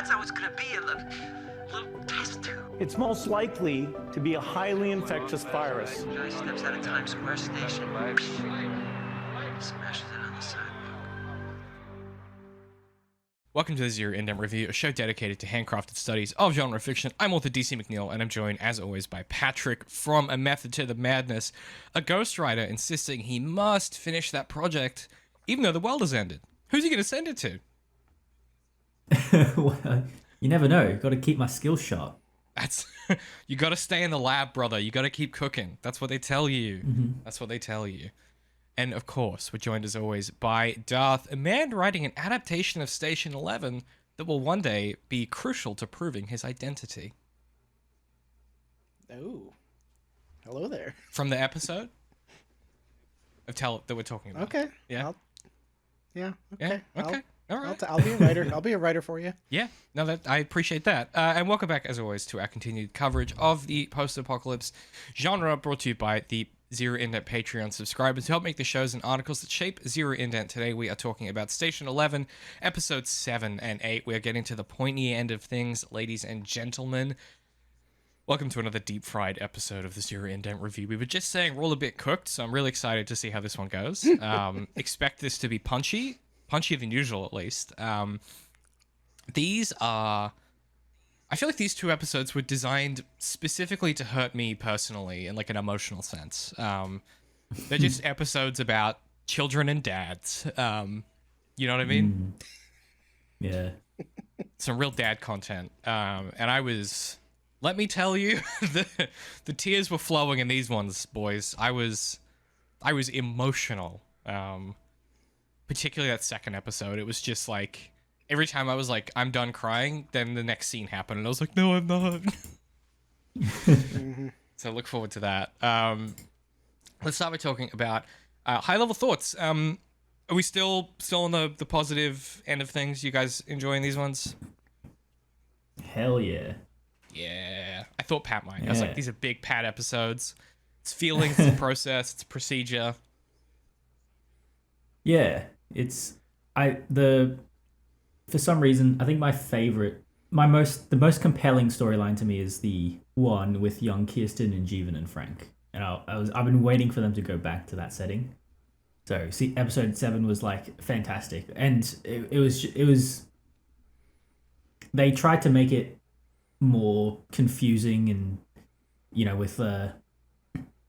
That's how it's gonna be, a little test tube. It's most likely to be a highly infectious virus. 9 steps at a time, Square Station. Smashes it on the sidewalk. Welcome to the Zero Indent Review, a show dedicated to handcrafted studies of genre fiction. I'm author DC McNeil, and I'm joined, as always, by Patrick from A Method to the Madness, a ghostwriter insisting he must finish that project, even though the world has ended. Who's he going to send it to? Well, you never know. Got to keep my skills sharp. That's you got to stay in the lab, brother. You got to keep cooking. That's what they tell you. That's what they tell you. And of course, we're joined as always by Darth, a man writing an adaptation of Station 11 that will one day be crucial to proving his identity. Oh, hello there. From the episode of that we're talking about. Okay. Yeah. Okay. Yeah. Okay. All right. I'll be a writer. I'll be a writer for you. Yeah. No, I appreciate that. And welcome back, as always, to our continued coverage of the post-apocalypse genre, brought to you by the Zero Indent Patreon subscribers who help make the shows and articles that shape Zero Indent. Today we are talking about Station 11, episodes 7 and 8. We are getting to the pointy end of things, ladies and gentlemen. Welcome to another deep-fried episode of the Zero Indent Review. We were just saying we're all a bit cooked, so I'm really excited to see how this one goes. Expect this to be punchier than usual, at least. These are... I feel like these two episodes were designed specifically to hurt me personally in like an emotional sense. They're just episodes about children and dads. You know what I mean? Yeah. Some real dad content. And let me tell you, the tears were flowing in these ones, boys. I was emotional. Particularly that second episode. It was just like, every time I was like, I'm done crying, then the next scene happened, and I was like, no, I'm not. So look forward to that. Let's start by talking about high-level thoughts. Are we still on the positive end of things? You guys enjoying these ones? Hell yeah. Yeah. I thought Pat might. Yeah. I was like, these are big Pat episodes. It's feelings, it's a process, it's procedure. Yeah. For some reason, I think the most compelling storyline to me is the one with young Kirsten and Jeevan and Frank. And I've been waiting for them to go back to that setting. So, see, episode 7 was like fantastic, and it was. They tried to make it more confusing, and with the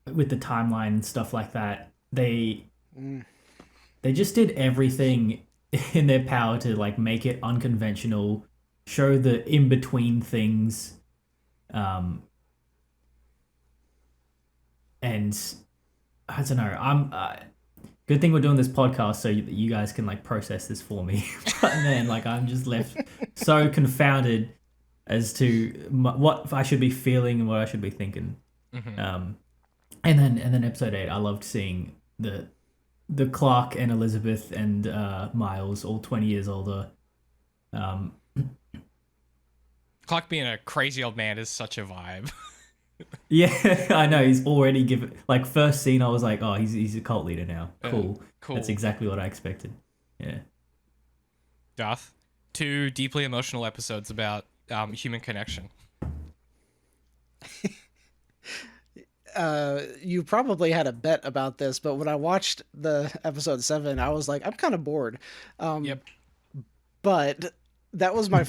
timeline and stuff like that. They just did everything in their power to like make it unconventional, show the in-between things, and I don't know. Good thing we're doing this podcast so you guys can like process this for me. But man, like I'm just left so confounded as to what I should be feeling and what I should be thinking. And then episode 8, I loved seeing the Clarke and Elizabeth and Miles, all 20 years older. Clarke being a crazy old man is such a vibe. Yeah, I know. He's already given... Like, first scene, I was like, oh, he's a cult leader now. Cool. Cool. That's exactly what I expected. Yeah. Darth, 2 deeply emotional episodes about human connection. You probably had a bet about this, but when I watched the episode 7, I was like, I'm kind of bored. Yep. But that was my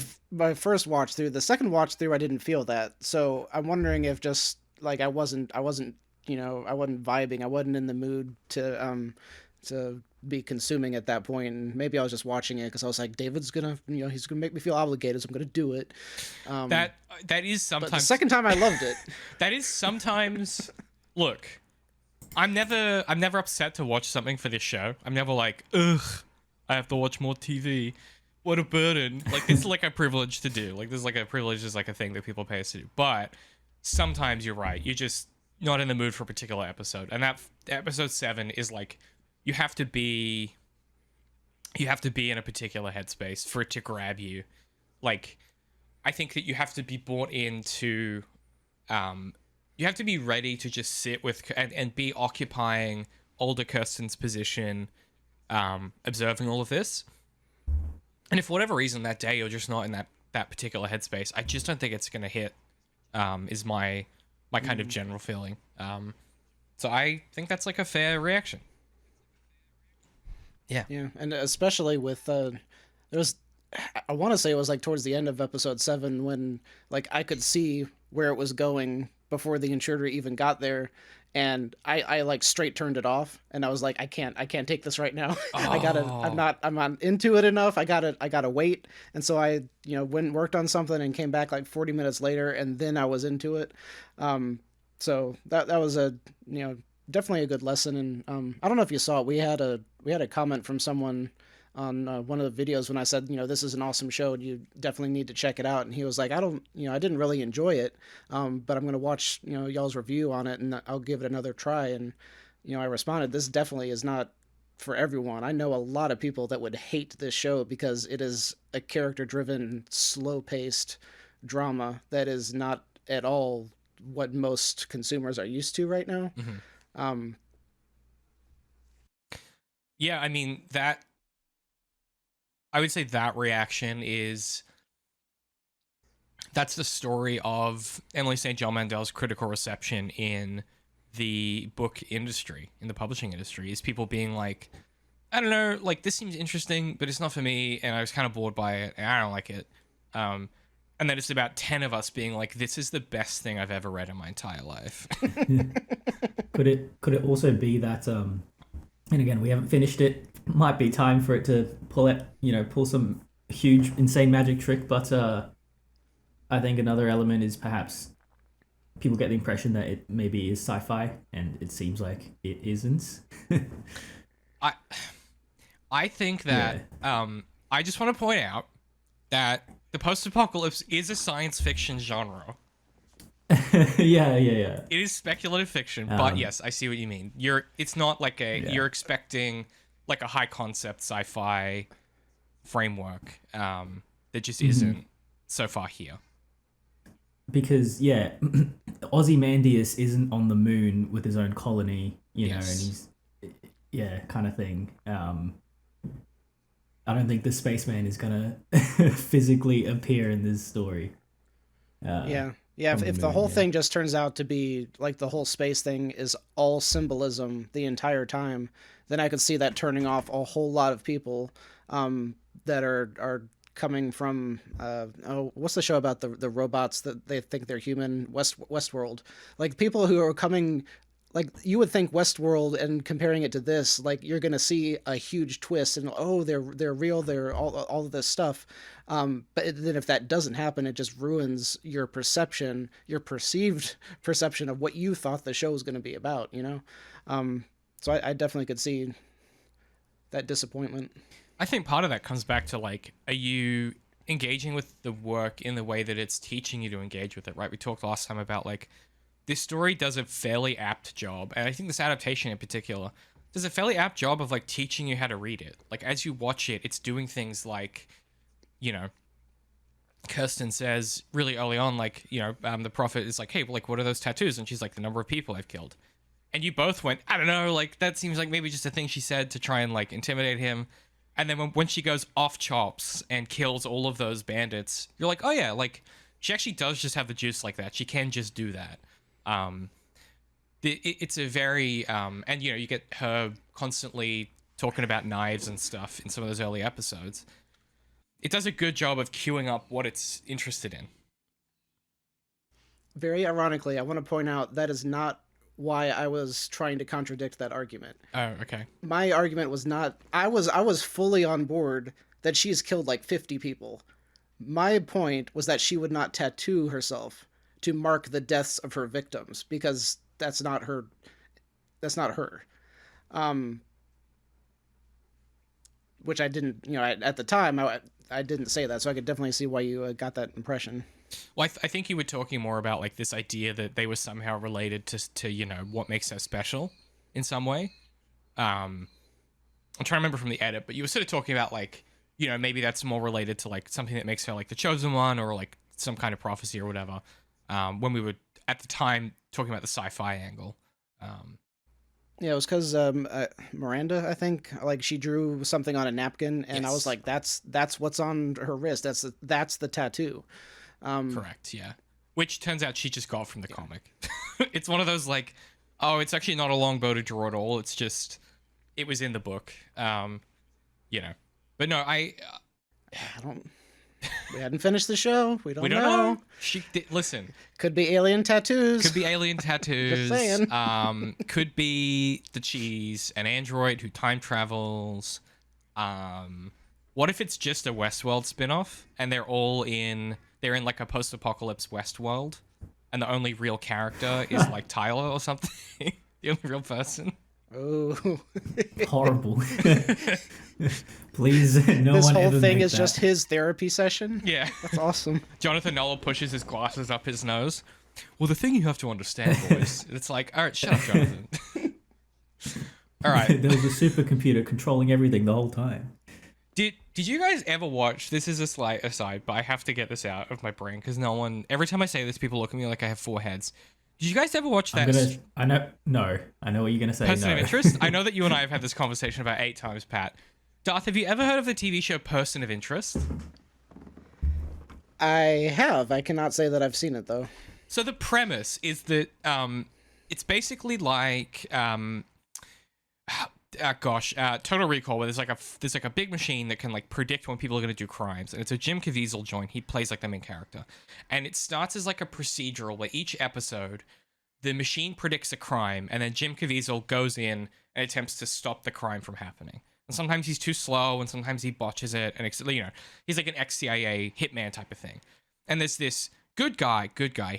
first watch through. The second watch through, I didn't feel that. So I'm wondering if just like I wasn't vibing. I wasn't in the mood to be consuming at that point. And maybe I was just watching it because I was like, David's gonna, he's gonna make me feel obligated, so I'm gonna do it. That is sometimes. But the second time I loved it. That is sometimes. Look, I'm never upset to watch something for this show. I'm never like, ugh, I have to watch more TV. What a burden. Like, this is like a privilege to do. Like, this is like a privilege is like a thing that people pay us to do. But sometimes you're right. You're just not in the mood for a particular episode. And that episode 7 is like, you have to be in a particular headspace for it to grab you. Like, I think that you have to be brought into, you have to be ready to just sit with and be occupying older Kirsten's position, observing all of this. And if for whatever reason that day you're just not in that particular headspace. I just don't think it's going to hit. Is my kind of general feeling. So I think that's like a fair reaction. Yeah. Yeah, and especially with there was, I want to say it was like towards the end of episode 7 when like I could see where it was going before the intruder even got there, and I like straight turned it off, and I was like, I can't take this right now. I'm not into it enough. I gotta wait. And so I went and worked on something and came back like 40 minutes later, and then I was into it. So that was a definitely a good lesson. And I don't know if you saw it. We had a comment from someone on one of the videos when I said, this is an awesome show and you definitely need to check it out. And he was like, I didn't really enjoy it, but I'm going to watch, y'all's review on it and I'll give it another try. And, I responded, this definitely is not for everyone. I know a lot of people that would hate this show because it is a character-driven, slow-paced drama that is not at all what most consumers are used to right now. Mm-hmm. Yeah, I mean, I would say that reaction that's the story of Emily St. John Mandel's critical reception in the book industry, in the publishing industry, is people being like, I don't know, like, this seems interesting, but it's not for me, and I was kind of bored by it, and I don't like it. And then it's about 10 of us being like, this is the best thing I've ever read in my entire life. Could it also be that, and again, we haven't finished it, might be time for it to pull some huge, insane magic trick, but I think another element is perhaps people get the impression that it maybe is sci-fi, and it seems like it isn't. I think that I just want to point out that the post-apocalypse is a science fiction genre. Yeah. It is speculative fiction, but yes, I see what you mean. It's not like you're expecting like a high concept sci-fi framework that just isn't so far here. Because Ozymandias isn't on the moon with his own colony, know, and he's kind of thing. I don't think the spaceman is gonna physically appear in this story. If the whole thing just turns out to be like the whole space thing is all symbolism the entire time, then I could see that turning off a whole lot of people that are coming from what's the show about the robots that they think they're human, Westworld, like people who are coming. Like, you would think Westworld, and comparing it to this, like, you're going to see a huge twist, and, they're real, they're all of this stuff. But then if that doesn't happen, it just ruins your perception, your perceived perception of what you thought the show was going to be about, So I definitely could see that disappointment. I think part of that comes back to, like, are you engaging with the work in the way that it's teaching you to engage with it, right? We talked last time about, like, this story does a fairly apt job, and I think this adaptation in particular does a fairly apt job of like teaching you how to read it. Like, as you watch it, it's doing things like, Kirsten says really early on, like, the prophet is like, hey, like, what are those tattoos? And she's like, the number of people I've killed. And you both went, I don't know, like, that seems like maybe just a thing she said to try and like intimidate him. And then when she goes off chops and kills all of those bandits, you're like, oh yeah, like, she actually does just have the juice like that. She can just do that. It's a very and you get her constantly talking about knives and stuff in some of those early episodes. It does a good job of queuing up what it's interested in. Very ironically, I want to point out that is not why I was trying to contradict that argument. Oh, okay. My argument was not. I was fully on board that she's killed like 50 people. My point was that she would not tattoo herself to mark the deaths of her victims, because that's not her. Which I didn't, at the time, I didn't say that, so I could definitely see why you got that impression. Well, I think you were talking more about like this idea that they were somehow related to what makes her special in some way. I'm trying to remember from the edit, but you were sort of talking about like, maybe that's more related to like something that makes her like the chosen one, or like some kind of prophecy or whatever. When we were at the time talking about the sci-fi angle. Yeah, it was because Miranda, I think, like she drew something on a napkin, and I was Yes. like, that's what's on her wrist. That's the tattoo. Correct, yeah. Which turns out she just got from the comic. It's one of those like, oh, it's actually not a longbow to draw at all. It's just, it was in the book. You know. But no, I don't. We hadn't finished the show. We don't we don't know. know. She did, listen. Could be alien tattoos. Could be alien tattoos. saying. Could be the cheese, an android who time travels. What if it's just a Westworld spin-off and they're in like a post-apocalypse Westworld, and the only real character is like Tyler or something, the only real person. Oh, Horrible. Please, no this one whole ever thing make is that. just his therapy session. Yeah. That's awesome. Jonathan Nolan pushes his glasses up his nose. Well, the thing you have to understand, boys, it's like, all right, shut up, Jonathan. All right. There was a supercomputer controlling everything the whole time. Did you guys ever watch? This is a slight aside, but I have to get this out of my brain because no one. Every time I say this, people look at me like I have four heads. Did you guys ever watch that? I know what you're gonna say. Person No. of Interest? I know that you and I have had this conversation about 8 times, Pat. Darth, have you ever heard of the TV show Person of Interest? I have. I cannot say that I've seen it though. So the premise is that it's basically like Total Recall, where there's like a big machine that can like predict when people are going to do crimes, and it's a Jim Caviezel joint. He plays like the main character, and it starts as like a procedural where each episode the machine predicts a crime, and then Jim Caviezel goes in and attempts to stop the crime from happening. And sometimes he's too slow, and sometimes he botches it, and he's like an ex-CIA hitman type of thing. And there's this good guy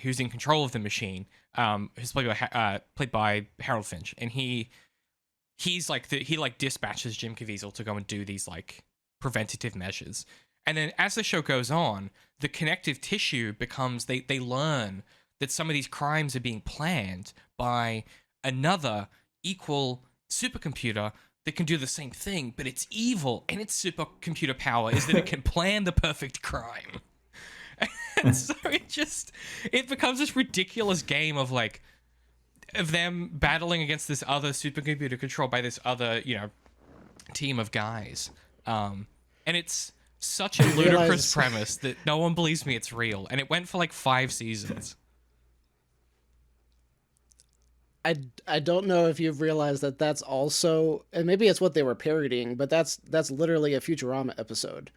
who's in control of the machine, who's played by Harold Finch, and he's like he dispatches Jim Caviezel to go and do these like preventative measures. And then as the show goes on, the connective tissue becomes they learn that some of these crimes are being planned by another equal supercomputer that can do the same thing, but it's evil, and its supercomputer power is that it can plan the perfect crime. And so it becomes this ridiculous game of them battling against this other supercomputer controlled by this other, team of guys. And it's such a ludicrous premise that no one believes me it's real. And it went for like 5 seasons. I don't know if you've realized that that's also, and maybe it's what they were parodying, but that's literally a Futurama episode.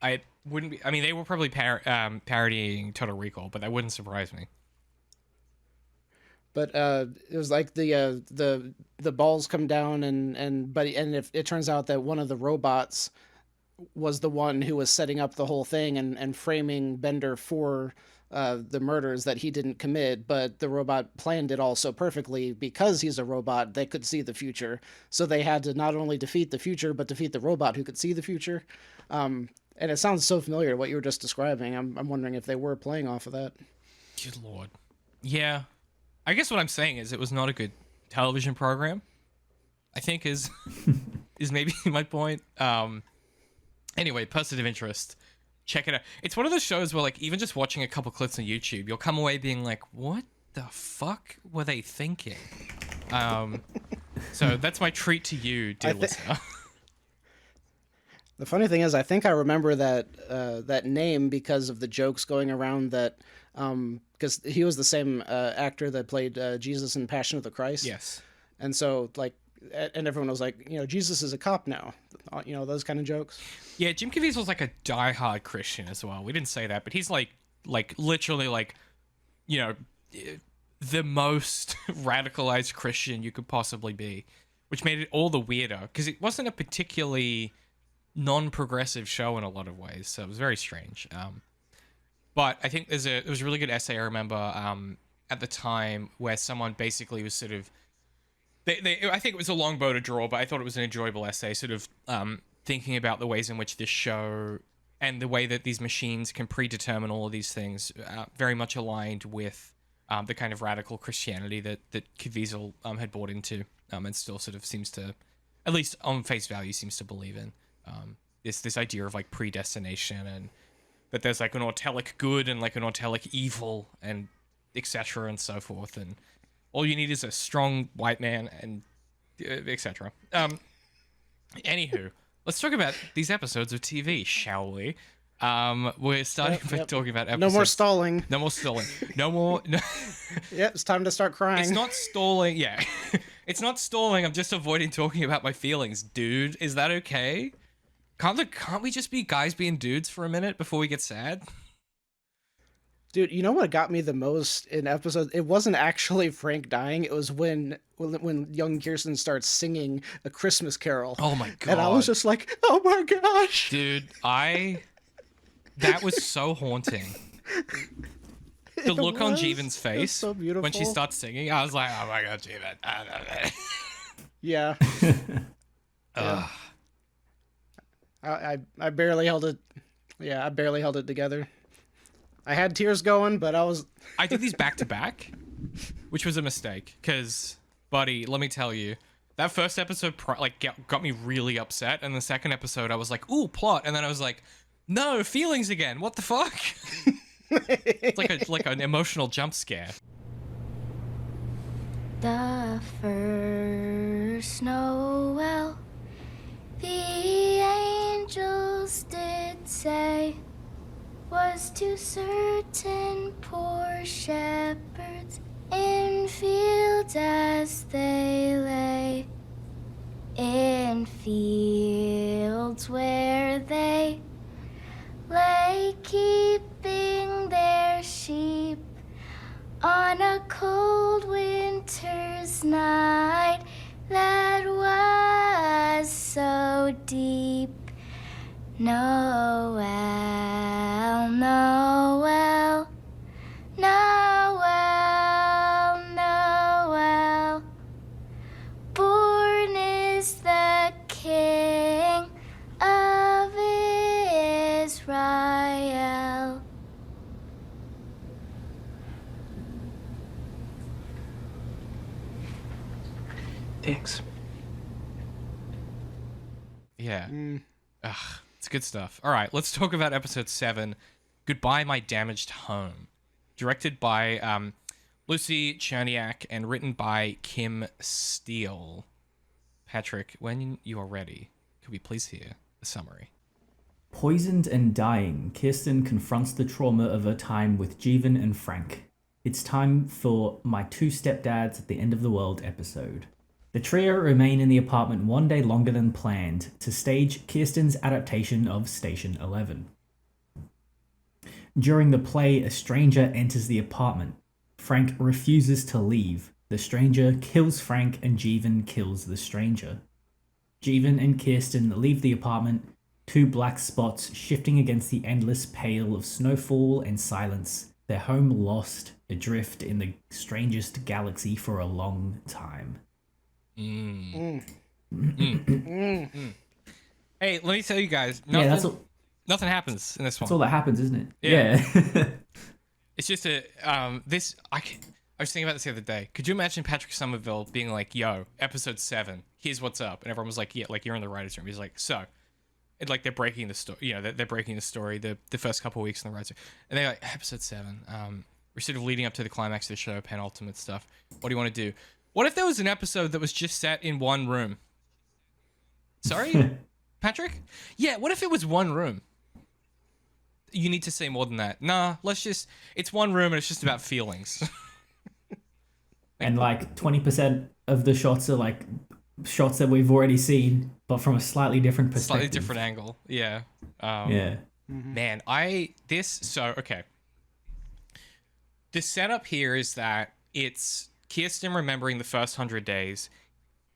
I wouldn't be. I mean, they were probably parodying Total Recall, but that wouldn't surprise me. But it was like the balls come down and if it turns out that one of the robots was the one who was setting up the whole thing and framing Bender for the murders that he didn't commit, but the robot planned it all so perfectly because he's a robot. They could see the future, so they had to not only defeat the future but defeat the robot who could see the future. And it sounds so familiar to what you were just describing. I'm wondering if they were playing off of that. Good lord. Yeah. I guess what I'm saying is it was not a good television program, I think is maybe my point. Anyway, Person of Interest. Check it out. It's one of those shows where even just watching a couple clips on YouTube, you'll come away being like, what the fuck were they thinking? So that's my treat to you, dear listener. The funny thing is, I think I remember that name because of the jokes going around that, because he was the same actor that played Jesus in Passion of the Christ. Yes. And so, and everyone was like, Jesus is a cop now. Those kind of jokes. Yeah, Jim Caviezel's like a diehard Christian as well. We didn't say that, but he's literally the most radicalized Christian you could possibly be, which made it all the weirder because it wasn't a particularly non-progressive show in a lot of ways, so it was very strange. But I think there was a really good essay I remember at the time where someone basically was sort of I think it was a long bow to draw, but I thought it was an enjoyable essay, sort of thinking about the ways in which this show and the way that these machines can predetermine all of these things very much aligned with the kind of radical Christianity that Caviezel had bought into and still sort of seems to, at least on face value, seems to believe in. This idea of predestination and that there's an autotelic good and an autotelic evil and etc. and so forth. And All you need is a strong white man and etc. Anywho, let's talk about these episodes of TV, shall we? We're starting by talking about episodes. No more stalling. No more stalling. No more. No. Yep, it's time to start crying. It's not stalling. Yeah, it's not stalling. I'm just avoiding talking about my feelings, dude. Is that okay? Can't we just be guys being dudes for a minute before we get sad? Dude, you know what got me the most in episodes? It wasn't actually Frank dying. It was when young Kirsten starts singing A Christmas Carol. Oh my god! And I was just like, oh my gosh, dude, that was so haunting. The look on Jeevan's face so beautiful. when she starts singing, I was like, oh my god, Jeevan. Yeah. I barely held it. Yeah, I barely held it together. I had tears going, but I did these back to back, which was a mistake. Because, buddy, let me tell you, that first episode got me really upset, and the second episode I was like, ooh, plot, and then I was like, no, feelings again. What the fuck? It's like an emotional jump scare. The first Noel, the angels did say, was to certain poor shepherds in fields as they lay, in fields where they lay keeping their sheep on a cold winter's night that was so deep. Noel, Noel, Noel, Noel, born is the King of Israel. Thanks. Yeah. Ugh, it's good stuff. All right, let's talk about episode 7, Goodbye My Damaged Home. Directed by Lucy Cherniak and written by Kim Steele. Patrick, when you are ready, could we please hear the summary? Poisoned and dying, Kirsten confronts the trauma of her time with Jeevan and Frank. It's time for My Two Stepdads at the End of the World episode. The trio remain in the apartment one day longer than planned to stage Kirsten's adaptation of Station 11. During the play, a stranger enters the apartment. Frank refuses to leave. The stranger kills Frank and Jeevan kills the stranger. Jeevan and Kirsten leave the apartment, two black spots shifting against the endless pale of snowfall and silence, their home lost, adrift in the strangest galaxy for a long time. Hey, let me tell you guys, nothing happens in this one. That's all that happens, isn't it? Yeah. It's just I was thinking about this the other day. Could you imagine Patrick Somerville being like, yo, episode 7, here's what's up. And everyone was like, yeah, like you're in the writer's room. He's like, so. And like they're breaking the story, they're breaking the story the first couple of weeks in the writer's room. And they're like, episode 7, we're sort of leading up to the climax of the show, penultimate stuff. What do you want to do? What if there was an episode that was just set in one room? Sorry? Patrick? Yeah, what if it was one room? You need to say more than that. Nah, it's one room and it's just about feelings. And like 20% of the shots are like shots that we've already seen, but from a slightly different perspective. Slightly different angle, yeah. Yeah. Man, okay. The setup here is that it's Kirsten remembering the first 100 days,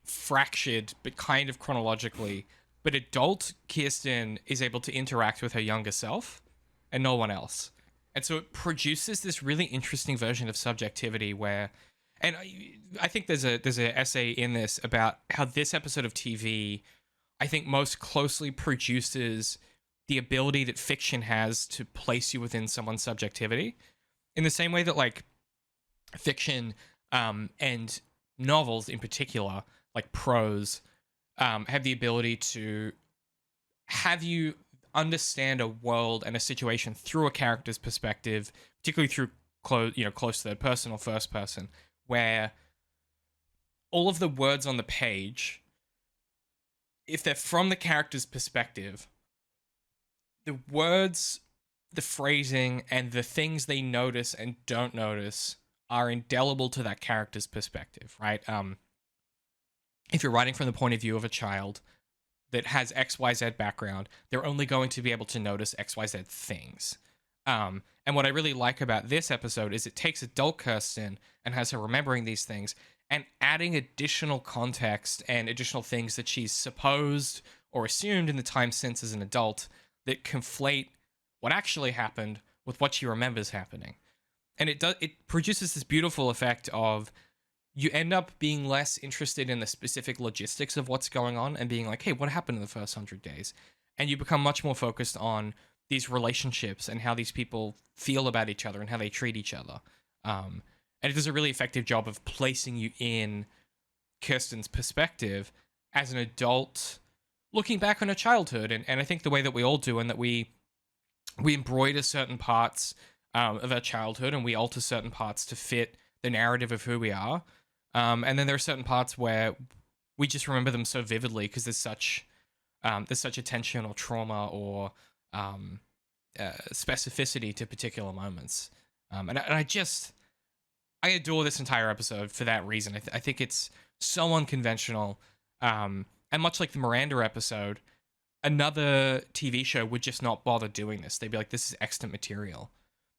fractured, but kind of chronologically. But adult Kirsten is able to interact with her younger self and no one else. And so it produces this really interesting version of subjectivity where, and I think there's an essay in this about how this episode of TV, I think most closely produces the ability that fiction has to place you within someone's subjectivity. In the same way that like fiction and novels in particular, like prose, have the ability to have you understand a world and a situation through a character's perspective, particularly through close third person or first person, where all of the words on the page, if they're from the character's perspective, the words, the phrasing, and the things they notice and don't notice are indelible to that character's perspective, right? If you're writing from the point of view of a child that has XYZ background, they're only going to be able to notice XYZ things. And what I really like about this episode is it takes adult Kirsten and has her remembering these things and adding additional context and additional things that she's supposed or assumed in the time since as an adult that conflate what actually happened with what she remembers happening. And it produces this beautiful effect of you end up being less interested in the specific logistics of what's going on and being like, hey, what happened in the first 100 days? And you become much more focused on these relationships and how these people feel about each other and how they treat each other. And it does a really effective job of placing you in Kirsten's perspective as an adult looking back on her childhood. And I think the way that we all do, and that we embroider certain parts of our childhood and we alter certain parts to fit the narrative of who we are. And then there are certain parts where we just remember them so vividly because there's such attention or trauma or specificity to particular moments. And I adore this entire episode for that reason. I think it's so unconventional. And much like the Miranda episode, another TV show would just not bother doing this. They'd be like, this is extant material.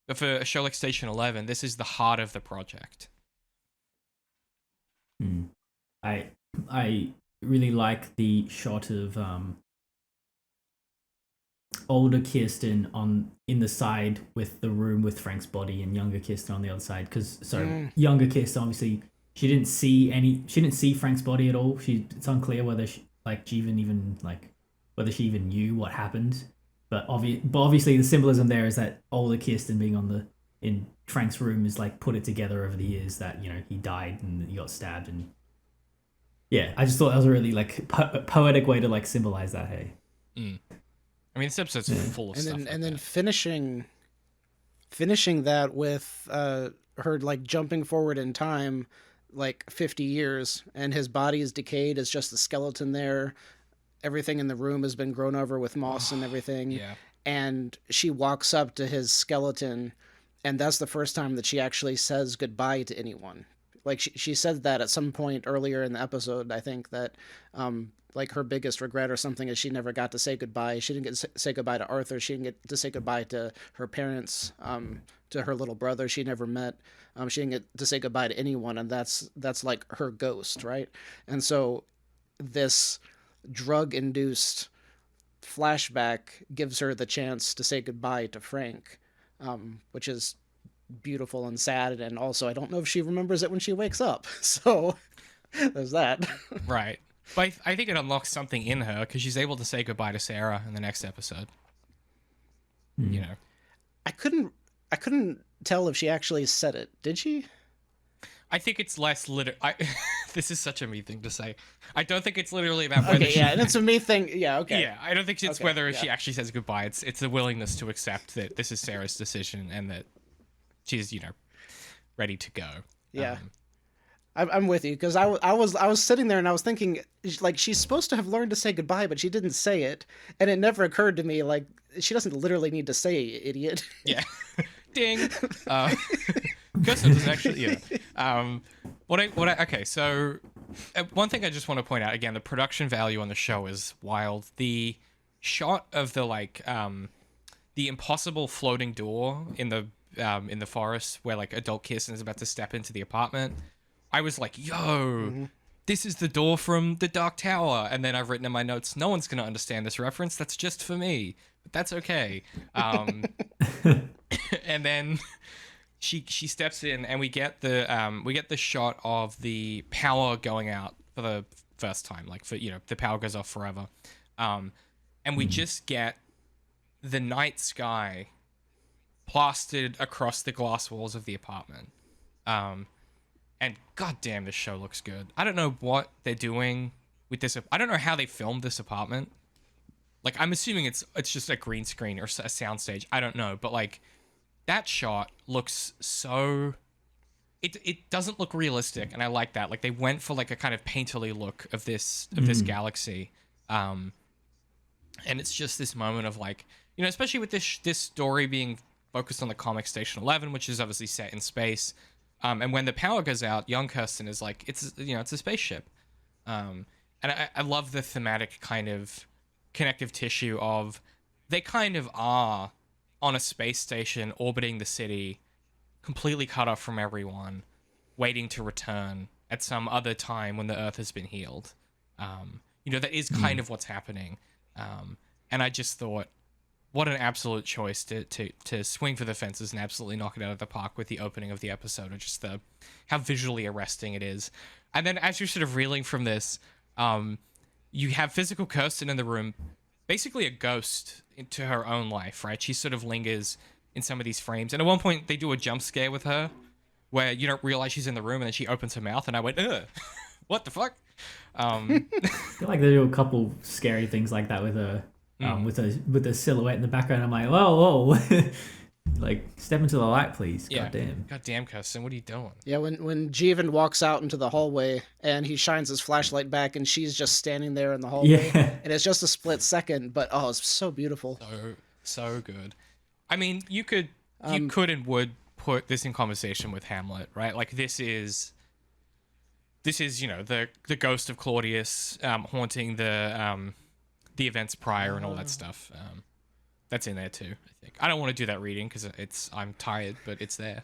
But for a show like Station 11, this is the heart of the project. I really like the shot of older Kirsten in the side with the room with Frank's body and younger Kirsten on the other side. Because younger Kirsten, obviously, she didn't see Frank's body at all. It's unclear whether she even knew what happened. But obviously the symbolism there is that older Kirsten being in Frank's room is like put it together over the years that, you know, he died and he got stabbed. And yeah, I just thought that was a really like poetic way to like symbolize that. Hey, I mean, this episode's full of stuff. And then finishing that with her like jumping forward in time like 50 years and his body is decayed. It's just the skeleton there. Everything in the room has been grown over with moss and everything. Yeah. And she walks up to his skeleton, and that's the first time that she actually says goodbye to anyone. Like she said that at some point earlier in the episode, I think, that like her biggest regret or something is she never got to say goodbye. She didn't get to say goodbye to Arthur. She didn't get to say goodbye to her parents, to her little brother she never met. She didn't get to say goodbye to anyone, and that's like her ghost, right? And so this drug-induced flashback gives her the chance to say goodbye to Frank, which is beautiful and sad. And also, I don't know if she remembers it when she wakes up. So there's that. Right. But I think it unlocks something in her because she's able to say goodbye to Sarah in the next episode. You know, I couldn't tell if she actually said it. Did she? I think it's less this is such a me thing to say. I don't think it's literally about whether Okay, yeah, and it's a me thing. Yeah, okay. Yeah, I don't think it's Okay, whether yeah. she actually says goodbye. It's the willingness to accept that this is Sarah's decision and that she's, you know, ready to go. Yeah. I'm with you, because I was sitting there and I was thinking, like, she's supposed to have learned to say goodbye, but she didn't say it, and it never occurred to me, like, she doesn't literally need to say idiot. Yeah. Ding. Kirsten doesn't actually. Yeah. Okay. So, one thing I just want to point out again: the production value on the show is wild. The shot of the impossible floating door in the forest where like adult Kirsten is about to step into the apartment. I was like, yo, this is the door from the Dark Tower. And then I've written in my notes, no one's going to understand this reference. That's just for me. But that's okay. And then she steps in and we get the shot of the power going out for the first time. Like, for, you know, the power goes off forever. And we just get the night sky plastered across the glass walls of the apartment. And goddamn, this show looks good. I don't know what they're doing with this. I don't know how they filmed this apartment. Like, I'm assuming it's just a green screen or a soundstage. I don't know, but like that shot looks so. it doesn't look realistic, and I like that. Like they went for like a kind of painterly look of this galaxy, and it's just this moment of like, you know, especially with this story being focused on the comic Station 11, which is obviously set in space, and when the power goes out, young Kirsten is like, it's a spaceship, and I love the thematic kind of connective tissue of they kind of are on a space station orbiting the city, completely cut off from everyone, waiting to return at some other time when the Earth has been healed. You know, that is kind of what's happening. And I just thought, what an absolute choice to swing for the fences and absolutely knock it out of the park with the opening of the episode, or just how visually arresting it is. And then as you're sort of reeling from this, you have physical Kirsten in the room, basically a ghost into her own life, right? She sort of lingers in some of these frames. And at one point, they do a jump scare with her where you don't realize she's in the room, and then she opens her mouth, and I went, ugh, what the fuck? I feel like they do a couple scary things like that with a with the silhouette in the background. I'm like, whoa. Like, step into the light, please. Yeah. God damn, Kirsten, what are you doing? Yeah, when Jeevan walks out into the hallway and he shines his flashlight back and she's just standing there in the hallway, and it's just a split second, but oh, it's so beautiful. So good. I mean, you could and would put this in conversation with Hamlet, right? Like this is you know, the ghost of Claudius haunting the events prior and all that stuff. That's in there too, I think. I don't want to do that reading because I'm tired, but it's there.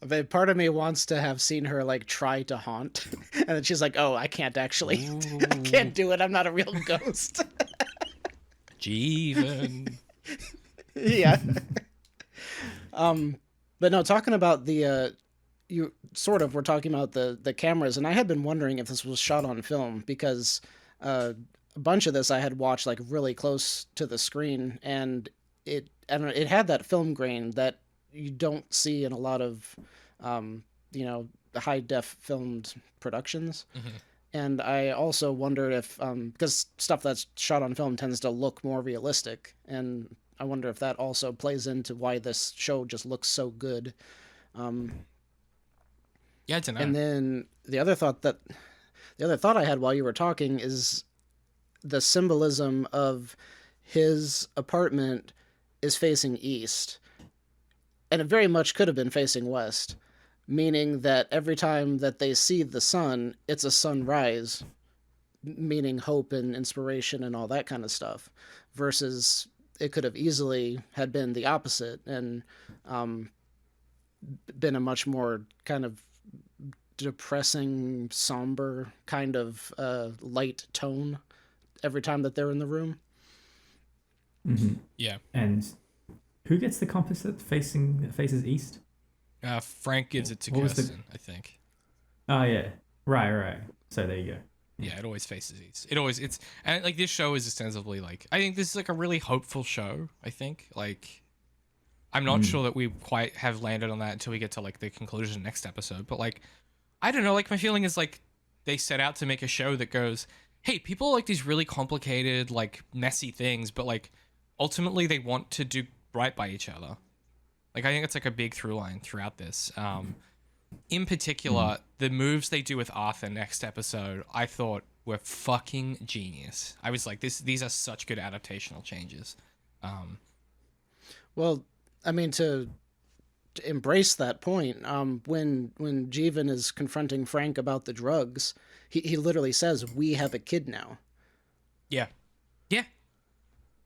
But part of me wants to have seen her like try to haunt, and then she's like, "Oh, I can't actually. I can't do it. I'm not a real ghost." Jeevan. Yeah. But no, talking about the we're talking about the cameras, and I had been wondering if this was shot on film because a bunch of this I had watched like really close to the screen, and it had that film grain that you don't see in a lot of high def filmed productions. Mm-hmm. And I also wondered if because stuff that's shot on film tends to look more realistic, and I wonder if that also plays into why this show just looks so good. Yeah, I don't know. And then the other thought I had while you were talking is the symbolism of his apartment is facing east, and it very much could have been facing west, meaning that every time that they see the sun, it's a sunrise, meaning hope and inspiration and all that kind of stuff, versus it could have easily had been the opposite and been a much more kind of depressing, somber kind of light tone every time that they're in the room. Mm-hmm. Yeah. And who gets the compass that faces east? Frank gives it to Kirsten, I think. Oh yeah, right. So there you go. Yeah, it always faces east. And like this show is ostensibly like, I think this is like a really hopeful show. I think like, I'm not sure that we quite have landed on that until we get to like the conclusion next episode. But like, I don't know. Like my feeling is like they set out to make a show that goes, hey, people like these really complicated, like messy things, but like ultimately they want to do right by each other. Like, I think it's like a big through line throughout this. In particular, the moves they do with Arthur next episode, I thought were fucking genius. I was like, these are such good adaptational changes. Well, I mean, to embrace that point, when Jeevan is confronting Frank about the drugs, he literally says, "We have a kid now." Yeah.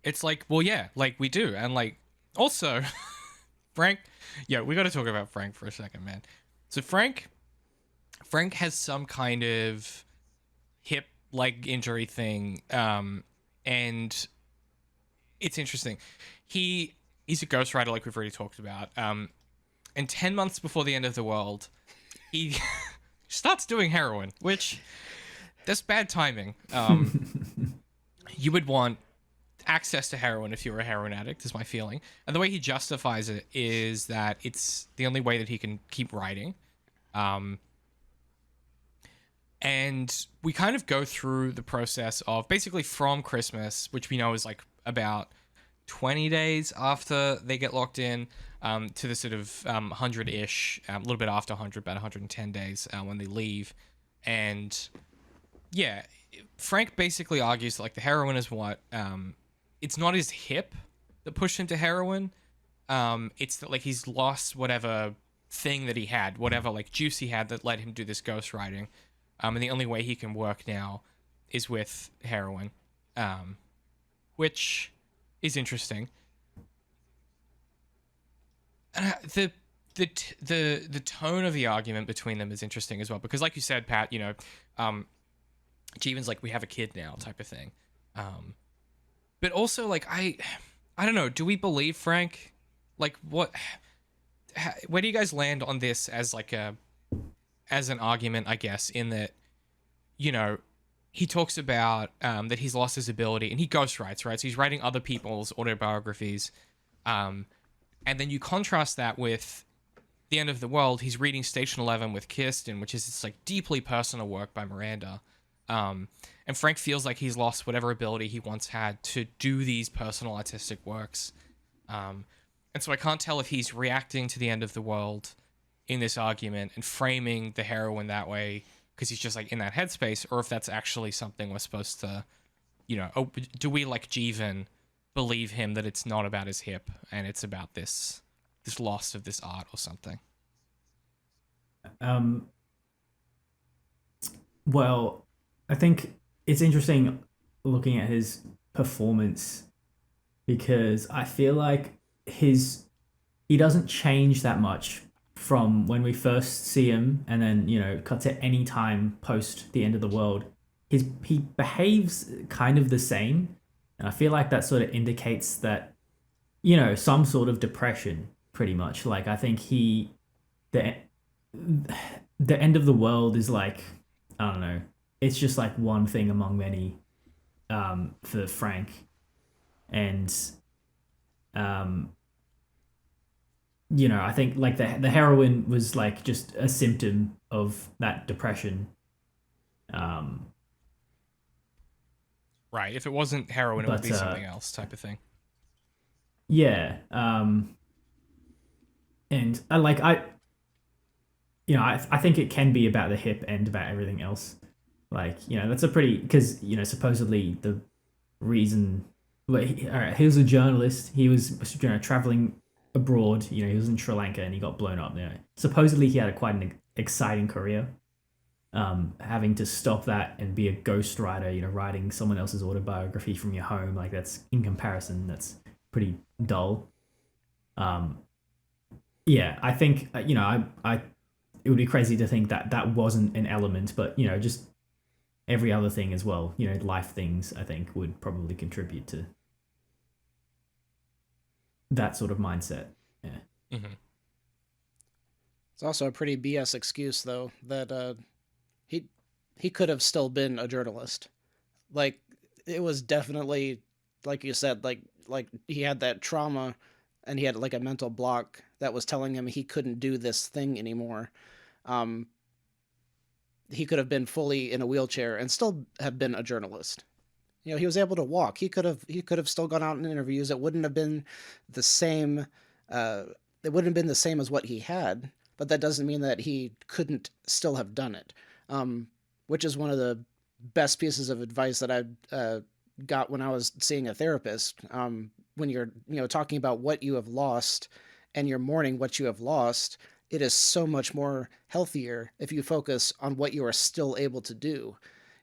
It's like, well, yeah, like we do. And like, also... Frank, yeah, we got to talk about Frank for a second, man. So Frank has some kind of hip leg injury thing, and it's interesting. He's a ghostwriter, like we've already talked about. And 10 months before the end of the world, he starts doing heroin, which that's bad timing. You would want access to heroin if you're a heroin addict, is my feeling. And the way he justifies it is that it's the only way that he can keep writing. And we kind of go through the process of basically from Christmas, which we know is like about 20 days after they get locked in, to the sort of 100-ish, a little bit after 100, about 110 days when they leave. And yeah, Frank basically argues that, like, the heroin is what, it's not his hip that pushed him to heroin. It's that, like, he's lost whatever thing that he had, whatever, like, juice he had that let him do this ghostwriting. And the only way he can work now is with heroin, which is interesting. The tone of the argument between them is interesting as well, because, like you said, Pat, you know, Jeevan's like, we have a kid now type of thing. But also, like, I don't know, do we believe Frank? Like, where do you guys land on this as, like, as an argument, I guess, in that, you know, he talks about that he's lost his ability, and he ghostwrites, right? So he's writing other people's autobiographies. And then you contrast that with The End of the World. He's reading Station 11 with Kirsten, which is this, like, deeply personal work by Miranda. And Frank feels like he's lost whatever ability he once had to do these personal artistic works. And so I can't tell if he's reacting to The End of the World in this argument and framing the heroine that way because he's just, like, in that headspace, or if that's actually something we're supposed to, you know, do we, like Jeevan, believe him that it's not about his hip and it's about this loss of this art or something? Well, I think it's interesting looking at his performance, because I feel like he doesn't change that much from when we first see him, and then, you know, cut to any time post The End of the World. He behaves kind of the same, and I feel like that sort of indicates that, you know, some sort of depression, pretty much. Like, I think the End of the World is like, I don't know, it's just like one thing among many for Frank. And you know, I think, like, the heroin was, like, just a symptom of that depression. Right. If it wasn't heroin, it would be something else type of thing. Yeah. And I think it can be about the hip and about everything else. Like, you know, that's a pretty, because, you know, supposedly the reason, like, he was a journalist. He was, you know, traveling abroad. You know, he was in Sri Lanka and he got blown up. You know, supposedly he had quite an exciting career. Having to stop that and be a ghostwriter, you know, writing someone else's autobiography from your home, like, that's, in comparison, that's pretty dull. Yeah, I think, you know, I it would be crazy to think that that wasn't an element, but, you know, just every other thing as well, you know, life things, I think, would probably contribute to that sort of mindset. Yeah. Mm-hmm. It's also a pretty BS excuse, though, that he could have still been a journalist. Like, it was definitely, like you said, like he had that trauma and he had, like, a mental block that was telling him he couldn't do this thing anymore. He could have been fully in a wheelchair and still have been a journalist. You know, he was able to walk. He could have still gone out in interviews. It wouldn't have been the same. It wouldn't have been the same as what he had, but that doesn't mean that he couldn't still have done it. Which is one of the best pieces of advice that I got when I was seeing a therapist. When you're, you know, talking about what you have lost and you're mourning what you have lost, it is so much more healthier if you focus on what you are still able to do.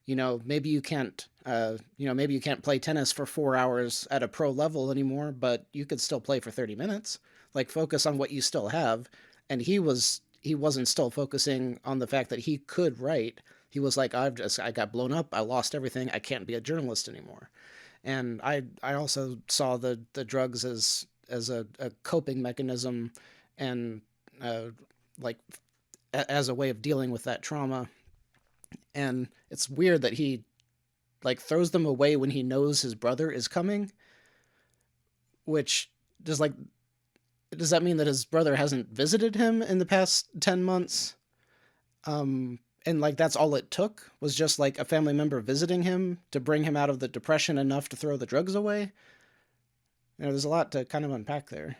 You know, maybe you can't play tennis for 4 hours at a pro level anymore, but you could still play for 30 minutes. Like, focus on what you still have. And he wasn't still focusing on the fact that he could write. He was like, I got blown up. I lost everything. I can't be a journalist anymore. And I also saw the drugs as a coping mechanism and as a way of dealing with that trauma. And it's weird that he, like, throws them away when he knows his brother is coming, which does that mean that his brother hasn't visited him in the past 10 months? And, like, that's all it took, was just, like, a family member visiting him to bring him out of the depression enough to throw the drugs away. You know, there's a lot to kind of unpack there.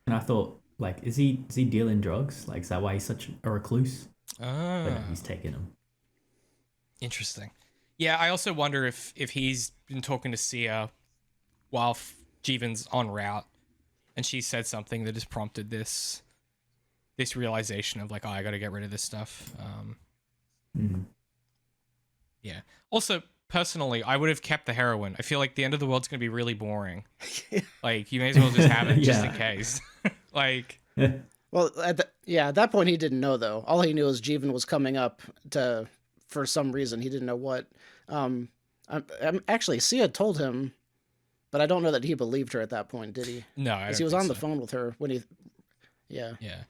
And I thought, like, is he dealing drugs? Like, is that why he's such a recluse? But no, Ah, he's taking them. interesting. Yeah, I also wonder if he's been talking to Sia while Jeevan's en route, and she said something that has prompted this realization of like, oh, I got to get rid of this stuff. Yeah. Also, personally, I would have kept the heroin. I feel like the end of the world's gonna be really boring. Like, you may as well just have it just in Yeah. case. Like, Well, at that point he didn't know though. All he knew was Jeevan was coming up to, for some reason he didn't know what. I'm actually Sia told him, but I don't know that he believed her at that point, did he? no, I Because don't he was think on the so. phone with her when he. Yeah. Yeah.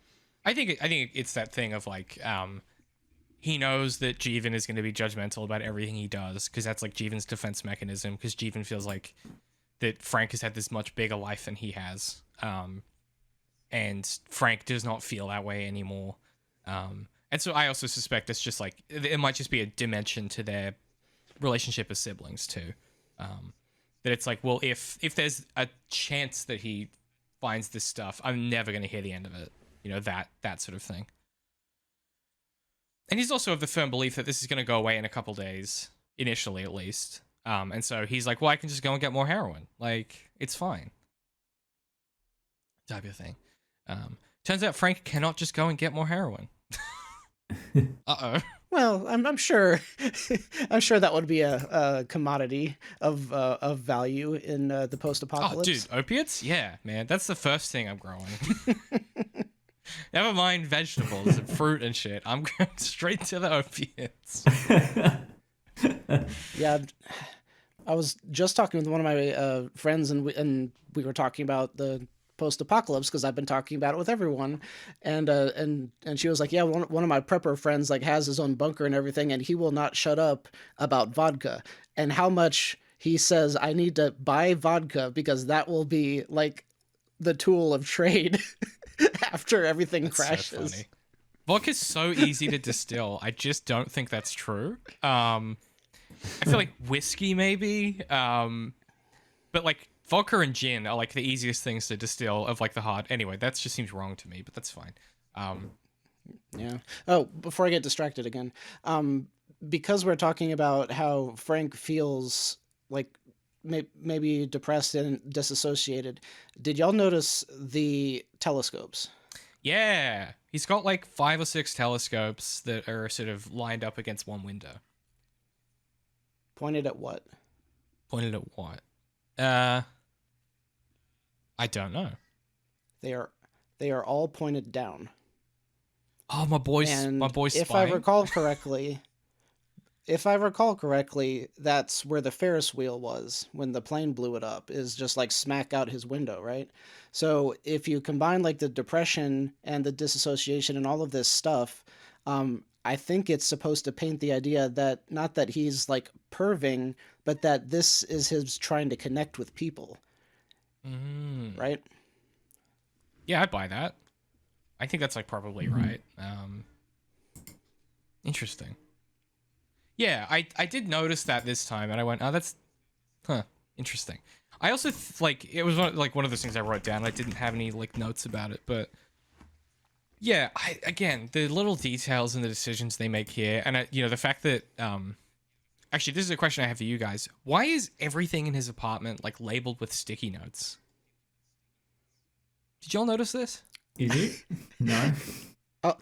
I think it's that thing of like, he knows that Jeevan is going to be judgmental about everything he does because that's like Jeevan's defense mechanism, because Jeevan feels like that Frank has had this much bigger life than he has. And Frank does not feel that way anymore. And so I also suspect it's just like, it might just be a dimension to their relationship as siblings too. That it's like, well, if there's a chance that he finds this stuff, I'm never going to hear the end of it. You know, that sort of thing. And he's also of the firm belief that this is going to go away in a couple days, initially at least. And so he's like, well, I can just go and get more heroin. Like, it's fine. Type of thing. Turns out Frank cannot just go and get more heroin. Uh-oh. Well, I'm sure, I'm sure that would be a commodity of value in the Oh, post-apocalypse. dude, opiates? Yeah, man. That's the first thing I'm growing. Never mind vegetables and fruit and shit. I'm going straight to the opiates. Yeah, I was just talking with one of my friends, and we were talking about the post-apocalypse because I've been talking about it with everyone, and she was like, yeah, one of my prepper friends like has his own bunker and everything, and he will not shut up about vodka and how much he says I need to buy vodka because that will be like the tool of trade after everything crashes. So funny. Vodka's so easy to distill. I just don't think that's true. I feel like whiskey maybe, but like vodka and gin are like the easiest things to distill of like the hard. Anyway, that just seems wrong to me, but that's fine. Yeah. Oh, before I get distracted again, because we're talking about how Frank feels like maybe depressed and disassociated, did y'all notice the telescopes? Yeah, he's got like 5 or 6 telescopes that are sort of lined up against one window. Pointed at what? Pointed at what? I don't know. They are all pointed down. Oh, my boy's And spying. if I recall correctly, that's where the Ferris wheel was when the plane blew it up, is just like smack out his window, right? So if you combine like the depression and the disassociation and all of this stuff, I think it's supposed to paint the idea that not that he's like perving, but that this is his trying to connect with people, right? Yeah, I buy that. I think that's like probably right. Interesting. Yeah, I did notice that this time, and I went, oh, that's, interesting. I also like it was one of those things I wrote down. I didn't have any like notes about it, but yeah, again, the little details and the decisions they make here, and the fact that actually, this is a question I have for you guys. Why is everything in his apartment like labeled with sticky notes? Did y'all notice this? Is it? No. Oh,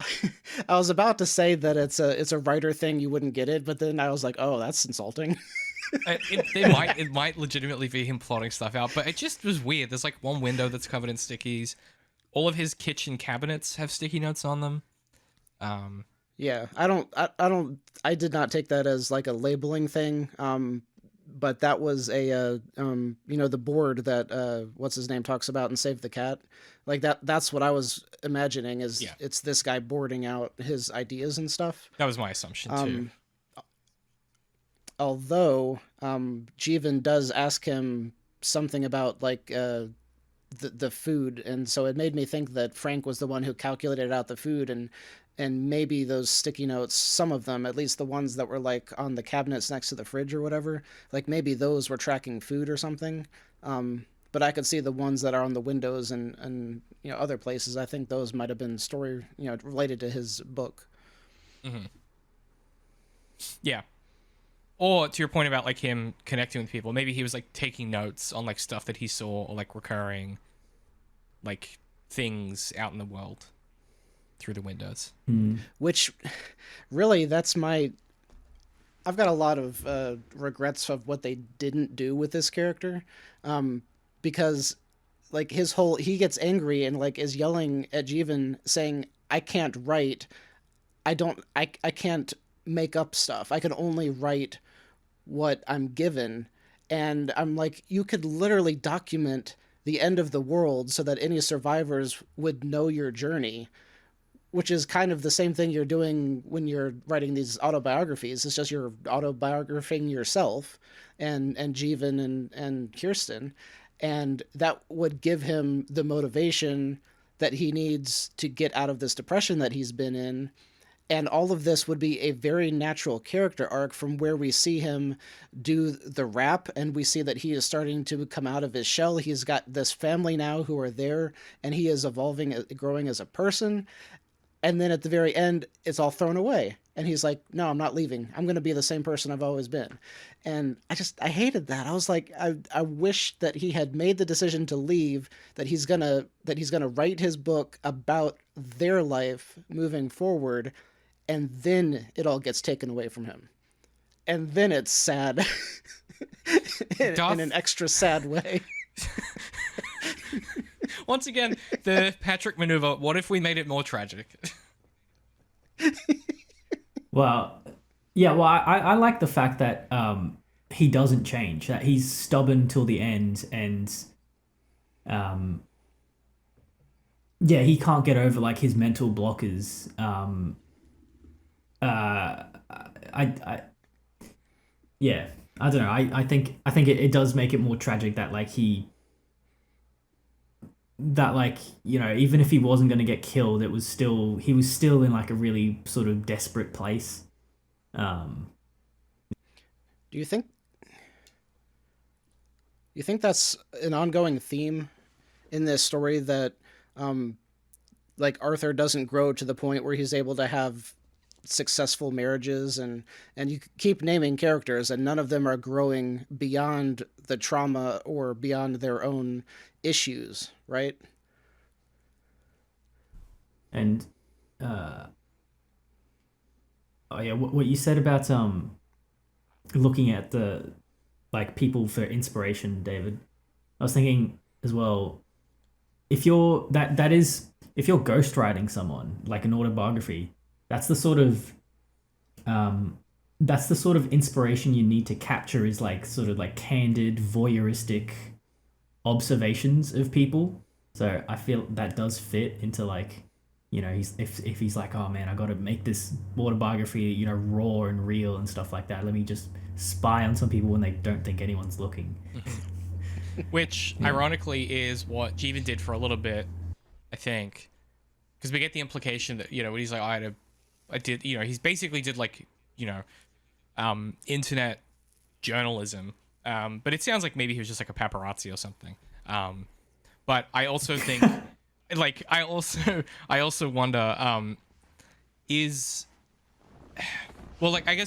I was about to say that it's a writer thing, you wouldn't get it, but then I was like, oh, that's insulting. It might legitimately be him plotting stuff out, but it just was weird. There's like one window that's covered in stickies. All of his kitchen cabinets have sticky notes on them. Yeah, I did not take that as like a labeling thing. But that was a the board that what's his name talks about in Save the Cat. Like that's what I was imagining is it's this guy boarding out his ideas and stuff. That was my assumption too. Although Jeevan does ask him something about like the food, and so it made me think that Frank was the one who calculated out the food, and maybe those sticky notes, some of them, at least the ones that were like on the cabinets next to the fridge or whatever, like maybe those were tracking food or something. But I could see the ones that are on the windows and other places, I think those might have been story, related to his book. Yeah. Or to your point about like him connecting with people, maybe he was like taking notes on like stuff that he saw or like recurring like things out in the world through the windows. Which really, I've got a lot of regrets of what they didn't do with this character, because like he gets angry and like is yelling at Jeevan saying, I can't write. I can't make up stuff. I can only write what I'm given. And I'm like, you could literally document the end of the world so that any survivors would know your journey, which is kind of the same thing you're doing when you're writing these autobiographies. It's just you're autobiographing yourself and Jeevan and Kirsten. And that would give him the motivation that he needs to get out of this depression that he's been in. And all of this would be a very natural character arc from where we see him do the rap, and we see that he is starting to come out of his shell. He's got this family now who are there, and he is evolving, growing as a person. And then at the very end, it's all thrown away. And he's like, no, I'm not leaving. I'm going to be the same person I've always been. And I hated that. I was like, I wish that he had made the decision to leave, that he's going to write his book about their life moving forward. And then it all gets taken away from him. And then it's sad in an extra sad way. Once again, the Patrick maneuver, what if we made it more tragic? Well, yeah, well, I like the fact that he doesn't change, that he's stubborn till the end, and yeah, he can't get over like his mental blockers. Yeah, I don't know. I think it does make it more tragic that like even if he wasn't going to get killed, he was still in like a really sort of desperate place. Do you think that's an ongoing theme in this story, that like Arthur doesn't grow to the point where he's able to have successful marriages, and you keep naming characters and none of them are growing beyond the trauma or beyond their own issues, right? And what you said about looking at the like people for inspiration, David, I was thinking as well, if you're ghostwriting someone like an autobiography, that's the sort of inspiration you need to capture, is like sort of like candid, voyeuristic observations of people. So I feel that does fit into like, if he's like, oh man, I got to make this autobiography, raw and real and stuff like that. Let me just spy on some people when they don't think anyone's looking. Which ironically is what Jeevan did for a little bit, I think, because we get the implication that when he's like, he basically did like internet journalism, but it sounds like maybe he was just like a paparazzi or something. But I also think like I also wonder I guess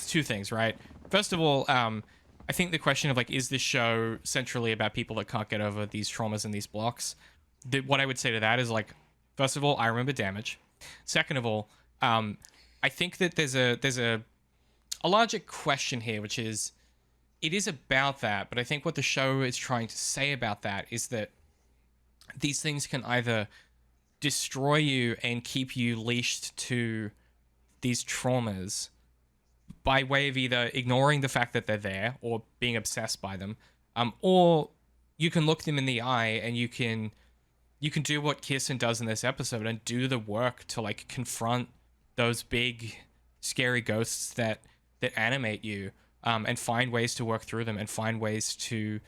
two things, right? First of all, I think the question of like, is this show centrally about people that can't get over these traumas and these blocks? What I would say to that is like, first of all, I remember Damage. Second of all, I think that there's a larger question here, which is, it is about that, but I think what the show is trying to say about that is that these things can either destroy you and keep you leashed to these traumas by way of either ignoring the fact that they're there or being obsessed by them, or you can look them in the eye and you can do what Kirsten does in this episode and do the work to like confront those big scary ghosts that animate you, and find ways to work through them and find ways to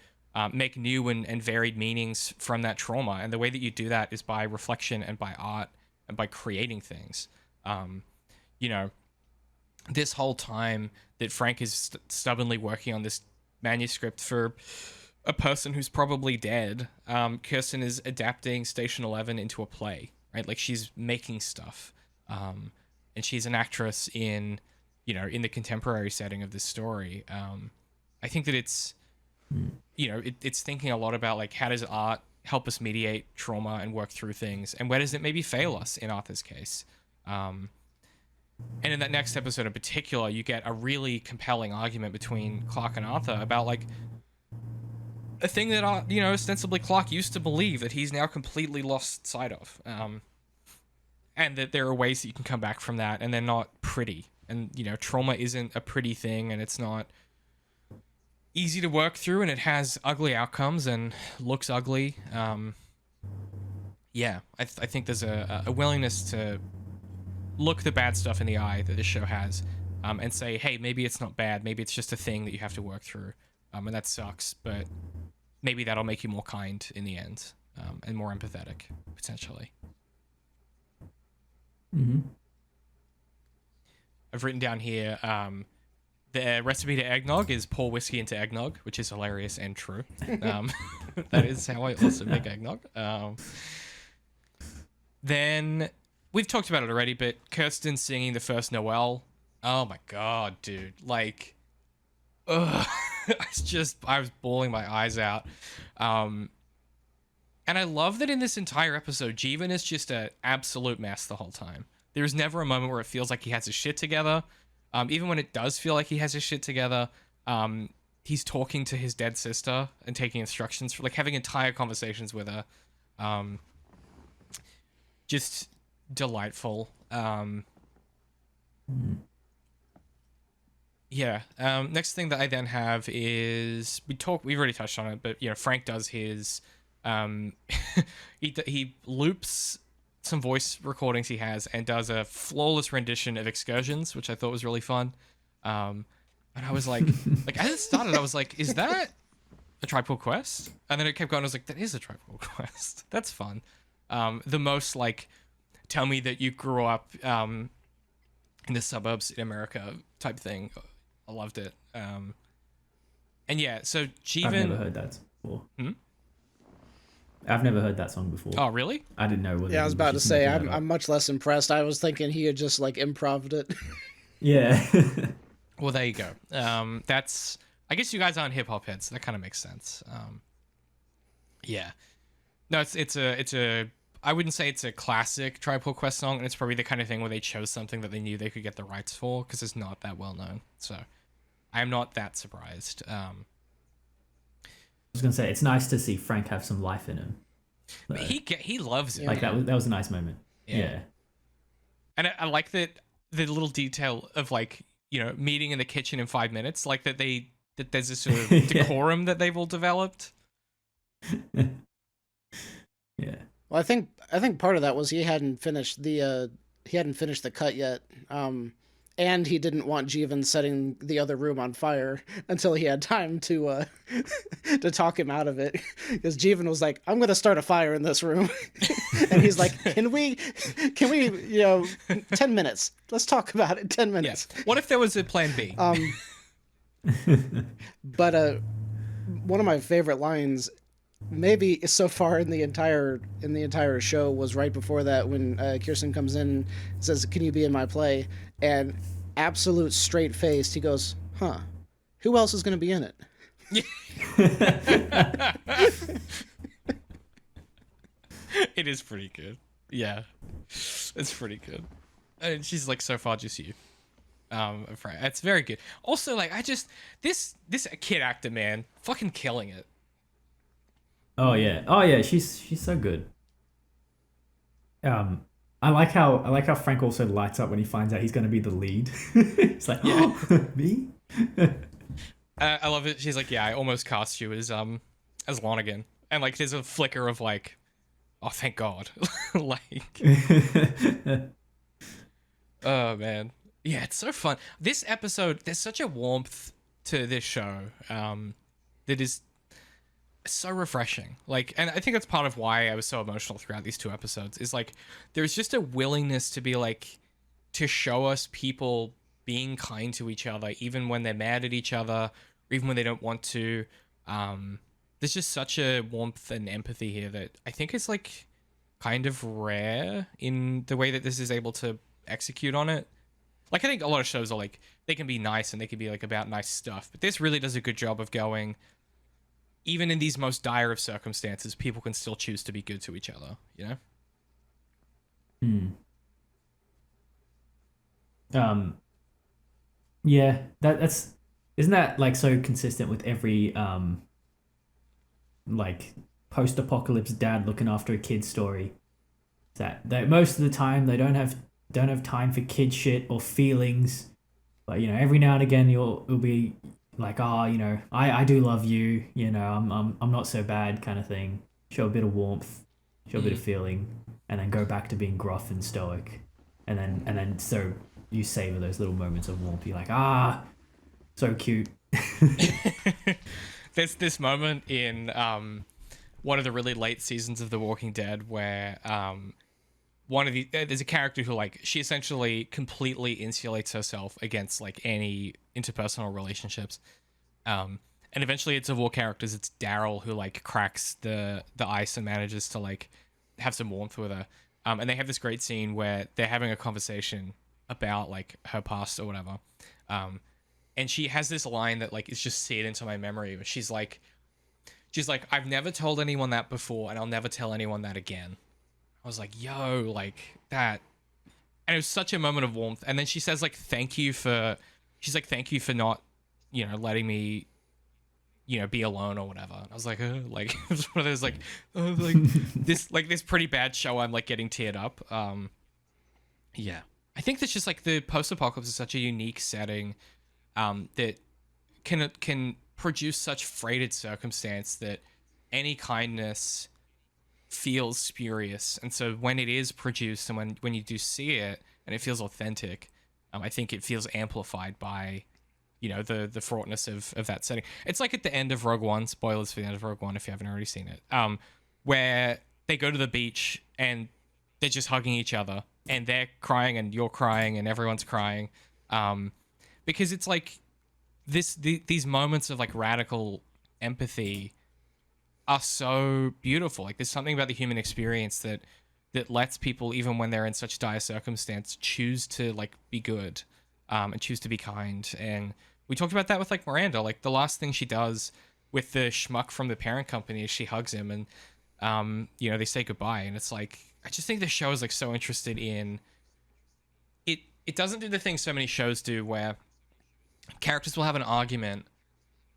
make new and varied meanings from that trauma. And the way that you do that is by reflection and by art and by creating things. This whole time that Frank is stubbornly working on this manuscript for a person who's probably dead, Kirsten is adapting Station 11 into a play, right? Like she's making stuff, and she's an actress in, in the contemporary setting of this story. I think that it's, it's thinking a lot about like how does art help us mediate trauma and work through things, and where does it maybe fail us in Arthur's case. And in that next episode in particular, you get a really compelling argument between Clarke and Arthur about like a thing that ostensibly Clarke used to believe that he's now completely lost sight of, and that there are ways that you can come back from that, and they're not pretty. And trauma isn't a pretty thing, and it's not easy to work through, and it has ugly outcomes and looks ugly. I think there's a willingness to look the bad stuff in the eye that this show has, and say, hey, maybe it's not bad, maybe it's just a thing that you have to work through, and that sucks, but maybe that'll make you more kind in the end, and more empathetic, potentially. Mm-hmm. I've written down here, the recipe to eggnog is pour whiskey into eggnog, which is hilarious and true. That is how I also make eggnog. Then, we've talked about it already, but Kirsten singing the first Noel. Oh my god, dude. Like, ugh. I was bawling my eyes out. And I love that in this entire episode, Jeevan is just an absolute mess the whole time. There's never a moment where it feels like he has his shit together. Even when it does feel like he has his shit together, he's talking to his dead sister and taking instructions, for like having entire conversations with her. Just delightful. Next thing that I then have is we've already touched on it, but Frank does his he loops some voice recordings he has and does a flawless rendition of Excursions, which I thought was really fun. And I was like as it started, I was like, is that a Tribe Called Quest? And then it kept going. I was like, that is a Tribe Called Quest. That's fun. The most like, tell me that you grew up in the suburbs in America type thing. I loved it. And yeah, so Jeevan... I've never heard that before. I've never heard that song before. Oh, really? I didn't know. Yeah, I was about to say, I'm much less impressed. I was thinking he had just like improv'd it. Yeah. Well, there you go. That's... I guess you guys aren't hip hop heads. So that kind of makes sense. Yeah. No, it's a. I wouldn't say it's a classic Tribe Called Quest song, and it's probably the kind of thing where they chose something that they knew they could get the rights for, because it's not that well known. So, I'm not that surprised. I was gonna say, it's nice to see Frank have some life in him. But he loves it. Like that was a nice moment. Yeah. And I like that the little detail of like meeting in the kitchen in 5 minutes, like that there's this sort of decorum that they've all developed. Yeah. Well, I think part of that was he hadn't finished the cut yet, and he didn't want Jeevan setting the other room on fire until he had time to to talk him out of it. Because Jeevan was like, "I'm going to start a fire in this room," and he's like, "Can we 10 minutes? Let's talk about it. 10 minutes." Yeah. What if there was a plan B? But one of my favorite lines, maybe so far in the entire show, was right before that when Kirsten comes in and says, "Can you be in my play?" And absolute straight faced, he goes, "Huh? Who else is going to be in it?" It is pretty good. Yeah, it's pretty good. And she's like, "So far, just you." It's very good. Also, like, this kid actor, man, fucking killing it. Oh yeah, she's so good. I like how Frank also lights up when he finds out he's going to be the lead. It's like, oh, me? I love it. She's like, yeah, I almost cast you as Lonergan, and like, there's a flicker of like, oh, thank God, like, oh man, yeah, it's so fun. This episode, there's such a warmth to this show that is so refreshing. Like, and I think that's part of why I was so emotional throughout these two episodes, is like, there's just a willingness to be like, to show us people being kind to each other, even when they're mad at each other, or even when they don't want to. The there's just such a warmth and empathy here that I think is like kind of rare in the way that this is able to execute on it. Like, I think a lot of shows are like, they can be nice and they can be like about nice stuff, but this really does a good job of going, even in these most dire of circumstances, people can still choose to be good to each other, you know? Yeah, that's isn't that like so consistent with every like post-apocalypse dad looking after a kid story? That most of the time they don't have time for kid shit or feelings, but you know, every now and again you'll be like, oh, you know, I do love you, you know, I'm not so bad, kind of thing. Show a bit of warmth, show a bit of feeling, and then go back to being gruff and stoic, and then so you savor those little moments of warmth. You're like, so cute. There's this moment in one of the really late seasons of The Walking Dead where there's a character who, like, she essentially completely insulates herself against like any interpersonal relationships, and eventually it's of all characters, it's Daryl who like cracks the ice and manages to like have some warmth with her, and they have this great scene where they're having a conversation about like her past or whatever, and she has this line that like is just seared into my memory, where she's like, I've never told anyone that before, and I'll never tell anyone that again. I was like, yo, like that. And it was such a moment of warmth. And then she says like, thank you for not, you know, letting me, you know, be alone or whatever. And I was like, like, it was one of those like, this pretty bad show. I'm like getting teared up. Yeah. I think that's just like the post-apocalypse is such a unique setting, that can produce such freighted circumstance that any kindness feels spurious. And so when it is produced and when you do see it and it feels authentic, I think it feels amplified by, you know, the fraughtness of that setting. It's like at the end of Rogue One, spoilers for the end of Rogue One if you haven't already seen it, where they go to the beach and they're just hugging each other and they're crying and you're crying and everyone's crying, because it's like these moments of like radical empathy are so beautiful. Like, there's something about the human experience that lets people, even when they're in such dire circumstance, choose to like be good, and choose to be kind. And we talked about that with like Miranda. Like, the last thing she does with the schmuck from the parent company is she hugs him, and you know, they say goodbye. And it's like, I just think the show is like so interested in it. It doesn't do the thing so many shows do, where characters will have an argument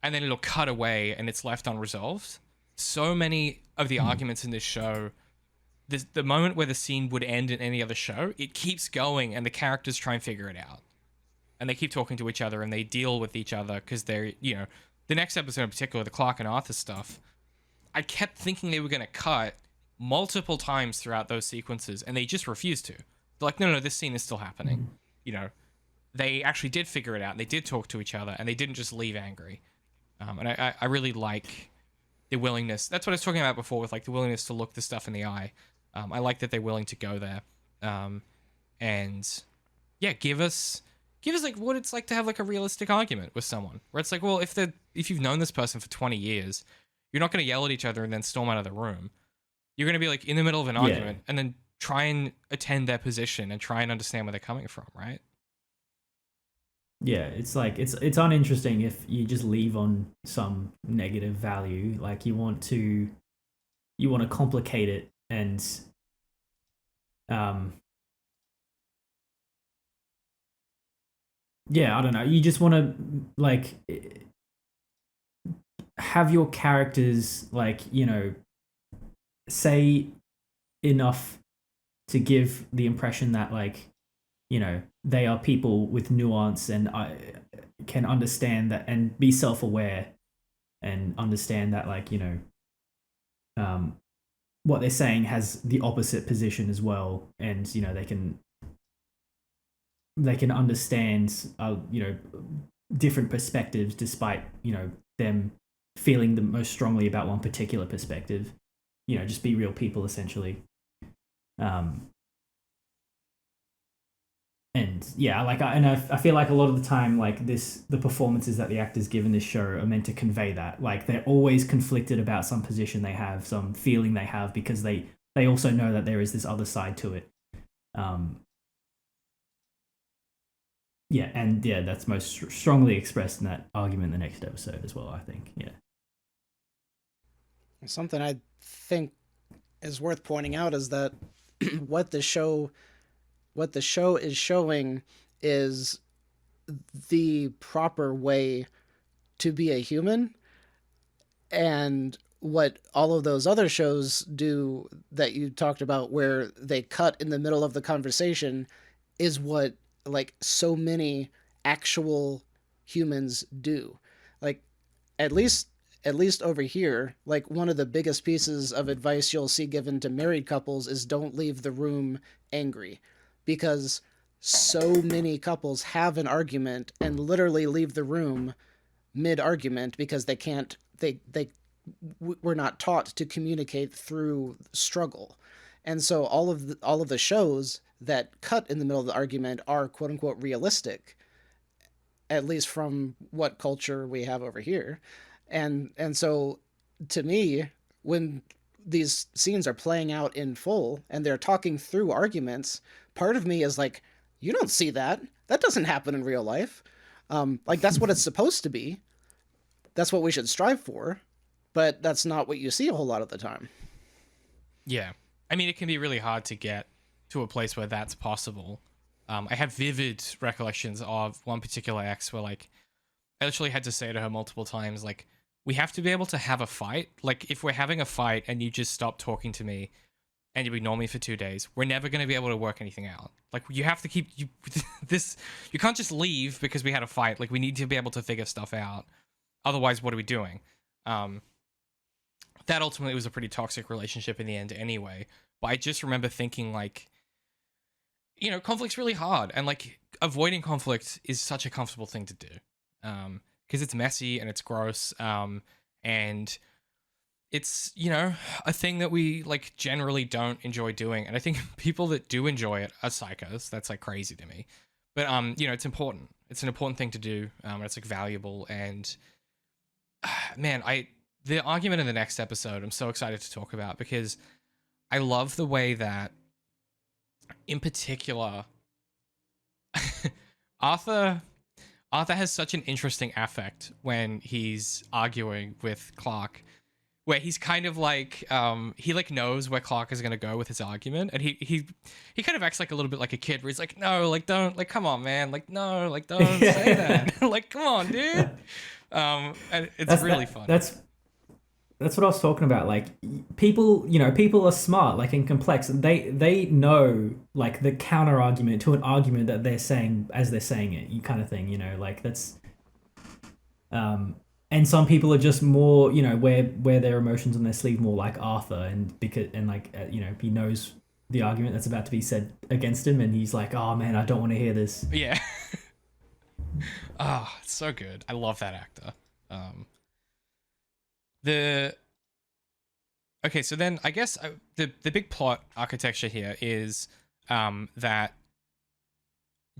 and then it'll cut away and it's left unresolved. So many of the arguments in this show, the moment where the scene would end in any other show, it keeps going and the characters try and figure it out. And they keep talking to each other and they deal with each other because they're, you know, the next episode in particular, the Clarke and Arthur stuff, I kept thinking they were going to cut multiple times throughout those sequences and they just refused to. They're like, no, this scene is still happening. You know, they actually did figure it out and they did talk to each other and they didn't just leave angry. And I really like the willingness. That's what I was talking about before with like the willingness to look the stuff in the eye. I like that they're willing to go there. And yeah, give us like what it's like to have like a realistic argument with someone where it's like, well, if you've known this person for 20 years, you're not going to yell at each other and then storm out of the room. You're going to be like in the middle of an argument and then try and attend their position and try and understand where they're coming from, right? Yeah, it's like it's uninteresting if you just leave on some negative value. Like, you want to complicate it and yeah, I don't know. You just want to like have your characters like, you know, say enough to give the impression that like, you know, they are people with nuance and can understand that and be self-aware and understand that like, you know, what they're saying has the opposite position as well, and you know, they can understand you know, different perspectives despite, you know, them feeling the most strongly about one particular perspective. You know, just be real people essentially. And yeah, I feel like a lot of the time, like the performances that the actors give in this show are meant to convey that. Like they're always conflicted about some position they have, some feeling they have, because they also know that there is this other side to it. Yeah, and yeah, that's most strongly expressed in that argument in the next episode as well, I think. Yeah. Something I think is worth pointing out is that what the show is showing is the proper way to be a human, and what all of those other shows do that you talked about where they cut in the middle of the conversation is what like so many actual humans do. Like at least over here, like one of the biggest pieces of advice you'll see given to married couples is don't leave the room angry, because so many couples have an argument and literally leave the room mid argument because they can't they were not taught to communicate through struggle. And so all of the shows that cut in the middle of the argument are quote unquote realistic, at least from what culture we have over here. And so to me, when these scenes are playing out in full and they're talking through arguments, part of me is like, you don't see that. That doesn't happen in real life. Like that's what it's supposed to be. That's what we should strive for, but that's not what you see a whole lot of the time. Yeah. I mean, it can be really hard to get to a place where that's possible. I have vivid recollections of one particular ex where, like, I literally had to say to her multiple times, like, we have to be able to have a fight. Like, if we're having a fight and you just stop talking to me and you ignore me for 2 days, we're never going to be able to work anything out. Like, you have to keep this. You can't just leave because we had a fight. Like, we need to be able to figure stuff out. Otherwise, what are we doing? That ultimately was a pretty toxic relationship in the end anyway. But I just remember thinking, like, you know, conflict's really hard. And, like, avoiding conflict is such a comfortable thing to do. Because it's messy and it's gross. And it's, you know, a thing that we, like, generally don't enjoy doing. And I think people that do enjoy it are psychos. That's, like, crazy to me. But, you know, it's important. It's an important thing to do. It's, like, valuable. And, man, the argument in the next episode, I'm so excited to talk about because I love the way that, in particular, Arthur has such an interesting affect when he's arguing with Clarke, where he's kind of like, he like knows where Clarke is going to go with his argument. And he kind of acts like a little bit like a kid where he's like, no, like, don't, like, come on, man. Like, no, like, don't say that. Like, come on, dude. And it's really fun. That's what I was talking about. Like people are smart, like and complex. They know like the counter argument to an argument that they're saying as they're saying it, you kind of thing, you know, like that's, and some people are just more, you know, wear their emotions on their sleeve more like Arthur, and you know, he knows the argument that's about to be said against him and he's like, oh man, I don't want to hear this. Yeah. Oh, it's so good. I love that actor. Okay, so then I guess the big plot architecture here is that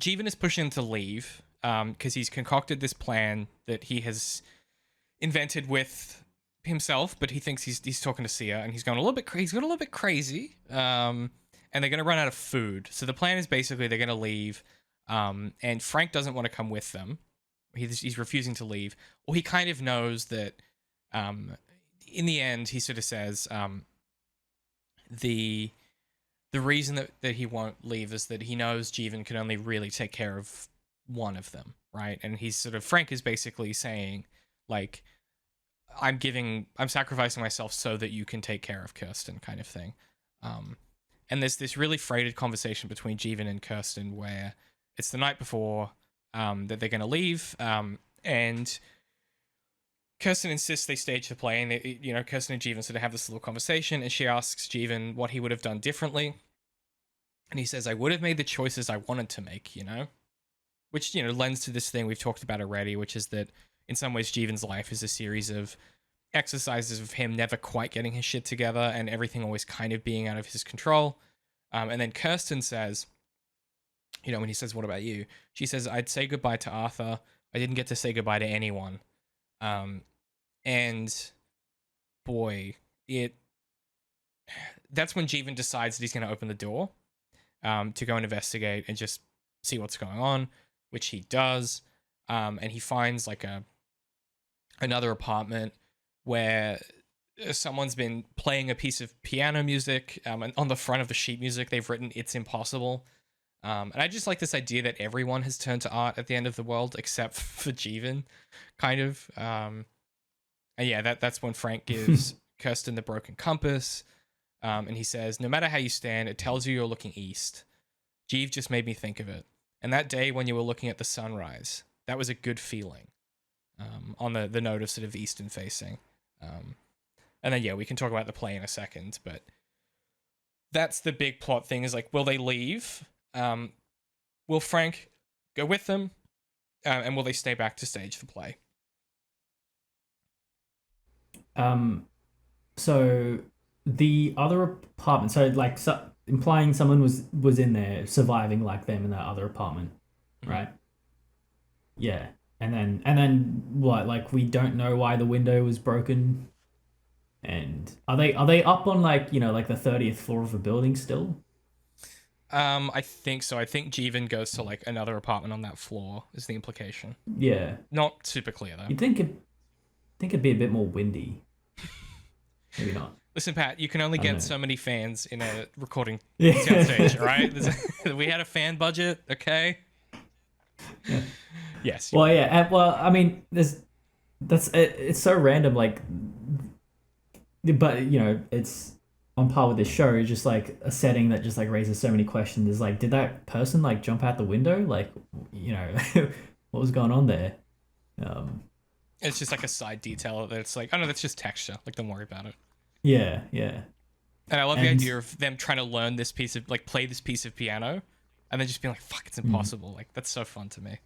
Jeevan is pushing him to leave because he's concocted this plan that he has invented with himself, but he thinks he's talking to Sia, and he's going a little bit crazy. And they're going to run out of food. So the plan is basically they're going to leave, and Frank doesn't want to come with them. He's refusing to leave, or he kind of knows that. In the end, he sort of says the reason that he won't leave is that he knows Jeevan can only really take care of one of them, right? And he's sort of, Frank is basically saying, like, I'm sacrificing myself so that you can take care of Kirsten, kind of thing. And there's this really freighted conversation between Jeevan and Kirsten where it's the night before that they're going to leave, and Kirsten insists they stage the play, and you know, Kirsten and Jeevan sort of have this little conversation, and she asks Jeevan what he would have done differently, and he says, I would have made the choices I wanted to make, you know, which, you know, lends to this thing we've talked about already, which is that in some ways Jeevan's life is a series of exercises of him never quite getting his shit together and everything always kind of being out of his control. And then Kirsten says, when he says, "What about you?" She says, "I'd say goodbye to Arthur. I didn't get to say goodbye to anyone." And boy, that's when Jeevan decides that he's going to open the door to go and investigate and just see what's going on, which he does. And he finds like another apartment where someone's been playing a piece of piano music, and on the front of the sheet music they've written "It's impossible." And I just like this idea that everyone has turned to art at the end of the world except for Jeevan, kind of. And yeah, that's when Frank gives Kirsten the broken compass, and he says, "No matter how you stand, it tells you you're looking east. Jeev just made me think of it. And that day when you were looking at the sunrise, that was a good feeling." On the note of sort of eastern facing. And then, yeah, we can talk about the play in a second, but that's the big plot thing is like, will they leave? Will Frank go with them? And will they stay back to stage the play? So the other apartment, so like implying someone was in there surviving like them in that other apartment, right? Yeah. And then what? Like we don't know why the window was broken. And are they up on like, like the 30th floor of a building still? I think so. I think Jeevan goes to like another apartment on that floor is the implication. Yeah. Not super clear though. You'd think it'd be a bit more windy. Maybe not. Listen, Pat, you can only get so many fans in a recording Yeah. stage, all right? We had a fan budget, okay? Yeah. Yes. Well, yeah. Well, I mean, it's so random, like, but it's on par with this show. It's just like a setting that just like raises so many questions. Is like, did that person like jump out the window? Like, what was going on there? It's just like a side detail that it's like, oh no, that's just texture. Like, don't worry about it. Yeah. And I love the idea of them trying to learn this piece of, like, play this piece of piano, and then just being like, fuck, it's impossible. Like, that's so fun to me.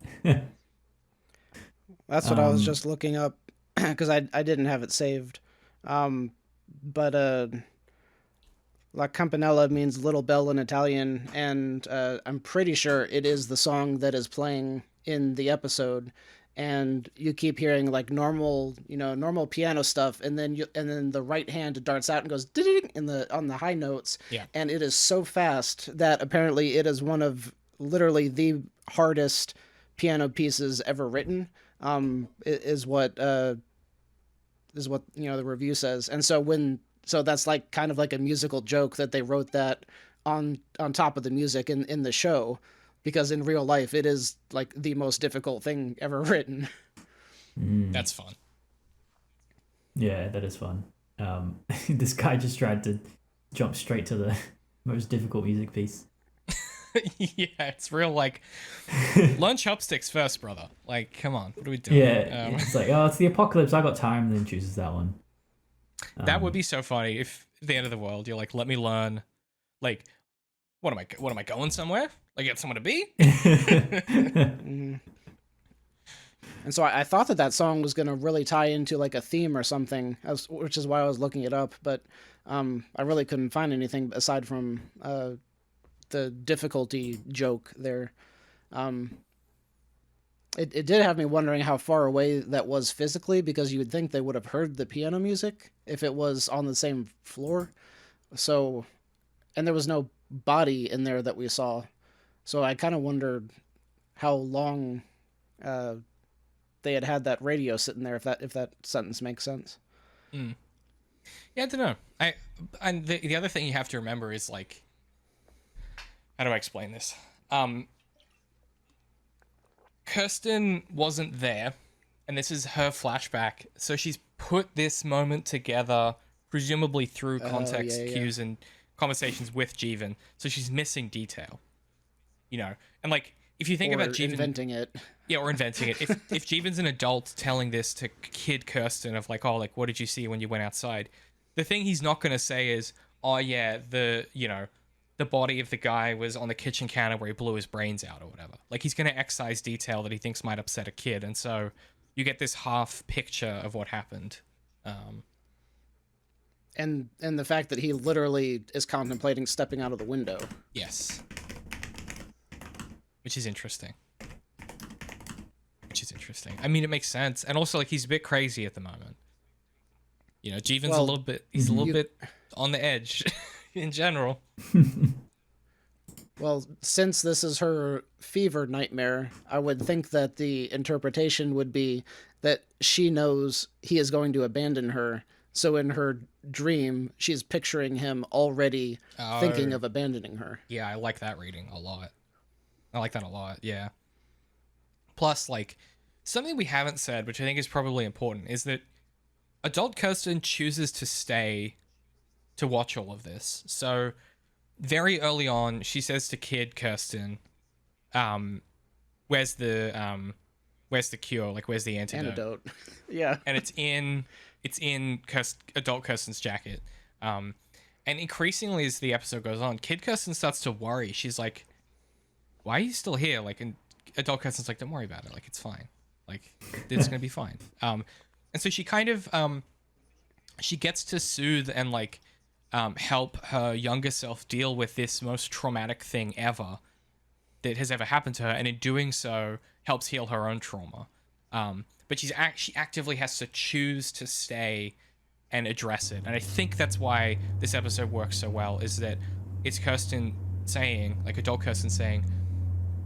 That's what I was just looking up because I didn't have it saved. But La Campanella means little bell in Italian, and I'm pretty sure it is the song that is playing in the episode. And you keep hearing like normal piano stuff, and then the right hand darts out and goes ding on the high notes. Yeah. And it is so fast that apparently it is one of literally the hardest piano pieces ever written. Is what the review says. And so that's like kind of like a musical joke that they wrote that on top of the music in the show. Because in real life, it is like the most difficult thing ever written. That's fun. Yeah, that is fun. This guy just tried to jump straight to the most difficult music piece. Yeah, it's real like, learn chopsticks first, brother. Like, come on, what are we doing? Yeah, it's like, oh, it's the apocalypse. I got time, and then chooses that one. That would be so funny if at the end of the world you're like, let me learn. Like, what am I going somewhere? Like, get someone to be? Mm-hmm. And so I thought that song was going to really tie into like a theme or something, which is why I was looking it up. But I really couldn't find anything aside from the difficulty joke there. It did have me wondering how far away that was physically, because you would think they would have heard the piano music if it was on the same floor. So, and there was no body in there that we saw. So I kind of wondered how long they had that radio sitting there, if that sentence makes sense. Yeah, I don't know. And the other thing you have to remember is like, how do I explain this? Kirsten wasn't there, and this is her flashback. So she's put this moment together, presumably through context cues and conversations with Jeevan. So she's missing detail. And like, if you think about Jeevan inventing it. Yeah, or inventing it. If Jeevan's an adult telling this to kid Kirsten of like, oh, like, what did you see when you went outside? The thing he's not going to say is, oh yeah, the body of the guy was on the kitchen counter where he blew his brains out or whatever. Like, he's going to excise detail that he thinks might upset a kid. And so you get this half picture of what happened. And the fact that he literally is contemplating stepping out of the window. Yes. which is interesting. I mean, it makes sense, and also like he's a bit crazy at the moment. You know, Jeevan's a little bit on the edge in general. Well, since this is her fever nightmare, I would think that the interpretation would be that she knows he is going to abandon her. So in her dream, she's picturing him already thinking of abandoning her. Yeah, I like that reading a lot. I like that a lot, yeah. Plus, like, something we haven't said, which I think is probably important, is that adult Kirsten chooses to stay to watch all of this. So very early on, she says to kid Kirsten, where's the cure? Like, where's the antidote? Yeah. And it's in adult Kirsten's jacket. And increasingly as the episode goes on, kid Kirsten starts to worry. She's like, why are you still here? Like, and adult Kirsten's like, don't worry about it. Like, it's fine. Like, it's going to be fine. And so she kind of, she gets to soothe and like, help her younger self deal with this most traumatic thing ever that has ever happened to her. And in doing so, helps heal her own trauma. But she actively has to choose to stay and address it. And I think that's why this episode works so well, is that it's Kirsten saying, like adult Kirsten saying,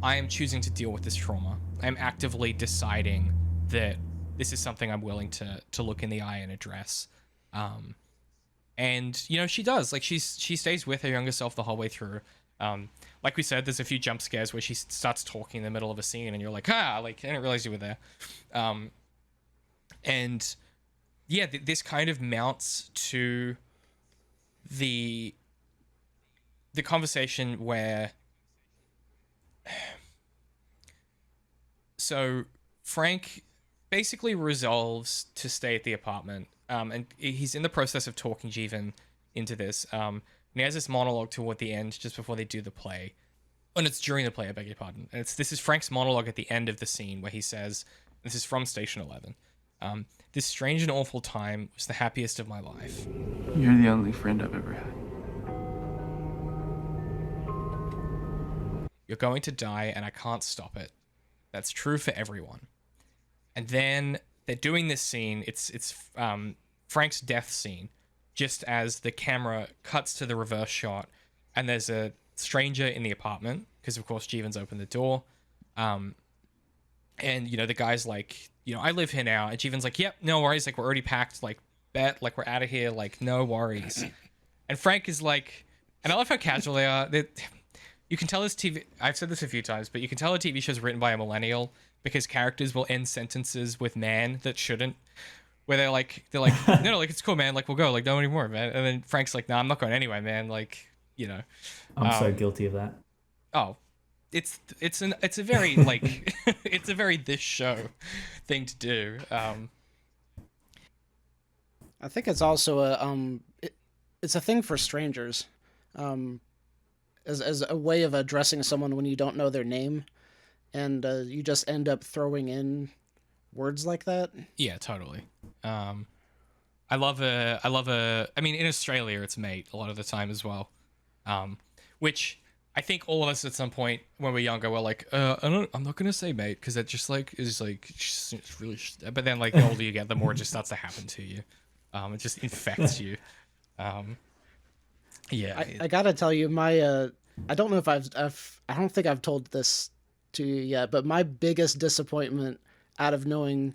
I am choosing to deal with this trauma. I'm actively deciding that this is something I'm willing to look in the eye and address. And, you know, she does. Like, she stays with her younger self the whole way through. Like we said, there's a few jump scares where she starts talking in the middle of a scene and you're like, like, I didn't realize you were there. And yeah, this kind of mounts to the conversation where, so Frank basically resolves to stay at the apartment, and he's in the process of talking Jeevan into this, and he has this monologue toward the end just before they do the play. And it's during the play, I beg your pardon. And this is Frank's monologue at the end of the scene where he says, this is from Station 11, this strange and awful time was the happiest of my life. You're the only friend I've ever had. You're going to die and I can't stop it. That's true for everyone. And then they're doing this scene. It's Frank's death scene, just as the camera cuts to the reverse shot and there's a stranger in the apartment, because of course Jeevan's opened the door. And, you know, the guy's like, you know, I live here now. And Jeevan's like, yep, no worries. Like, we're already packed. Like, bet. Like, we're out of here. Like, no worries. And Frank is like, and I love how casual they are. You can tell this TV, I've said this a few times, but you can tell a TV show's written by a millennial because characters will end sentences with man that shouldn't. Where they're like, no, like, it's cool, man. Like, we'll go. Like, don't anymore, man. And then Frank's like, nah, I'm not going anyway, man. Like, you know. I'm so guilty of that. Oh, it's a very like it's a very this show thing to do. I think it's also it's a thing for strangers, as a way of addressing someone when you don't know their name, and you just end up throwing in words like that. Yeah, totally. I mean, in Australia it's mate a lot of the time as well, which I think all of us at some point when we're younger were like, I'm not gonna say mate because that just like is like it's really. But then like the older you get, the more it just starts to happen to you. It just infects you. Yeah. I gotta tell you, my I don't know if I don't think I've told this to you yet, but my biggest disappointment out of knowing,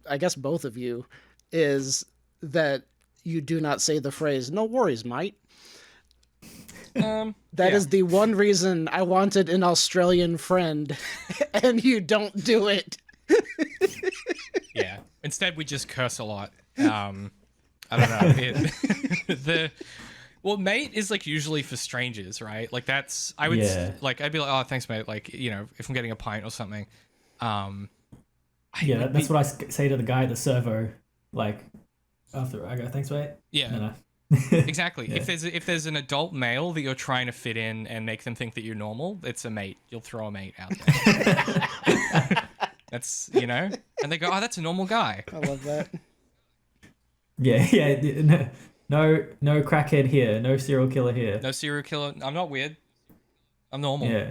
I guess both of you, is that you do not say the phrase "no worries, mate." That is the one reason I wanted an Australian friend, and you don't do it. Yeah. Instead, we just curse a lot. I don't know. Well, mate is like usually for strangers, right? Like that's I'd be like, oh, thanks, mate. Like, you know, if I'm getting a pint or something. That's what I say to the guy at the servo. Like after I go, thanks, mate. Yeah. Exactly. Yeah. If there's an adult male that you're trying to fit in and make them think that you're normal, it's a mate. You'll throw a mate out there. That's, you know, and they go, oh, that's a normal guy. I love that. Yeah. No crackhead here. No serial killer here. No serial killer. I'm not weird. I'm normal. Yeah.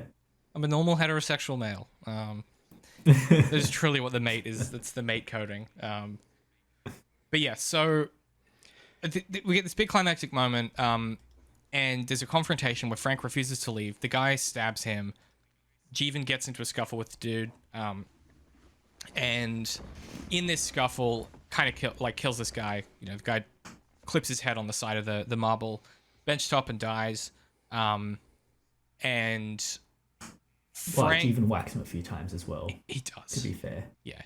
I'm a normal heterosexual male. That is truly what the mate is. That's the mate coding. But yeah, so we get this big climactic moment, and there's a confrontation where Frank refuses to leave. The guy stabs him. Jeevan gets into a scuffle with the dude, and in this scuffle, kind of kills this guy. You know, the guy clips his head on the side of the marble bench top and dies. And Well, Frank Jeevan whacks him a few times as well. he does. To be fair. Yeah.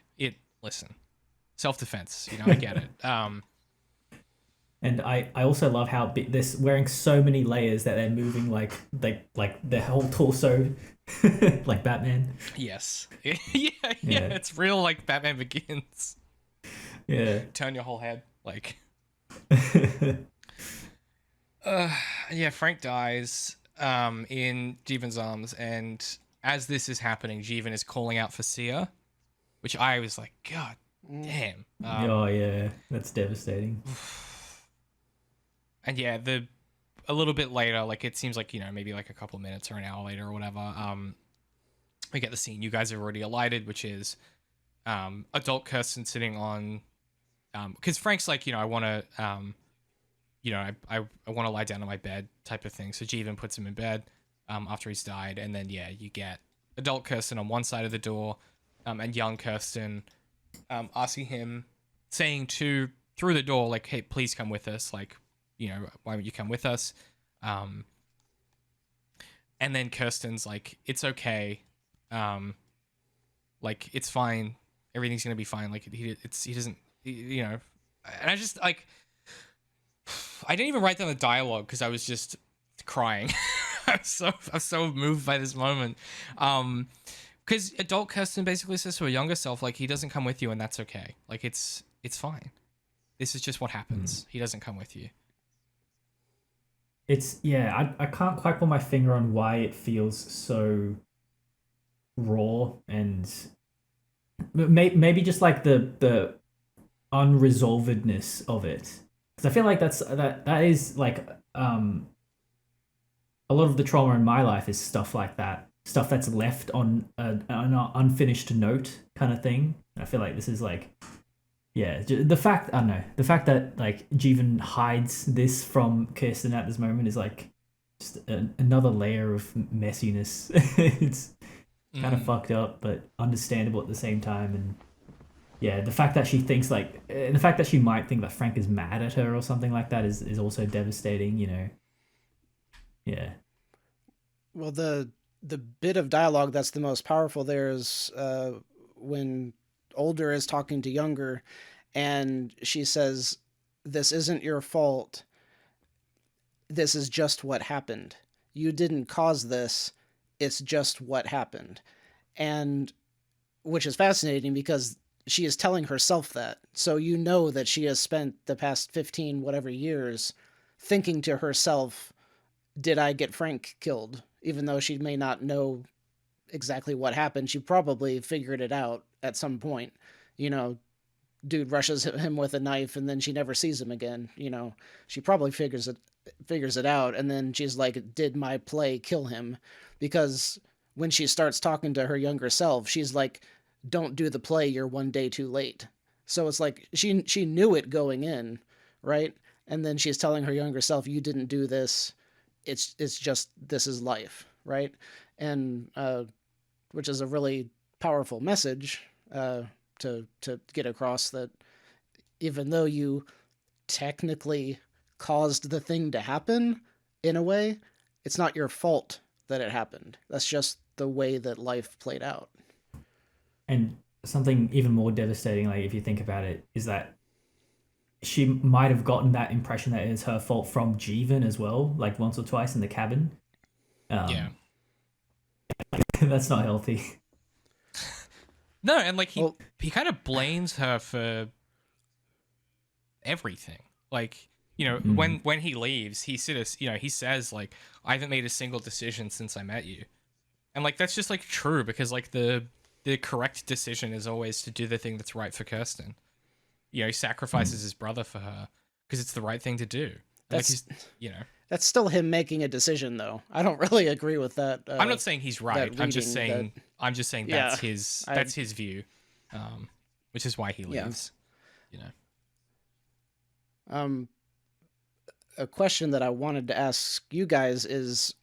Listen, self-defense. You know, I get it. And I also love how they're wearing so many layers that they're moving like their whole torso, like Batman. Yes. Yeah. It's real like Batman Begins. Yeah. Turn your whole head. Like. Yeah, Frank dies in Jeevan's arms, and as this is happening, Jeevan is calling out for Sia, which I was like, God damn. Oh yeah, that's devastating. And yeah, a little bit later, like it seems like, you know, maybe like a couple minutes or an hour later or whatever, we get the scene you guys have already alighted, which is adult Kirsten sitting on, because Frank's like, you know, I want to, you know, I want to lie down on my bed type of thing. So Jeevan puts him in bed after he's died, and then yeah, you get adult Kirsten on one side of the door, and young Kirsten asking him, saying through the door, like, hey, please come with us, like, you know, why won't you come with us? And then Kirsten's like, it's okay, like it's fine, everything's gonna be fine, like he doesn't, you know. And I just like, I didn't even write down the dialogue because I was just crying. I'm so moved by this moment. Because adult Kirsten basically says to her younger self, like, he doesn't come with you, and that's okay. Like, it's fine. This is just what happens. He doesn't come with you. It's I can't quite put my finger on why it feels so raw, and maybe just like the unresolvedness of it. Because I feel like that is like a lot of the trauma in my life is stuff like that, stuff that's left on an unfinished note kind of thing. And I feel like this is like, yeah, the fact that like Jeevan hides this from Kirsten at this moment is like just another layer of messiness. It's kind of fucked up, but understandable at the same time. And yeah, the fact that she thinks like, the fact that she might think that Frank is mad at her or something like that is also devastating, you know. Yeah. Well, the bit of dialogue that's the most powerful there is when older is talking to younger, and she says, "This isn't your fault. This is just what happened. You didn't cause this. It's just what happened." And which is fascinating because she is telling herself that. So you know that she has spent the past 15 whatever years thinking to herself, did I get Frank killed? Even though she may not know exactly what happened, she probably figured it out at some point. You know, dude rushes him with a knife and then she never sees him again. You know, she probably figures it out, and then she's like, did my play kill him? Because when she starts talking to her younger self, she's like, don't do the play, you're one day too late. So it's like she knew it going in, right? And then she's telling her younger self, you didn't do this. It's just, this is life, right? And which is a really powerful message to get across, that even though you technically caused the thing to happen in a way, it's not your fault that it happened. That's just the way that life played out. And something even more devastating, like if you think about it, is that she might have gotten that impression that it's her fault from Jeevan as well, like once or twice in the cabin. Yeah. That's not healthy. No, and like he kind of blames her for everything. Like, you know, when he leaves, he says like, I haven't made a single decision since I met you. And like that's just like true, because like the correct decision is always to do the thing that's right for Kirsten. You know, he sacrifices his brother for her because it's the right thing to do. That's, like you know. That's still him making a decision, though. I don't really agree with that. I'm not saying he's right. that I'm just reading saying. that- I'm just saying Yeah, that's his view, which is why he Yeah. leaves. You know. A question that I wanted to ask you guys is,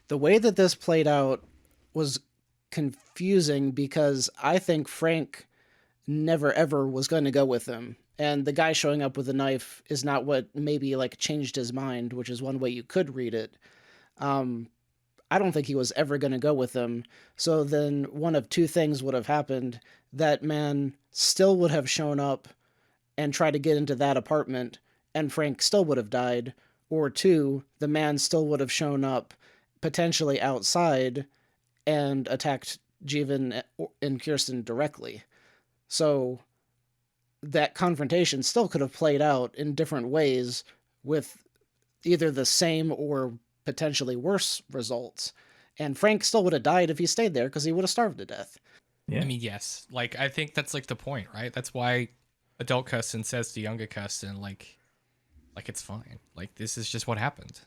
the way that this played out was confusing because I think Frank never ever was going to go with him. And the guy showing up with a knife is not what maybe like changed his mind, which is one way you could read it. I don't think he was ever going to go with them. So then one of two things would have happened. That man still would have shown up and tried to get into that apartment, and Frank still would have died. Or two, the man still would have shown up potentially outside and attacked Jeevan and Kirsten directly. So that confrontation still could have played out in different ways with either the same or potentially worse results. And Frank still would have died if he stayed there because he would have starved to death. Yeah. I mean, yes. Like, I think that's like the point, right? That's why adult Kirsten says to younger Kirsten, like it's fine. Like, this is just what happened,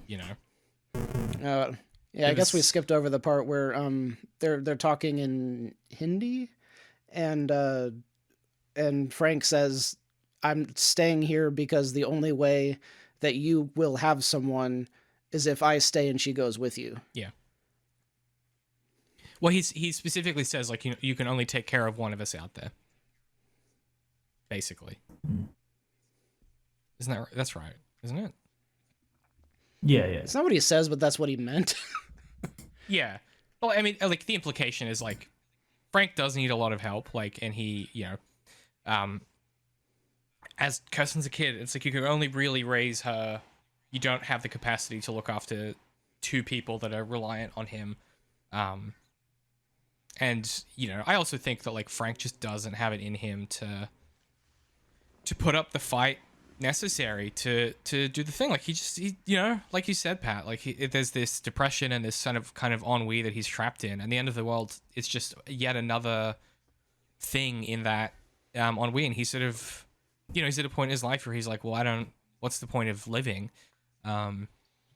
you know? Yeah, I guess we skipped over the part where they're talking in Hindi, and Frank says, "I'm staying here because the only way that you will have someone is if I stay and she goes with you." Yeah. Well, he specifically says, like, you can only take care of one of us out there. Basically. Isn't that right? That's right, isn't it? Yeah. It's not what he says, but that's what he meant. Yeah. Well, I mean, like, the implication is, like, Frank does need a lot of help, like, and he, you know, as Kirsten's a kid, it's like you can only really raise her. You don't have the capacity to look after two people that are reliant on him. And, you know, I also think that, like, Frank just doesn't have it in him to put up the fight necessary to do the thing. Like, he you know, like you said, Pat, like, there's this depression and this kind of ennui that he's trapped in, and the end of the world is just yet another thing in that ennui. And he's sort of, you know, he's at a point in his life where he's like, well, what's the point of living? And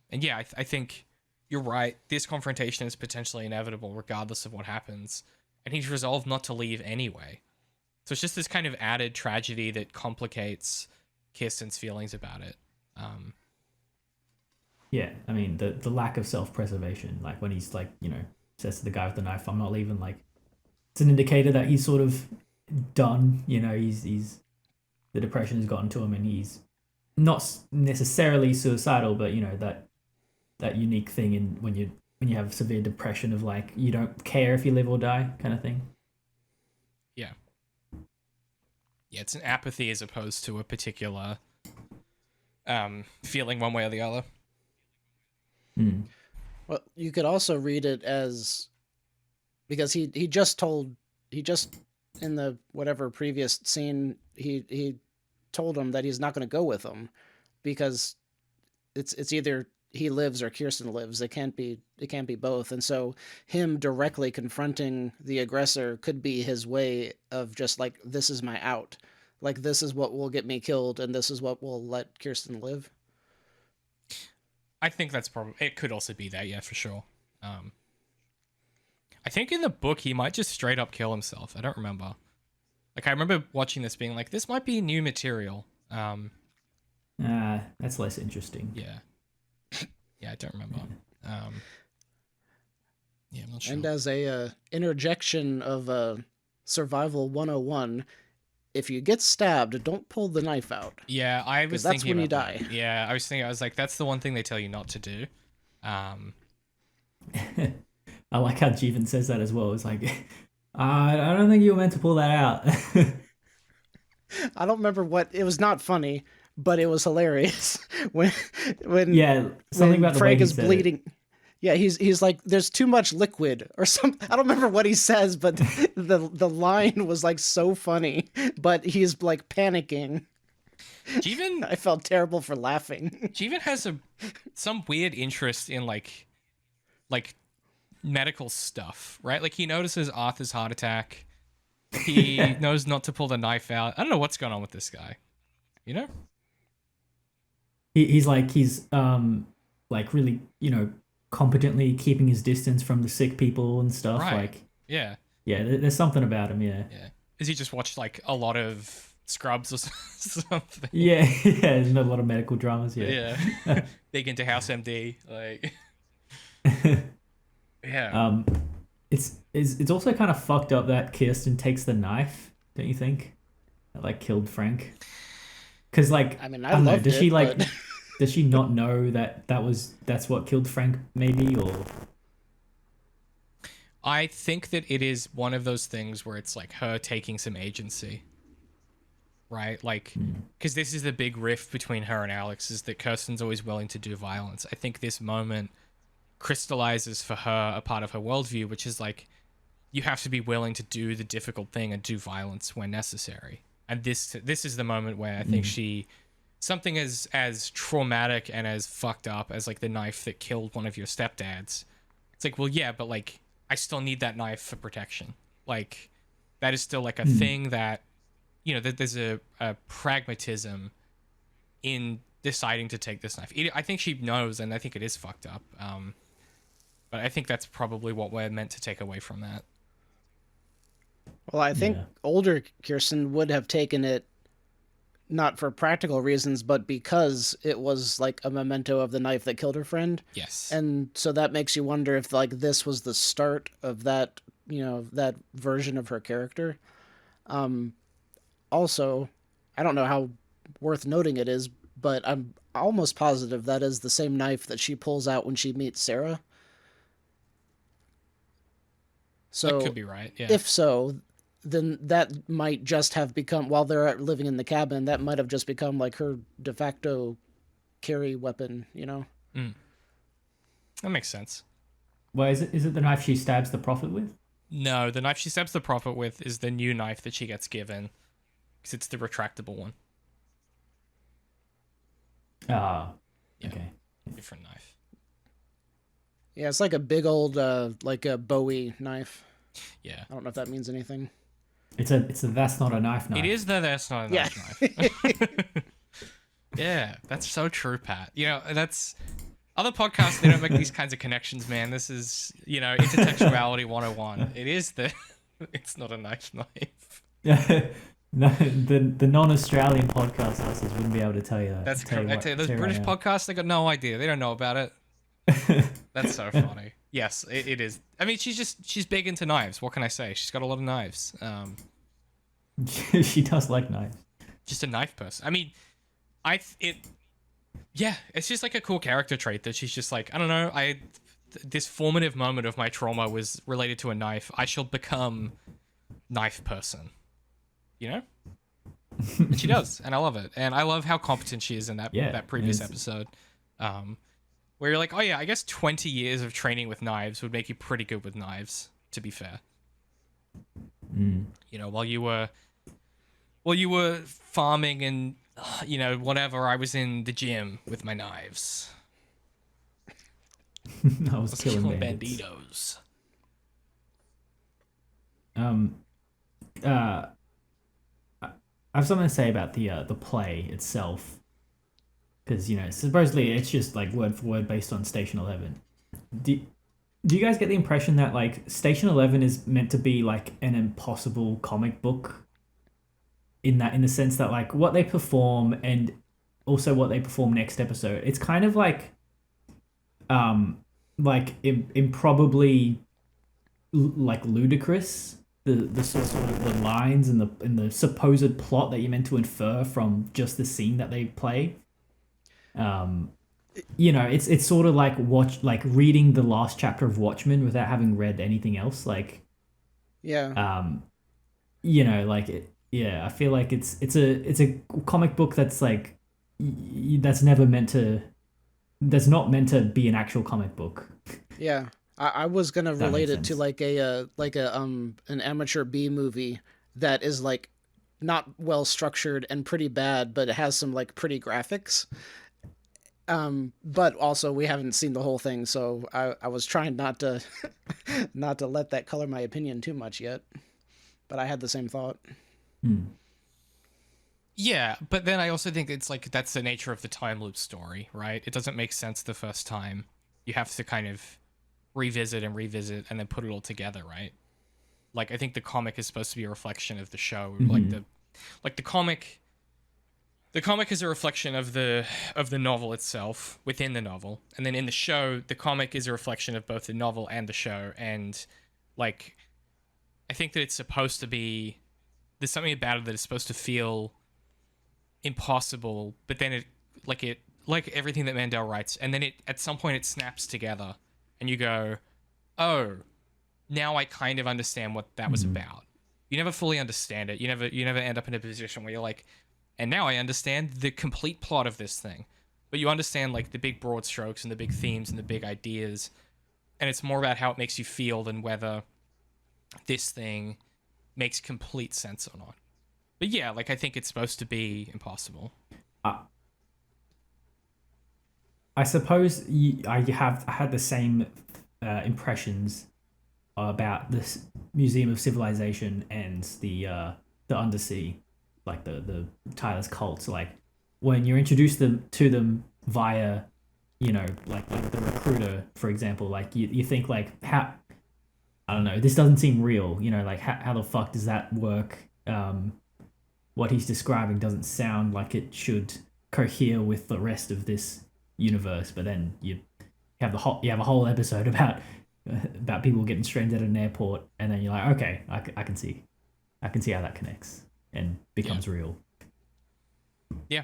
yeah, I think you're right. This confrontation is potentially inevitable regardless of what happens, and he's resolved not to leave anyway. So it's just this kind of added tragedy that complicates Kirsten's feelings about it. Yeah, I mean, the lack of self-preservation, like when he's like, you know, says to the guy with the knife, "I'm not leaving," like, it's an indicator that he's sort of done, you know, he's the depression has gotten to him and he's not necessarily suicidal, but, you know, that unique thing in when you have severe depression of, like, you don't care if you live or die kind of thing. Yeah. Yeah, it's an apathy as opposed to a particular feeling one way or the other. Well, you could also read it as, because he just in the whatever previous scene, he told him that he's not going to go with him because it's either he lives or Kirsten lives. It can't be both. And so him directly confronting the aggressor could be his way of just like, this is my out. Like, this is what will get me killed, and this is what will let Kirsten live. I think that's probably, it could also be that, yeah, for sure. I think in the book he might just straight up kill himself. I don't remember. Like, I remember watching this being like, this might be new material. That's less interesting. Yeah. Yeah, I don't remember. Yeah, I'm not sure. And as a interjection of Survival 101, if you get stabbed, don't pull the knife out. Yeah, I was that's thinking when you about die. that. Yeah, I was like, that's the one thing they tell you not to do. I like how Jeevan says that as well. It's like, I don't think you were meant to pull that out. I don't remember what, it was not funny, but it was hilarious when yeah, something about the Frank way is bleeding. Yeah, he's like, there's too much liquid or something. I don't remember what he says, but the line was like so funny, but he's like panicking. Jeevan, I felt terrible for laughing. Jeevan has some weird interest in like medical stuff, right? Like, he notices Arthur's heart attack. He knows not to pull the knife out. I don't know what's going on with this guy. You know? he's like really, competently keeping his distance from the sick people and stuff. Right. Like, Yeah. yeah, there's something about him. Yeah. Yeah. Has he just watched like a lot of Scrubs or something? Yeah. Yeah. There's a lot of medical dramas. Yeah. Yeah. Big into House MD. Like. Yeah. It's also kind of fucked up that Kirsten takes the knife. Don't you think? That like killed Frank. Because like, I mean, I don't know. loved Does it, she like? but- Does she not know that's what killed Frank? Maybe or. I think that it is one of those things where it's like her taking some agency. Right? Like, because this is the big rift between her and Alex, is that Kirsten's always willing to do violence. I think this moment crystallizes for her a part of her worldview, which is like, you have to be willing to do the difficult thing and do violence when necessary. And this is the moment where I think something as traumatic and as fucked up as like the knife that killed one of your stepdads. It's like, well, yeah, but like, I still need that knife for protection. Like, that is still like a thing that, that there's a pragmatism in deciding to take this knife. I think she knows, and I think it is fucked up. But I think that's probably what we're meant to take away from that. Well, I think older Kirsten would have taken it not for practical reasons, but because it was like a memento of the knife that killed her friend. Yes. And so that makes you wonder if like this was the start of that, that version of her character. Also, I don't know how worth noting it is, but I'm almost positive that is the same knife that she pulls out when she meets Sarah. So That could be right, yeah. If so, then that might just have become, while they're living in the cabin, that might have just become like her de facto carry weapon, That makes sense. Well, is it the knife she stabs the prophet with? No, the knife she stabs the prophet with is the new knife that she gets given, because it's the retractable one. Ah, Yeah. okay. Different knife. Yeah, it's like a big old, like a Bowie knife. Yeah. I don't know if that means anything. It's a that's not a knife. It is that's not a Yeah. knife. Yeah, that's so true, Pat. That's other podcasts, they don't make these kinds of connections, man. This is, intertextuality 101. It is it's not a knife. Yeah. No, the non-Australian podcast listeners wouldn't be able to tell you that. That's correct. I tell you, those British podcasts, they got no idea. They don't know about it. That's so funny. Yes, it is. I mean, she's big into knives. What can I say? She's got a lot of knives. She does like knives. Just a knife person. I mean, it's just like a cool character trait that she's just like, I don't know, this formative moment of my trauma was related to a knife. I shall become knife person. And she does, and I love it. And I love how competent she is in that previous episode. Where you're like, oh yeah, I guess 20 years of training with knives would make you pretty good with knives, to be fair. While you were farming and, whatever, I was in the gym with my knives. I was killing banditos. I have something to say about the play itself, because supposedly it's just like word for word based on Station 11. Do you guys get the impression that like Station 11 is meant to be like an impossible comic book? In the sense that like what they perform and also what they perform next episode, it's kind of like improbably like ludicrous. The sort of the lines and the supposed plot that you're meant to infer from just the scene that they play. It's sort of like reading the last chapter of Watchmen without having read anything else. Like, yeah. I feel like it's a comic book that's like that's not meant to be an actual comic book. Yeah. I was gonna relate it to like an amateur B movie that is like not well structured and pretty bad, but it has some like pretty graphics. But also we haven't seen the whole thing, so I was trying not to not to let that color my opinion too much yet. But I had the same thought. Yeah, but then I also think it's like that's the nature of the time loop story, right? It doesn't make sense the first time. You have to kind of revisit and then put it all together, right? Like I think the comic is supposed to be a reflection of the show, like the comic is a reflection of the novel itself within the novel, and then in the show the comic is a reflection of both the novel and the show. And like I think that it's supposed to be, there's something about it that is supposed to feel impossible, but then it like everything that Mandel writes, and then it at some point it snaps together and you go, oh, now I kind of understand what that was about. You never fully understand it. You never end up in a position where you're like, and now I understand the complete plot of this thing. But you understand like the big broad strokes and the big themes and the big ideas, and it's more about how it makes you feel than whether this thing makes complete sense or not. But yeah, like I think it's supposed to be impossible. I suppose I had the same impressions about this Museum of Civilization and the Undersea, like the Tyler's cults. Like when you're introduced to them via, like the recruiter, for example. Like you think like, how, I don't know, this doesn't seem real. Like how the fuck does that work? What he's describing doesn't sound like it should cohere with the rest of this universe. But then you have a whole episode about people getting stranded at an airport, and then you're like, okay, I can see how that connects and becomes real. Yeah.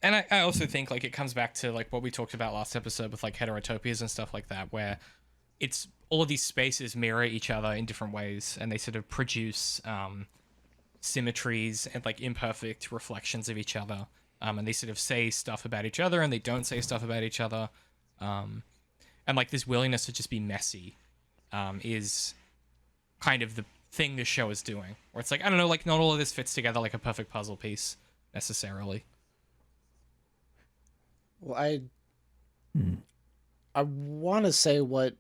And I also think like it comes back to like what we talked about last episode with like heterotopias and stuff like that, where it's all of these spaces mirror each other in different ways, and they sort of produce symmetries and like imperfect reflections of each other. And they sort of say stuff about each other and they don't say stuff about each other. And like this willingness to just be messy is kind of the thing this show is doing, where it's like, I don't know, like not all of this fits together like a perfect puzzle piece necessarily. Well, I want to say what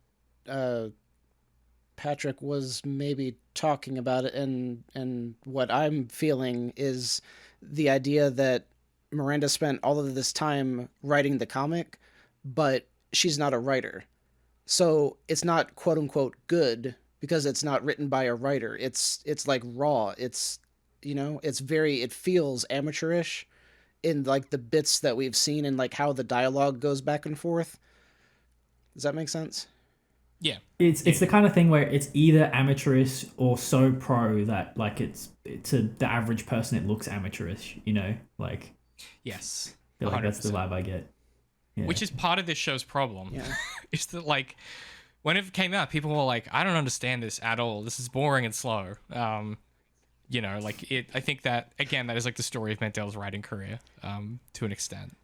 Patrick was maybe talking about it, and what I'm feeling is the idea that Miranda spent all of this time writing the comic, but she's not a writer. So it's not quote unquote good because it's not written by a writer. It's like raw. It's, it feels amateurish in like the bits that we've seen and like how the dialogue goes back and forth. Does that make sense? Yeah. It's the kind of thing where it's either amateurish or so pro that like it's to the average person it looks amateurish, like. Yes. I feel like 100%. that's the vibe I get. Yeah. Which is part of this show's problem. Yeah. Is that like when it came out, people were like, I don't understand this at all. This is boring and slow. Like it, I think that again, that is like the story of Mandel's writing career, to an extent.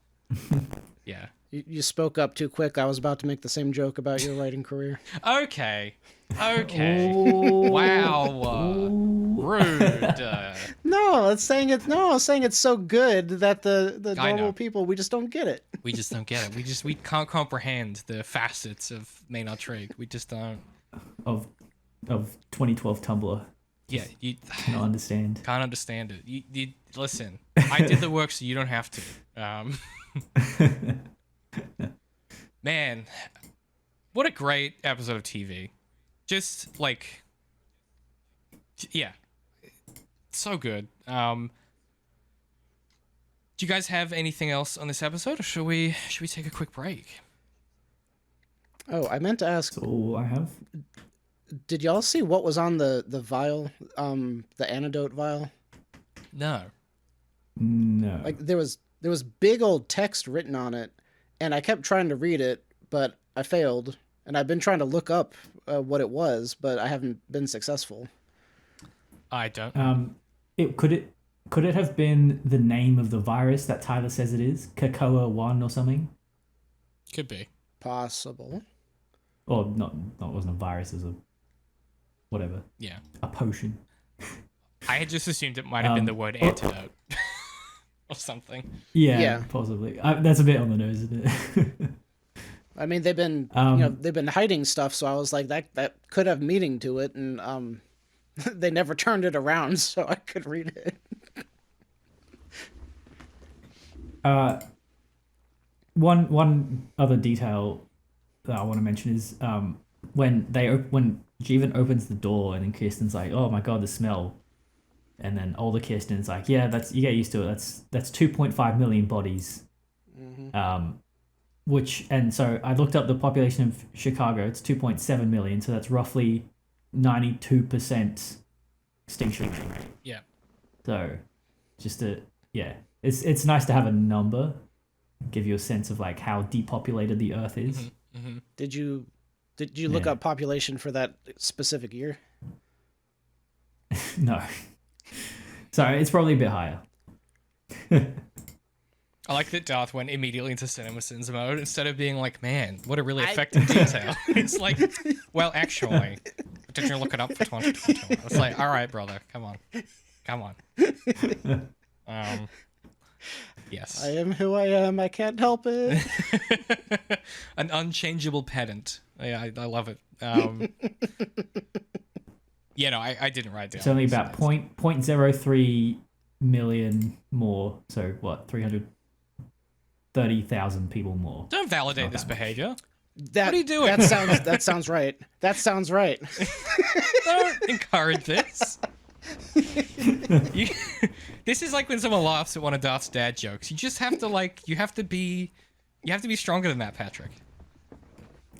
Yeah. You spoke up too quick. I was about to make the same joke about your writing career. Okay. Wow. Rude. No, I was saying it's so good that the normal people, we just don't get it. We just don't get it. We can't comprehend the facets of Maynard Trigg. We just don't. Of 2012 Tumblr. Yeah, you can't understand. Can't understand it. You listen. I did the work, so you don't have to. Man, what a great episode of TV. Just like, yeah, so good. Do you guys have anything else on this episode, or should we take a quick break? Oh, I meant to ask. That's all I have. Did y'all see what was on the vial, the antidote vial? No. Like there was big old text written on it, and I kept trying to read it, but I failed. And I've been trying to look up what it was, but I haven't been successful. I don't. Could it have been the name of the virus that Tyler says it is? Cocoa 1 or something? Could be. Possible. Or not, it wasn't a virus, it was a whatever. Yeah. A potion. I had just assumed it might have been the word antidote. Or something. Yeah. Possibly. That's a bit on the nose, isn't it? I mean, they've been they've been hiding stuff, so I was like, that could have meaning to it, and they never turned it around, so I could read it. One other detail that I want to mention is when Jeevan opens the door and then Kirsten's like, "Oh my god, the smell," and then older Kirsten's like, "Yeah, you get used to it. That's 2.5 million bodies." So I looked up the population of Chicago. It's 2.7 million, so that's roughly 92% extinction rate. Yeah. So, it's nice to have a number, give you a sense of like how depopulated the Earth is. Did you look up population for that specific year? No. Sorry, it's probably a bit higher. I like that Darth went immediately into CinemaSins mode instead of being like, man, what a really effective detail. It's like, well, actually, did you look it up for 2021? It's like, all right, brother, come on. Yes. I am who I am. I can't help it. An unchangeable pedant. Yeah, I love it. Yeah, no, I didn't write down. It's only about 0.03 million more. So what? 330,000 people more. Don't validate this behavior. What are you doing? That sounds right. That sounds right. Don't encourage this. This is like when someone laughs at one of Darth's dad jokes. You just have to you have to be stronger than that, Patrick.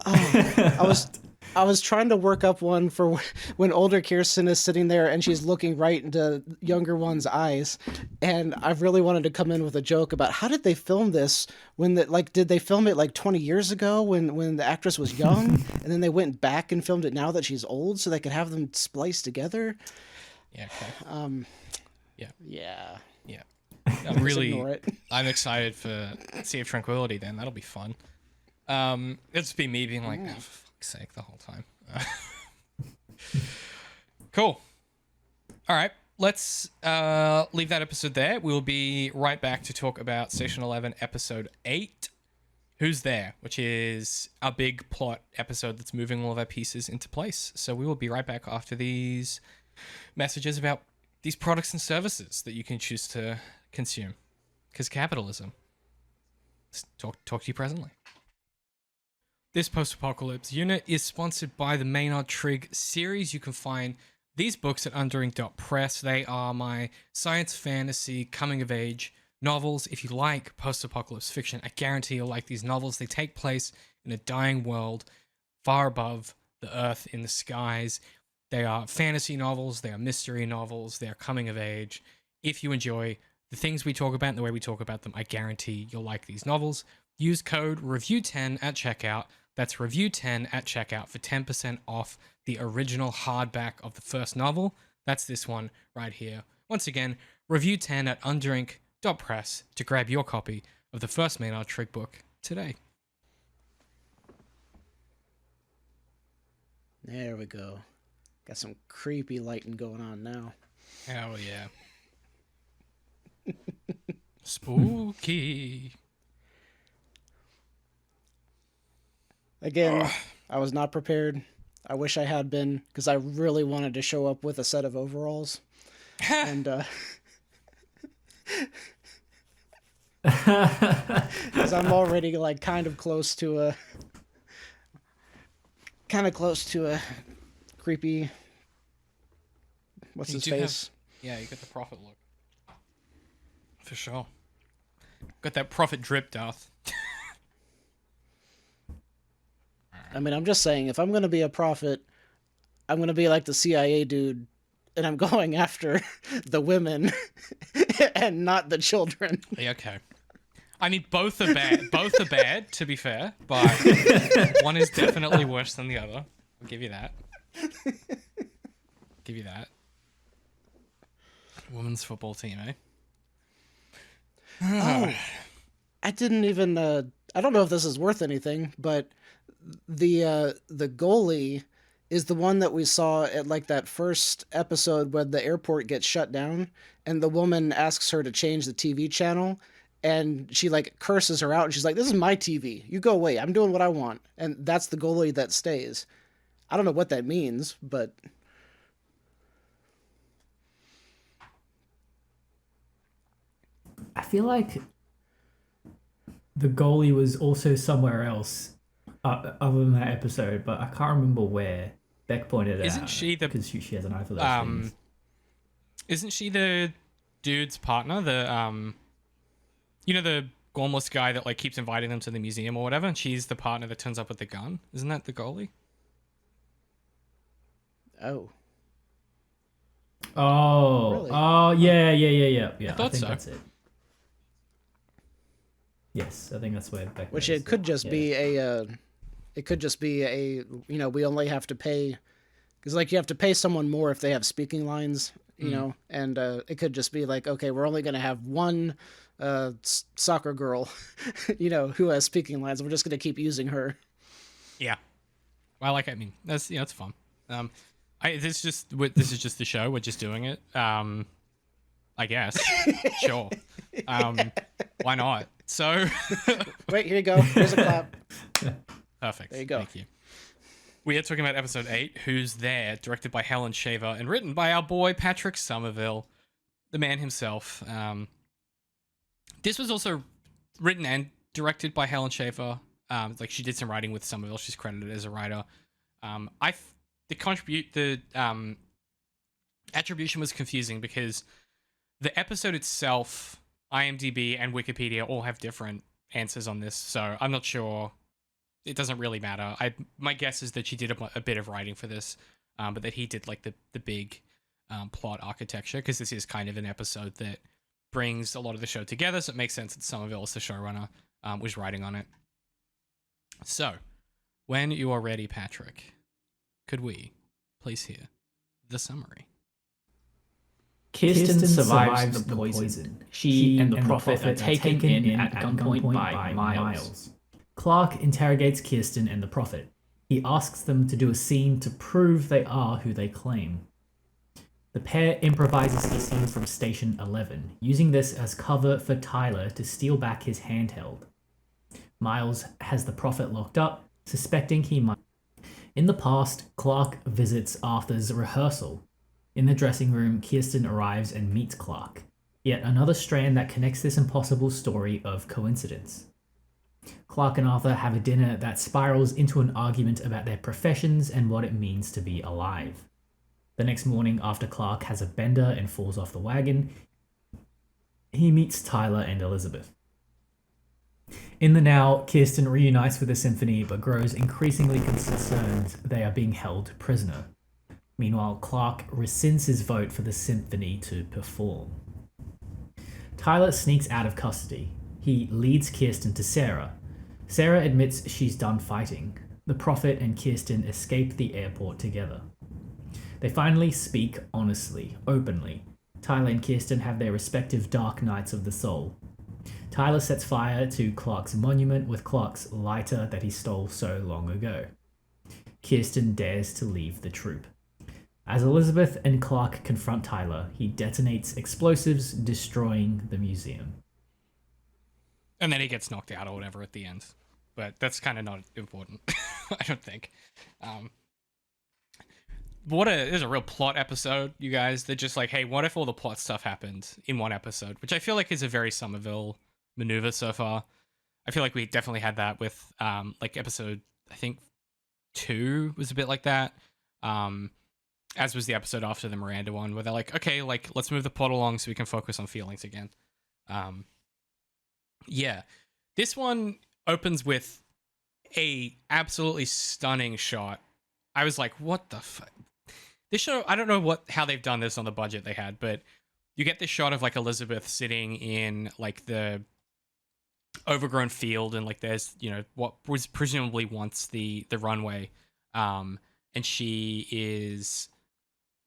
I was trying to work up one for when older Kirsten is sitting there and she's looking right into younger one's eyes, and I really wanted to come in with a joke about how did they film this did they film it like 20 years ago when the actress was young and then they went back and filmed it now that she's old so they could have them spliced together. Yeah. Okay. Yeah. I'm excited for Sea of Tranquility. Then that'll be fun. It'll just be me being like, oh, for fuck's sake, the whole time. Cool. All right, let's leave that episode there. We'll be right back to talk about Station 11, Episode 8. Who's There, which is a big plot episode that's moving all of our pieces into place. So we will be right back after these messages about these products and services that you can choose to consume. Because capitalism. Talk to you presently. This post-apocalypse unit is sponsored by the Maynard Trigg series. You can find these books at underink.press. They are my science fantasy coming-of-age novels. If you like post-apocalypse fiction, I guarantee you'll like these novels. They take place in a dying world far above the earth in the skies. They are fantasy novels, they are mystery novels, they are coming of age. If you enjoy the things we talk about and the way we talk about them, I guarantee you'll like these novels. Use code REVIEW10 at checkout. That's REVIEW10 at checkout for 10% off the original hardback of the first novel. That's this one right here. Once again, REVIEW10 at underink.press to grab your copy of the first Maynard Trigg book today. There we go. Got some creepy lighting going on now. Hell yeah. Spooky. Again, I was not prepared. I wish I had been, because I really wanted to show up with a set of overalls. And, because I'm already, kind of close to a creepy, what's his face? Yeah, you got the prophet look. For sure. Got that prophet drip, Darth. I mean, I'm just saying, if I'm going to be a prophet, I'm going to be like the CIA dude, and I'm going after the women and not the children. Yeah, okay. I mean, both are bad. Both are bad, to be fair, but one is definitely worse than the other. I'll give you that. Give you that. Women's football team, eh? Oh, I didn't even. I don't know if this is worth anything, but the goalie is the one that we saw at that first episode when the airport gets shut down, and the woman asks her to change the TV channel, and she curses her out, and she's like, "This is my TV. You go away. I'm doing what I want." And that's the goalie that stays. I don't know what that means, but I feel like the goalie was also somewhere else other than that episode, but I can't remember where. Beck pointed it out. Isn't she the because she has an eye for those things. Isn't she the dude's partner? The the gormless guy that like keeps inviting them to the museum or whatever, and she's the partner that turns up with the gun. Isn't that the goalie? Oh. Oh, Really? oh, yeah. I thought think so. that's it. Yes, I think that's where Beck. Which goes. it could just Yeah. be a. It could just be a. We only have to pay, because like you have to pay someone more if they have speaking lines. And it could just be like, okay, we're only gonna have one soccer girl, who has speaking lines. We're just gonna keep using her. Yeah. Well, I mean, that's it's fun. This is just the show. We're just doing it. I guess. Sure. Why not? So. Wait, here you go. Here's a clap. Perfect. There you go. Thank you. We are talking about episode 8, Who's There, directed by Helen Shaver and written by our boy Patrick Somerville, the man himself. This was also written and directed by Helen Shaver. Like she did some writing with Somerville. She's credited as a writer. The attribution was confusing because the episode itself, IMDb and Wikipedia all have different answers on this, so I'm not sure. It doesn't really matter. My guess is that she did a bit of writing for this, but that he did like the big plot architecture, because this is kind of an episode that brings a lot of the show together, so it makes sense that Somerville, as the showrunner, was writing on it. So, when you are ready, Patrick, could we please hear the summary? Kirsten survives the poison. She and the Prophet are taken in at gunpoint by Miles. Clarke interrogates Kirsten and the Prophet. He asks them to do a scene to prove they are who they claim. The pair improvises a scene from Station 11, using this as cover for Tyler to steal back his handheld. Miles has the Prophet locked up, suspecting he might. In the past, Clarke visits Arthur's rehearsal. In the dressing room, Kirsten arrives and meets Clarke. Yet another strand that connects this impossible story of coincidence. Clarke and Arthur have a dinner that spirals into an argument about their professions and what it means to be alive. The next morning, after Clarke has a bender and falls off the wagon, he meets Tyler and Elizabeth. In the now, Kirsten reunites with the symphony but grows increasingly concerned they are being held prisoner. Meanwhile, Clarke rescinds his vote for the symphony to perform. Tyler sneaks out of custody. He leads Kirsten to Sarah. Sarah admits she's done fighting. The Prophet and Kirsten escape the airport together. They finally speak honestly, openly. Tyler and Kirsten have their respective dark nights of the soul. Tyler sets fire to Clarke's monument with Clarke's lighter that he stole so long ago. Kirsten dares to leave the troupe. As Elizabeth and Clarke confront Tyler, he detonates explosives, destroying the museum. And then he gets knocked out or whatever at the end. But that's kind of not important, I don't think. This is a real plot episode, you guys. They're just like, hey, what if all the plot stuff happened in one episode? Which I feel like is a very Somerville maneuver so far. I feel like we definitely had that with like episode, I think 2 was a bit like that. As was the episode after the Miranda one, where they're like, okay, like let's move the plot along so we can focus on feelings again. Yeah, this one opens with a absolutely stunning shot. I was like, what the fuck? This show, I don't know how they've done this on the budget they had, but you get this shot of like Elizabeth sitting in like the overgrown field, and like there's, what was presumably once the runway. And she is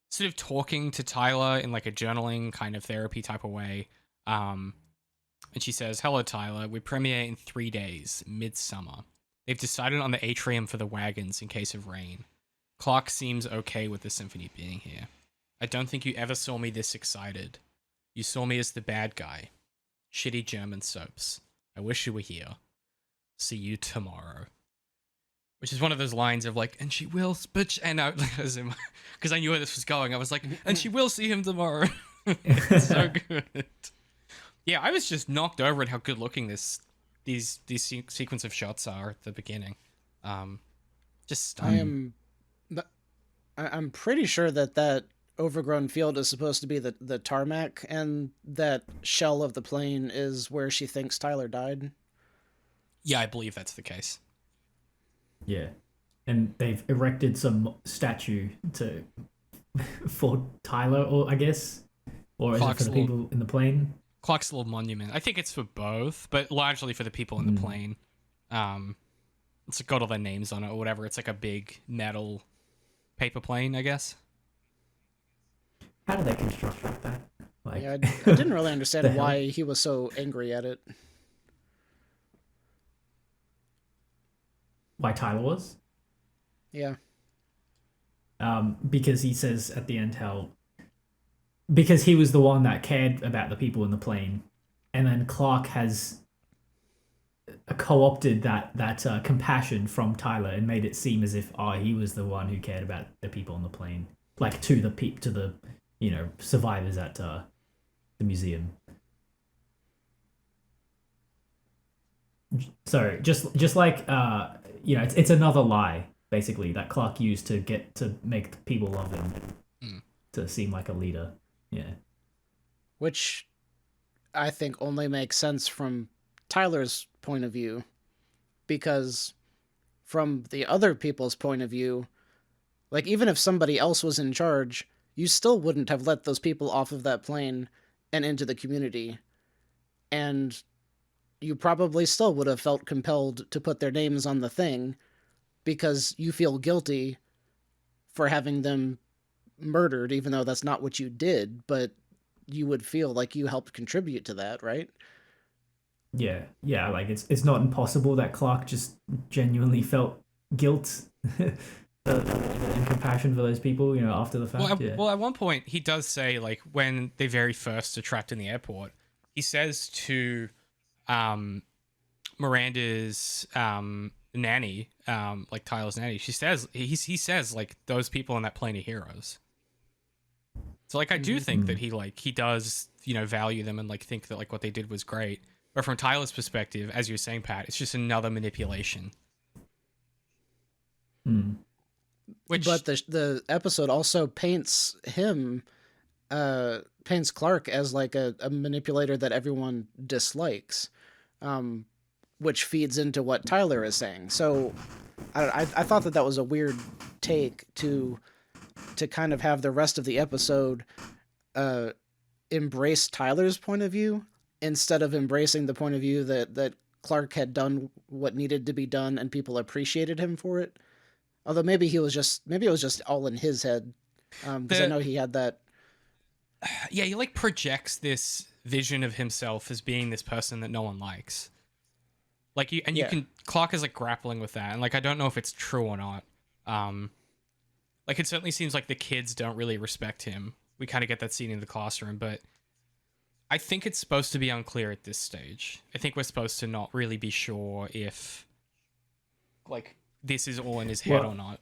sort of talking to Tyler in like a journaling kind of therapy type of way. And she says, hello, Tyler. We premiere in 3 days, midsummer. They've decided on the atrium for the wagons in case of rain. Clarke seems okay with the symphony being here. I don't think you ever saw me this excited. You saw me as the bad guy. Shitty German soaps. I wish you were here. See you tomorrow. Which is one of those lines of like, and she will, bitch, and because I knew where this was going. I was like, and she will see him tomorrow. It's so good. Yeah, I was just knocked over at how good looking this these sequence of shots are at the beginning. Just stunning. I'm pretty sure that overgrown field is supposed to be the tarmac, and that shell of the plane is where she thinks Tyler died. Yeah, I believe that's the case. Yeah, and they've erected some statue for Tyler, or I guess, or is Clarke's it for the people in the plane? Clarke's little monument. I think it's for both, but largely for the people in the plane. It's got all their names on it or whatever. It's like a big metal paper plane, I guess. How do they construct like that? Like, Yeah, I didn't really understand why he was so angry at it. Why Tyler was? Yeah. Because he says at the end because he was the one that cared about the people in the plane, and then Clarke has co-opted that compassion from Tyler and made it seem as if he was the one who cared about the people on the plane, like to the survivors at the museum. So just like it's another lie basically that Clarke used to make people love him, to seem like a leader. Yeah. Which I think only makes sense from Tyler's point of view, because from the other people's point of view, like, even if somebody else was in charge, you still wouldn't have let those people off of that plane and into the community. And you probably still would have felt compelled to put their names on the thing because you feel guilty for having them murdered, even though that's not what you did, but you would feel like you helped contribute to that, right? Yeah, like it's not impossible that Clarke just genuinely felt guilt and compassion for those people, after the fact. Well, at one point he does say, like, when they very first are trapped in the airport, he says to Miranda's nanny, like Tyler's nanny, he says like, those people on that plane are heroes. So, like, I do think that he does, value them and, like, think that, like, what they did was great. But from Tyler's perspective, as you were saying, Pat, it's just another manipulation. But the episode also paints Clarke as, like, a manipulator that everyone dislikes, which feeds into what Tyler is saying. So I thought that was a weird take to kind of have the rest of the episode embrace Tyler's point of view instead of embracing the point of view that Clarke had done what needed to be done and people appreciated him for it. Although maybe it was just all in his head, because I know he had that. Yeah, he, like, projects this vision of himself as being this person that no one likes. Like, you can, Clarke is, like, grappling with that, and, like, I don't know if it's true or not. Like, it certainly seems like the kids don't really respect him. We kind of get that scene in the classroom, but I think it's supposed to be unclear at this stage. I think we're supposed to not really be sure if, like, this is all in his head or not.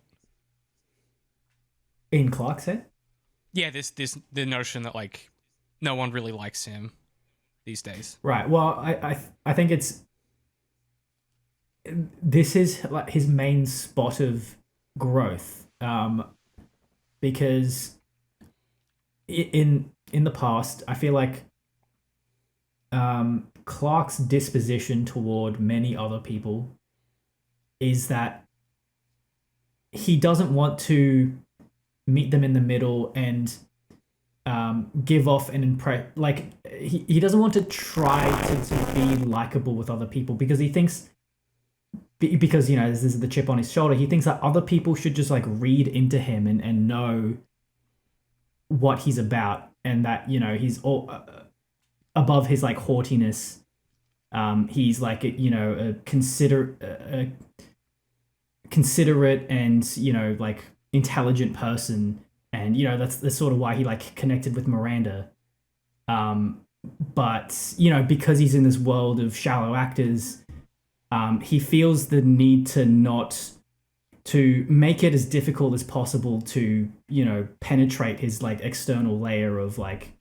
In Clarke's head? Yeah, the notion that, like, no one really likes him these days. Right. Well, I think this is, like, his main spot of growth, because in the past, I feel like Clarke's disposition toward many other people is that he doesn't want to meet them in the middle and give off an impression. Like, he doesn't want to try to be likable with other people because he thinks, because this is the chip on his shoulder, he thinks that other people should just, like, read into him and know what he's about, and that he's all above his, like, haughtiness. He's like a considerate and like intelligent person, and that's sort of why he, like, connected with Miranda. But because he's in this world of shallow actors, he feels the need to make it as difficult as possible to penetrate his, like, external layer of, like,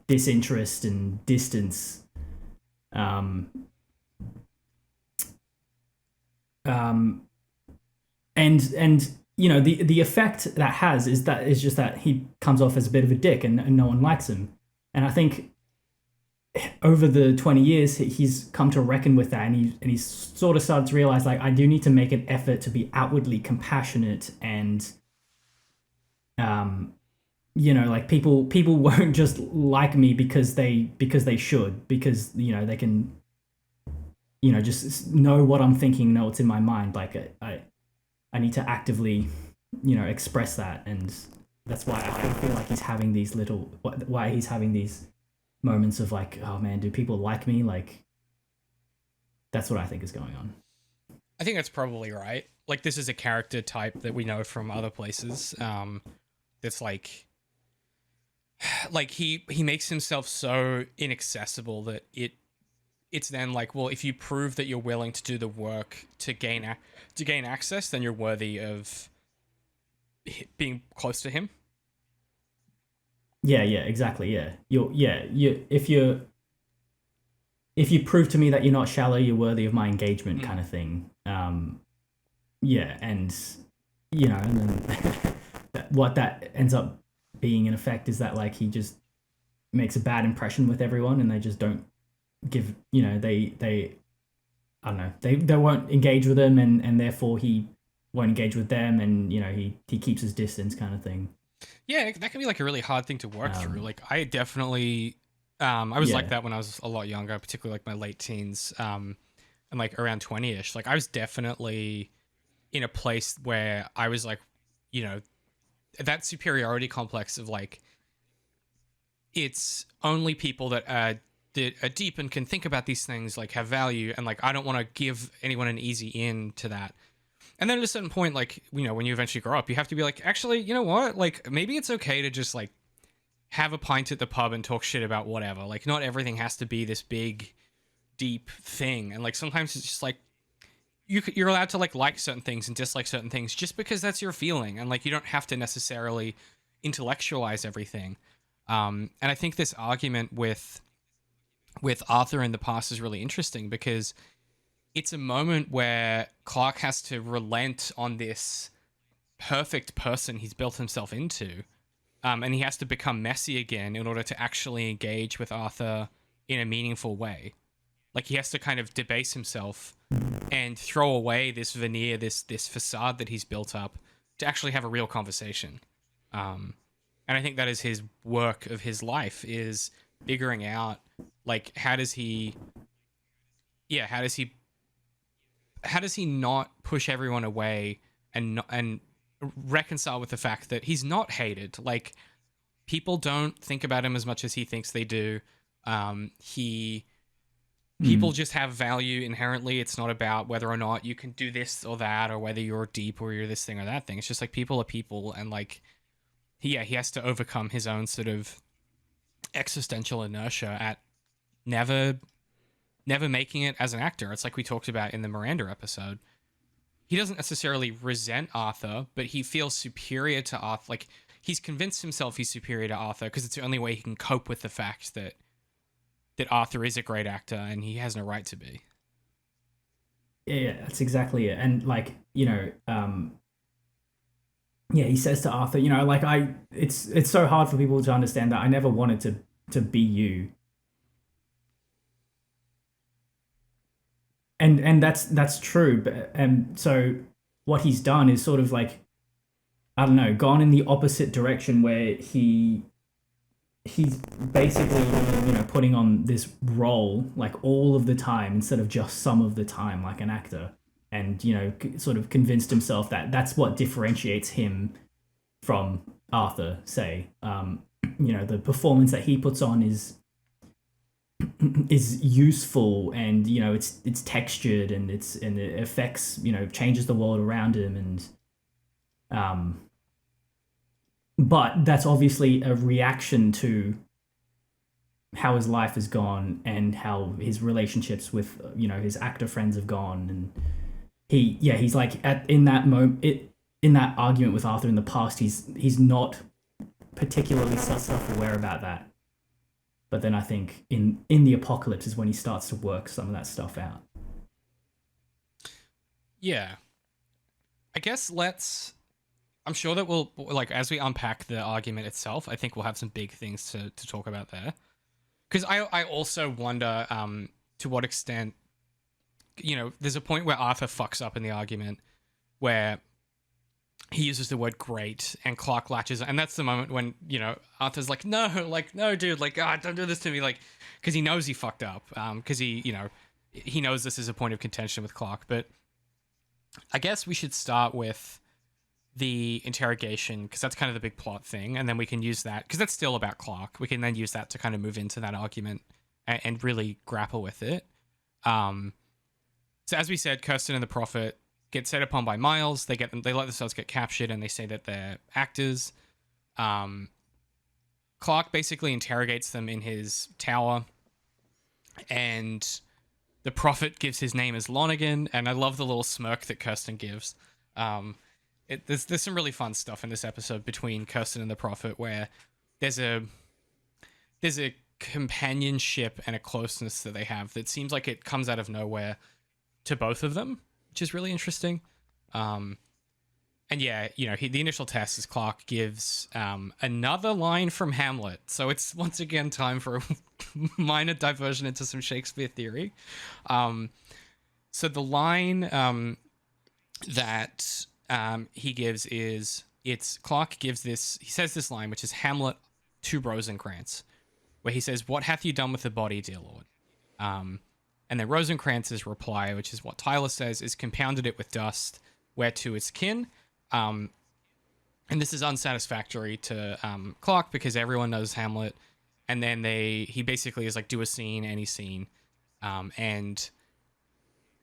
disinterest and distance, Um, and you know, the effect that has is just that he comes off as a bit of a dick, and no one likes him. And I think over the 20 years he's come to reckon with that, and he's sort of started to realize, like, I do need to make an effort to be outwardly compassionate, and you know, like, people won't just like me because they should, because, you know, they can, you know, just know what I'm thinking, know what's in my mind. Like, I need to actively, you know, express that. And that's why I feel like he's having these moments of, like, oh man, do people like me? Like, that's what I think is going on. I think that's probably right. Like, this is a character type that we know from other places. That's like he makes himself so inaccessible that it's then like, well, if you prove that you're willing to do the work to gain access, then you're worthy of being close to him. Yeah, exactly. Yeah, if you prove to me that you're not shallow, you're worthy of my engagement, kind of thing. Yeah, and you know, and then what that ends up being in effect is that, like, he just makes a bad impression with everyone, and they just don't give, you know, they I don't know, they won't engage with him, and therefore he won't engage with them, and, you know, he keeps his distance, kind of thing. Yeah, that can be like a really hard thing to work through. Like, I definitely I was like that when I was a lot younger, particularly like my late teens, and like around 20ish. Like, I was definitely in a place where I was like, you know, that superiority complex of, like, it's only people that are deep and can think about these things, like, have value, and, like, I don't want to give anyone an easy in to that. And then at a certain point, like, you know, when you eventually grow up, you have to be like, actually, you know what? Like, maybe it's okay to just, like, have a pint at the pub and talk shit about whatever. Like, not everything has to be this big, deep thing. And, like, sometimes it's just, like, you're allowed to, like certain things and dislike certain things just because that's your feeling. And, like, you don't have to necessarily intellectualize everything. And I think this argument with Arthur in the past is really interesting, because it's a moment where Clarke has to relent on this perfect person he's built himself into. And he has to become messy again in order to actually engage with Arthur in a meaningful way. Like, he has to kind of debase himself and throw away this veneer, this facade that he's built up, to actually have a real conversation. And I think that is his work of his life, is figuring out, like, how does he not push everyone away and reconcile with the fact that he's not hated. Like, people don't think about him as much as he thinks they do. People just have value inherently. It's not about whether or not you can do this or that, or whether you're deep or you're this thing or that thing. It's just like, people are people, and, like, he has to overcome his own sort of existential inertia at never making it as an actor. It's like we talked about in the Miranda episode. He doesn't necessarily resent Arthur, but he feels superior to Arthur. Like, he's convinced himself he's superior to Arthur because it's the only way he can cope with the fact that Arthur is a great actor and he has no right to be. Yeah, that's exactly it. And, like, you know, he says to Arthur, you know, like, it's so hard for people to understand that I never wanted to be you. And that's true, but so what he's done is sort of, like, I don't know, gone in the opposite direction, where he's basically, you know, putting on this role, like, all of the time instead of just some of the time, like an actor, and, you know, sort of convinced himself that that's what differentiates him from Arthur, say. You know, the performance that he puts on is useful, and, you know, it's textured, and it affects, you know, changes the world around him, and but that's obviously a reaction to how his life has gone and how his relationships with, you know, his actor friends have gone. And he's like, in that argument with Arthur in the past, he's not particularly self-aware about that. But then I think in the apocalypse is when he starts to work some of that stuff out. Yeah. I guess I'm sure that we'll, like, as we unpack the argument itself, I think we'll have some big things to talk about there. Because I also wonder to what extent, there's a point where Arthur fucks up in the argument where he uses the word great and Clarke latches, and that's the moment when, Arthur's like, no, dude, don't do this to me, because he knows he fucked up, because he knows this is a point of contention with Clarke. But I guess we should start with the interrogation, because that's kind of the big plot thing, and then we can use that, because that's still about Clarke. We can then use that to kind of move into that argument and really grapple with it. So as we said, Kirsten and the Prophet get set upon by Miles. They let themselves get captured, and they say that they're actors. Clarke basically interrogates them in his tower, and the Prophet gives his name as Lonergan, and I love the little smirk that Kirsten gives. There's some really fun stuff in this episode between Kirsten and the Prophet, where there's a companionship and a closeness that they have that seems like it comes out of nowhere to both of them, which is really interesting. And yeah, the initial test is Clarke gives another line from Hamlet. So it's once again time for a minor diversion into some Shakespeare theory. So the line that he gives is, Clarke gives this, he says this line, which is Hamlet to Rosencrantz, where he says, "What hath you done with the body, dear lord?" And then Rosencrantz's reply, which is what Tyler says, is "compounded it with dust, whereto it's kin." And this is unsatisfactory to Clarke, because everyone knows Hamlet. And then he basically is like, do a scene, any scene. And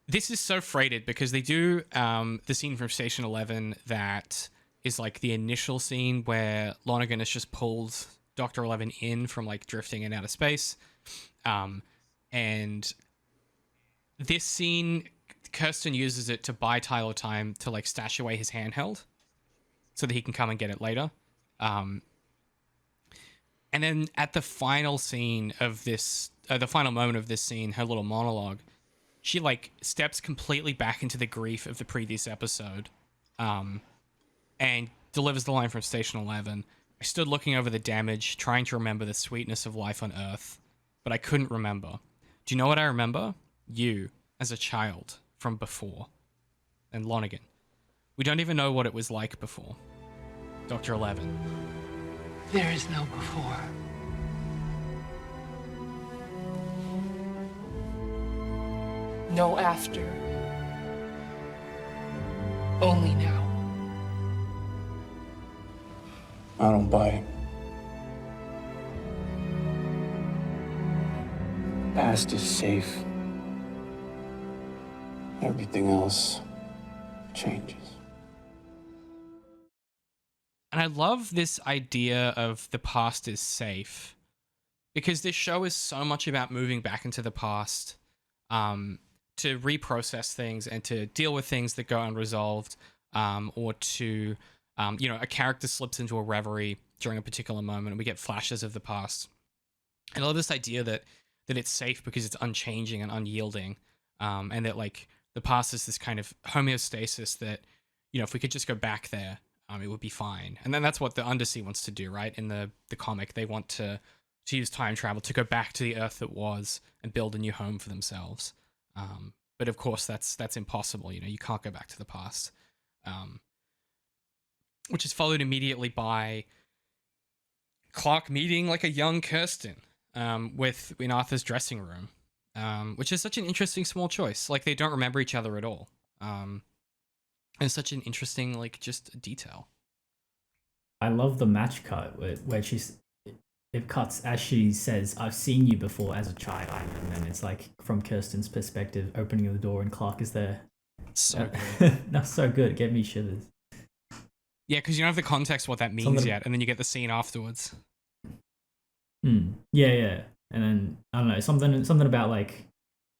this is so freighted, because they do the scene from Station 11 that is like the initial scene where Lonergan has just pulled Dr. 11 in from like drifting in outer space. And this scene, Kirsten uses it to buy Tyler time to like stash away his handheld so that he can come and get it later. And then at the final scene of this, the final moment of this scene, her little monologue, she like steps completely back into the grief of the previous episode, and delivers the line from Station 11. "I stood looking over the damage, trying to remember the sweetness of life on Earth, but I couldn't remember. Do you know what I remember? You, as a child, from before." And Lonergan, "We don't even know what it was like before." Dr. 11, There is no before. No after. Only now. I don't buy it. Past is safe. Everything else changes. And I love this idea of the past is safe, because this show is so much about moving back into the past, to reprocess things and to deal with things that go unresolved, or to, a character slips into a reverie during a particular moment and we get flashes of the past. And I love this idea that it's safe because it's unchanging and unyielding, and that like the past is this kind of homeostasis that, if we could just go back there, it would be fine. And then that's what the Undersea wants to do, right? In the comic, they want to use time travel to go back to the Earth that was and build a new home for themselves. But of course, that's impossible. You can't go back to the past. Which is followed immediately by Clarke meeting like a young Kirsten in Arthur's dressing room, which is such an interesting small choice. Like, they don't remember each other at all. And it's such an interesting, like, just detail. I love the match cut where it cuts as she says, "I've seen you before as a child," and then it's like from Kirsten's perspective, opening the door and Clarke is there. So good. That's so good. It gave me shivers. Yeah, because you don't have the context what that means yet, and then you get the scene afterwards. Yeah. And then I don't know, something about like,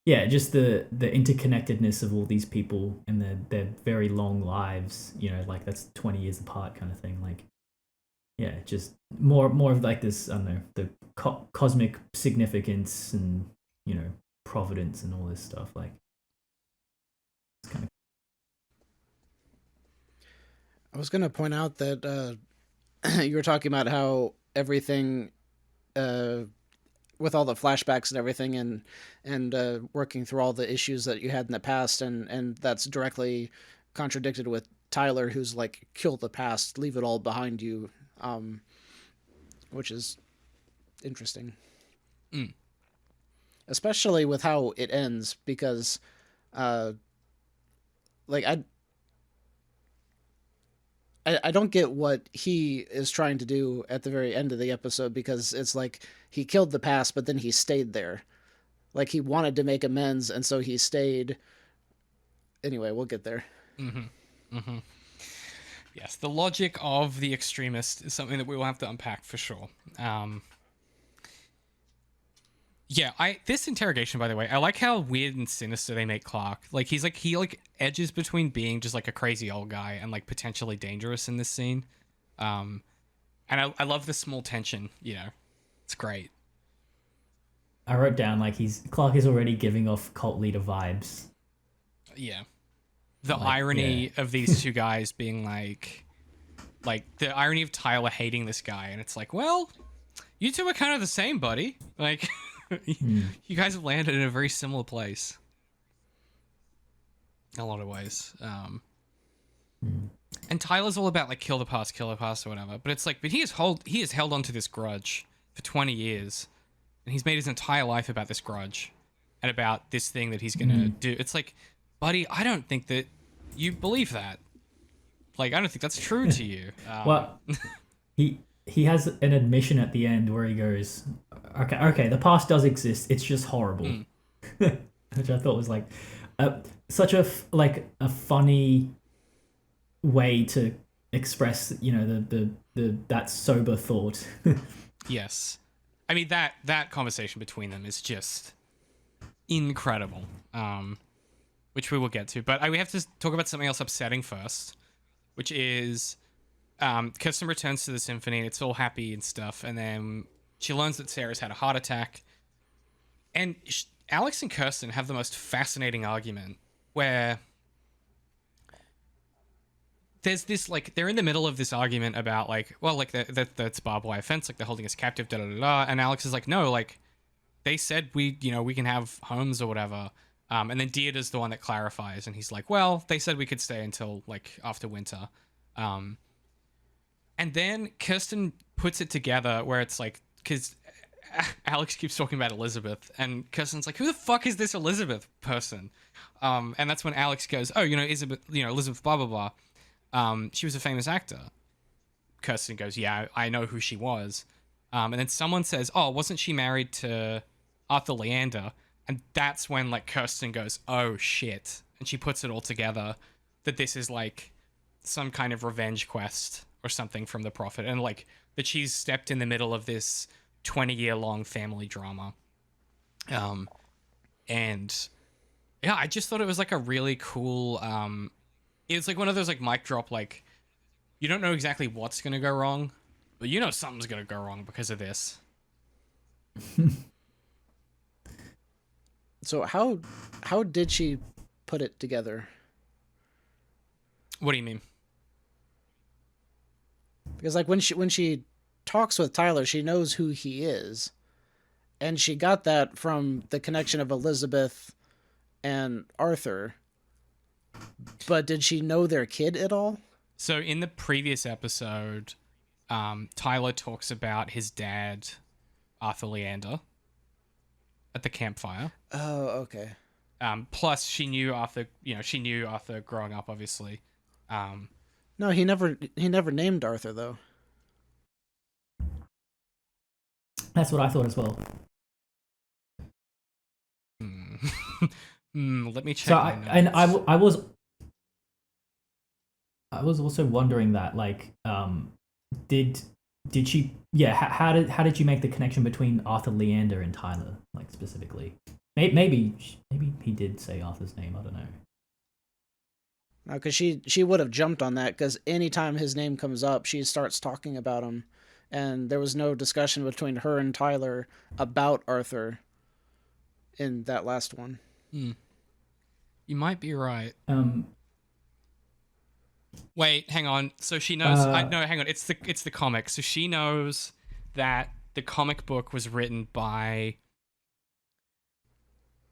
yeah, just the interconnectedness of all these people and their very long lives. Like that's 20 years apart kind of thing. Like, yeah, just more of like this, I don't know, the cosmic significance and, you know, providence and all this stuff. Like, it's kind of. I was gonna point out that you were talking about how everything, with all the flashbacks and everything, and working through all the issues that you had in the past, and that's directly contradicted with Tyler, who's like, kill the past, leave it all behind you, which is interesting. Especially with how it ends, because like I don't get what he is trying to do at the very end of the episode, because it's like he killed the past, but then he stayed there. Like, he wanted to make amends, and so he stayed. Anyway, we'll get there. Yes, the logic of the extremist is something that we will have to unpack for sure. Yeah, this interrogation, by the way, I like how weird and sinister they make Clarke. Like, he edges between being just like a crazy old guy and like potentially dangerous in this scene. And I love the small tension, you know. It's great. I wrote down like Clarke is already giving off cult leader vibes. Yeah. The irony of these two guys being like the irony of Tyler hating this guy, and it's like, well, you two are kind of the same, buddy. Like, you guys have landed in a very similar place. In a lot of ways. And Tyler's all about like kill the past or whatever. But it's like, but he has held on to this grudge for 20 years. And he's made his entire life about this grudge and about this thing that he's gonna do. It's like, buddy, I don't think that you believe that. Like, I don't think that's true to you. Well, he has an admission at the end where he goes, okay, the past does exist. It's just horrible. Which I thought was like such a funny way to express, you know, the that sober thought. Yes. I mean, that conversation between them is just incredible, which we will get to. But we have to talk about something else upsetting first, which is Kirsten returns to the symphony, and it's all happy and stuff, and then she learns that Sarah's had a heart attack. And Alex and Kirsten have the most fascinating argument where there's this, like, they're in the middle of this argument about, like, well, like, that's barbed wire fence, like, they're holding us captive, da-da-da-da, and Alex is like, no, like, they said we can have homes or whatever, and then Dearda's the one that clarifies, and he's like, well, they said we could stay until, like, after winter, and then Kirsten puts it together where it's like, because Alex keeps talking about Elizabeth, and Kirsten's like, who the fuck is this Elizabeth person? And that's when Alex goes, oh, Elizabeth blah, blah, blah. She was a famous actor. Kirsten goes, yeah, I know who she was. And then someone says, oh, wasn't she married to Arthur Leander? And that's when, like, Kirsten goes, oh, shit. And she puts it all together that this is, like, some kind of revenge quest or something from the Prophet. And, like, that she's stepped in the middle of this 20-year-long family drama. And, yeah, I just thought it was, like, a really cool... it's like one of those, like, mic drop, like, you don't know exactly what's gonna go wrong, but you know something's gonna go wrong because of this. So how did she put it together? What do you mean? Because, like, when she talks with Tyler, she knows who he is, and she got that from the connection of Elizabeth and Arthur. But did she know their kid at all? So in the previous episode, Tyler talks about his dad, Arthur Leander, at the campfire. Oh, okay. Plus, she knew Arthur. She knew Arthur growing up, obviously. No, he never named Arthur, though. That's what I thought as well. Let me check. So I was also wondering that, like, did she? Yeah, how did you make the connection between Arthur Leander and Tyler, like, specifically? Maybe he did say Arthur's name. I don't know. Because she would have jumped on that, because anytime his name comes up, she starts talking about him. And there was no discussion between her and Tyler about Arthur in that last one. You might be right. Um, Wait, hang on. So she knows. No, hang on. It's the comic. So she knows that the comic book was written by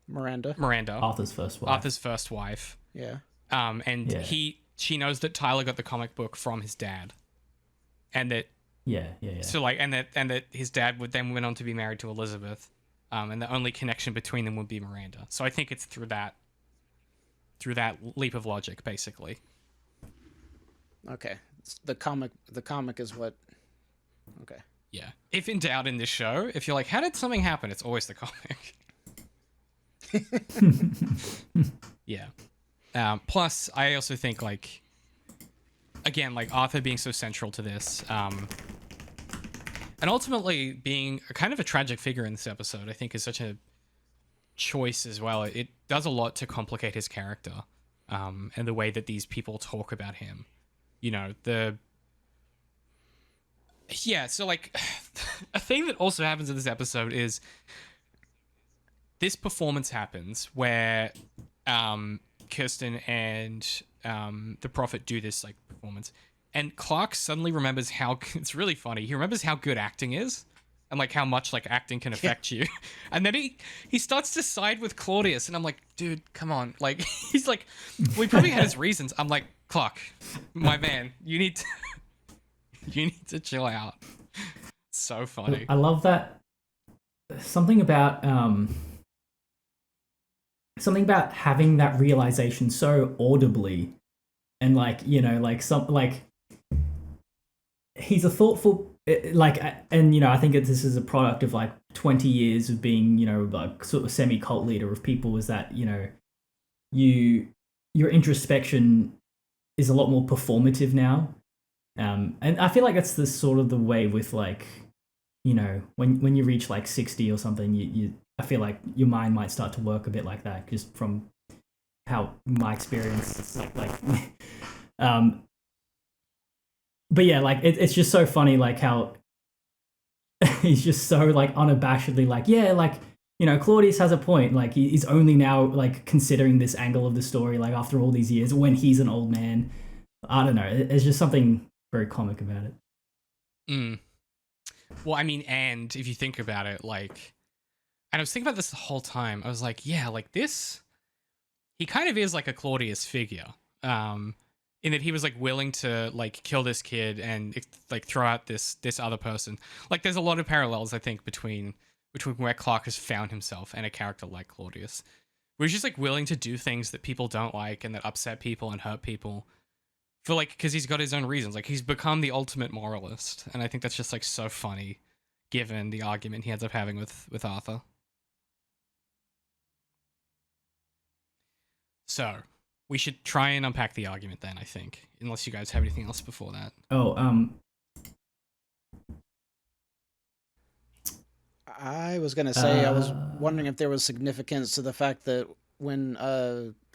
Miranda. Arthur's first wife. Arthur's first wife. Yeah. And Yeah. she knows that Tyler got the comic book from his dad, and that Yeah. so like and that his dad went on to be married to Elizabeth, and the only connection between them would be Miranda. So I think it's through that leap of logic, basically. Okay. The comic is what. Okay. Yeah. If in doubt in this show, if you're like, how did something happen? It's always the comic. Yeah. Plus, I also think, like, again, like, Arthur being so central to this, and ultimately being a kind of a tragic figure in this episode, I think is such a choice as well. It does a lot to complicate his character, and the way that these people talk about him. You know, so, like, a thing that also happens in this episode is this performance happens where Kirsten and the Prophet do this, like, performance, and Clarke suddenly remembers how it's really funny. He remembers how good acting is, and like how much like acting can affect you, and then he starts to side with Claudius, and I'm like, dude, come on, like he's like, well, he probably had his reasons. I'm like, Clarke, my man, you need to chill out. So funny. I love that. Something about having that realization so audibly, and like, you know, like he's a thoughtful, like, and you know, I think this is a product of like 20 years of being, you know, like sort of semi-cult leader of people, is that, you know, your introspection is a lot more performative now, and I feel like that's the sort of the way with, like, you know, when you reach like 60 or something, you I feel like your mind might start to work a bit like that, just from how my experience is like but yeah, like it's just so funny, like how he's just so like unabashedly like, yeah, like, you know, Claudius has a point, like he's only now like considering this angle of the story, like after all these years when he's an old man. I don't know, it's just something very comic about it. Well, I mean, and if you think about it, like, and I was thinking about this the whole time, I was like, yeah, like this, he kind of is like a Claudius figure, in that he was like willing to like kill this kid and like throw out this other person. Like, there's a lot of parallels, I think, between where Clarke has found himself and a character like Claudius, where he's just like willing to do things that people don't like and that upset people and hurt people, for like, because he's got his own reasons. Like, he's become the ultimate moralist, and I think that's just like so funny, given the argument he ends up having with Arthur. So, we should try and unpack the argument then, I think, unless you guys have anything else before that. I was going to say, I was wondering if there was significance to the fact that when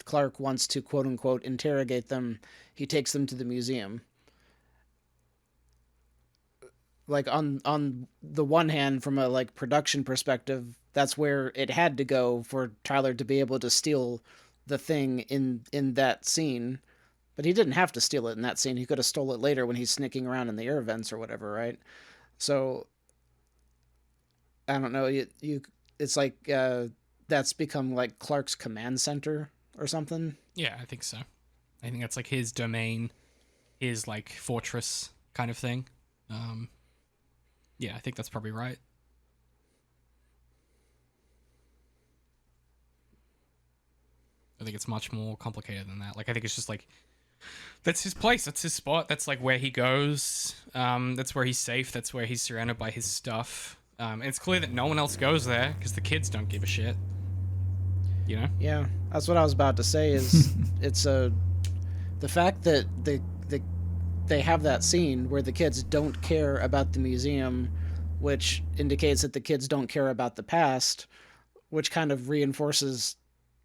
Clarke wants to, quote unquote, interrogate them, he takes them to the museum. Like, on the one hand, from a like production perspective, that's where it had to go for Tyler to be able to steal the thing in that scene, but he didn't have to steal it in that scene. He could have stole it later when he's sneaking around in the air vents or whatever, right? So I don't know. It's like that's become like Clarke's command center or something. Yeah, I think so. I think that's like his domain, his like fortress kind of thing. Yeah, I think that's probably right. I think it's much more complicated than that. Like, I think it's just like, that's his place, that's his spot, that's like where he goes, that's where he's safe, that's where he's surrounded by his stuff. And it's clear that no one else goes there because the kids don't give a shit. You know? Yeah, that's what I was about to say. Is it's the fact that they have that scene where the kids don't care about the museum, which indicates that the kids don't care about the past, which kind of reinforces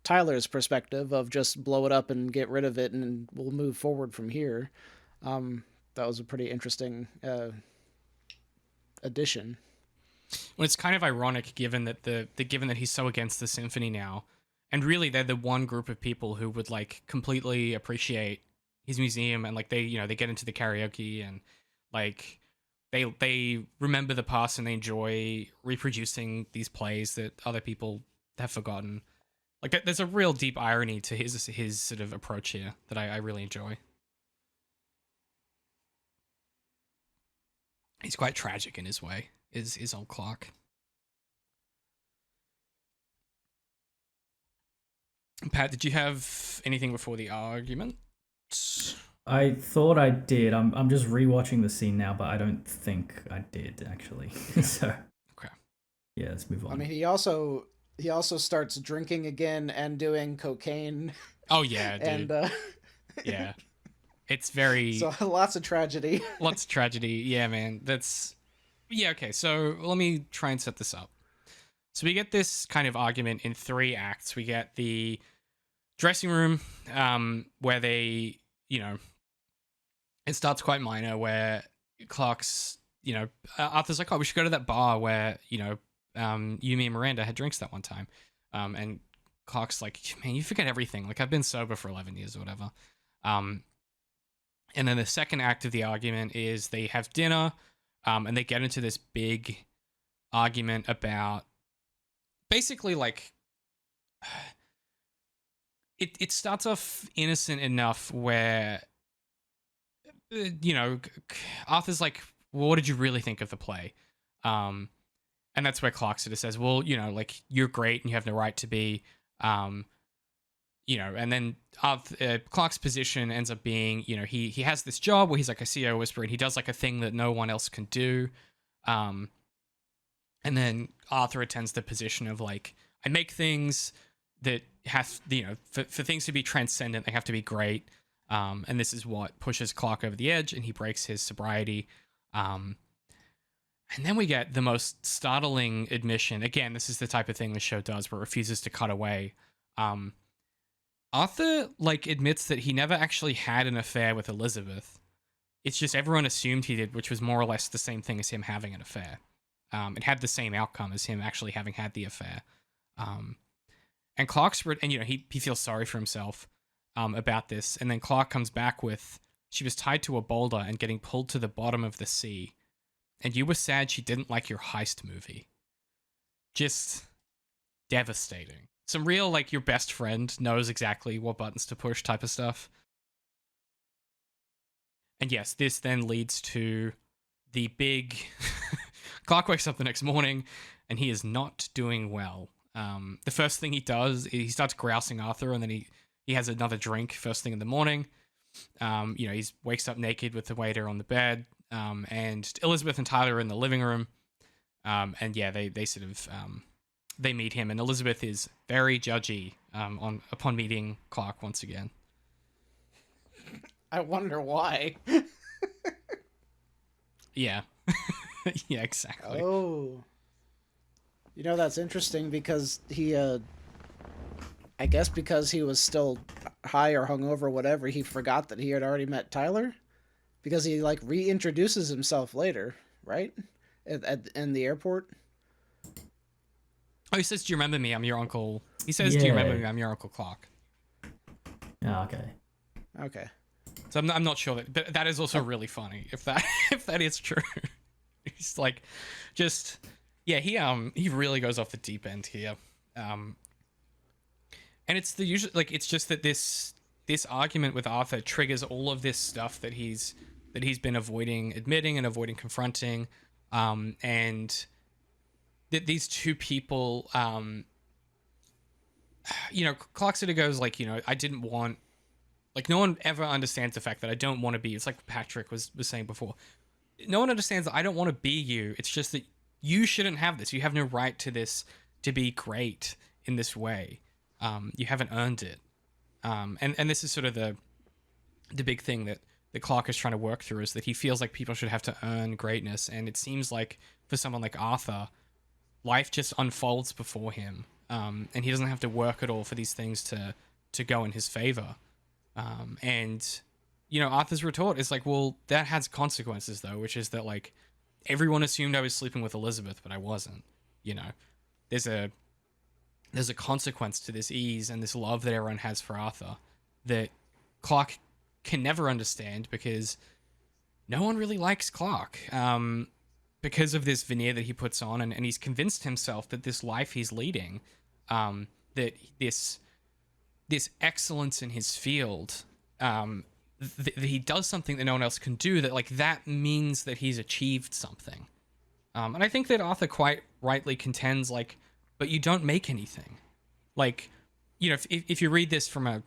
Tyler's perspective of just blow it up and get rid of it, and we'll move forward from here. That was a pretty interesting addition. Well, it's kind of ironic given that given that he's so against the symphony now, and really they're the one group of people who would like completely appreciate his museum, and like they get into the karaoke, and like they remember the past and they enjoy reproducing these plays that other people have forgotten. Like there's a real deep irony to his sort of approach here that I really enjoy. He's quite tragic in his way, is old Clarke. Pat, did you have anything before the argument? I thought I did. I'm just rewatching the scene now, but I don't think I did actually. So okay, yeah, let's move on. I mean, he also starts drinking again and doing cocaine. Oh yeah, dude. And yeah, it's very so lots of tragedy. Lots of tragedy. Yeah, man. Okay, so let me try and set this up. So we get this kind of argument in 3 acts. We get the dressing room, where they, it starts quite minor, where Clarke's, Arthur's like, oh, we should go to that bar where, Yumi and Miranda had drinks that one time. And Clarke's like, man, you forget everything. Like, I've been sober for 11 years or whatever. And then the second act of the argument is they have dinner, and they get into this big argument about basically like it starts off innocent enough where Arthur's like, well, what did you really think of the play? And that's where Clarke sort of says, well, like, you're great and you have no right to be, and then Clarke's position ends up being, he has this job where he's like a CEO whisperer, and he does like a thing that no one else can do. And then Arthur attends the position of like, I make things that have, for things to be transcendent, they have to be great. And this is what pushes Clarke over the edge, and he breaks his sobriety. And then we get the most startling admission. Again, this is the type of thing the show does where it refuses to cut away. Arthur, like, admits that he never actually had an affair with Elizabeth. It's just everyone assumed he did, which was more or less the same thing as him having an affair. It had the same outcome as him actually having had the affair. And Clarke's, and he feels sorry for himself about this. And then Clarke comes back with, she was tied to a boulder and getting pulled to the bottom of the sea. And you were sad she didn't like your heist movie. Just devastating. Some real, like, your best friend knows exactly what buttons to push type of stuff. And yes, this then leads to the big... Clarke wakes up the next morning, and he is not doing well. The first thing he does, he starts grousing Arthur, and then he has another drink first thing in the morning. He wakes up naked with the waiter on the bed, and Elizabeth and Tyler are in the living room. And yeah, they sort of they meet him, and Elizabeth is very judgy upon meeting Clarke once again. I wonder why. Yeah. Yeah, exactly. Oh. That's interesting because he, I guess because he was still high or hungover or whatever, he forgot that he had already met Tyler. Because he, like, reintroduces himself later, right? In the airport. Oh, he says, do you remember me? I'm your uncle. He says, do you remember me? I'm your Uncle Clarke. Oh, okay. Okay. So I'm not sure but that is also really funny if that is true. He's like, just, yeah, he really goes off the deep end here. And it's the usual, like, it's just that this argument with Arthur triggers all of this stuff that he's been avoiding admitting and avoiding confronting. And that these two people, Clarke sort of goes like, I didn't want, like, no one ever understands the fact that I don't want to be, it's like Patrick was saying before. No one understands that I don't want to be you. It's just that you shouldn't have this. You have no right to this, to be great in this way. You haven't earned it. And this is sort of the big thing that Clarke is trying to work through, is that he feels like people should have to earn greatness. And it seems like for someone like Arthur, life just unfolds before him. and he doesn't have to work at all for these things to go in his favor. And Arthur's retort is like, well, that has consequences though, which is that like everyone assumed I was sleeping with Elizabeth, but I wasn't. There's a consequence to this ease and this love that everyone has for Arthur that Clarke can never understand, because no one really likes Clarke, because of this veneer that he puts on, and he's convinced himself that this life he's leading, that this excellence in his field, that he does something that no one else can do, that like that means that he's achieved something. And I think that Arthur quite rightly contends, like, but you don't make anything. Like, if you read this from a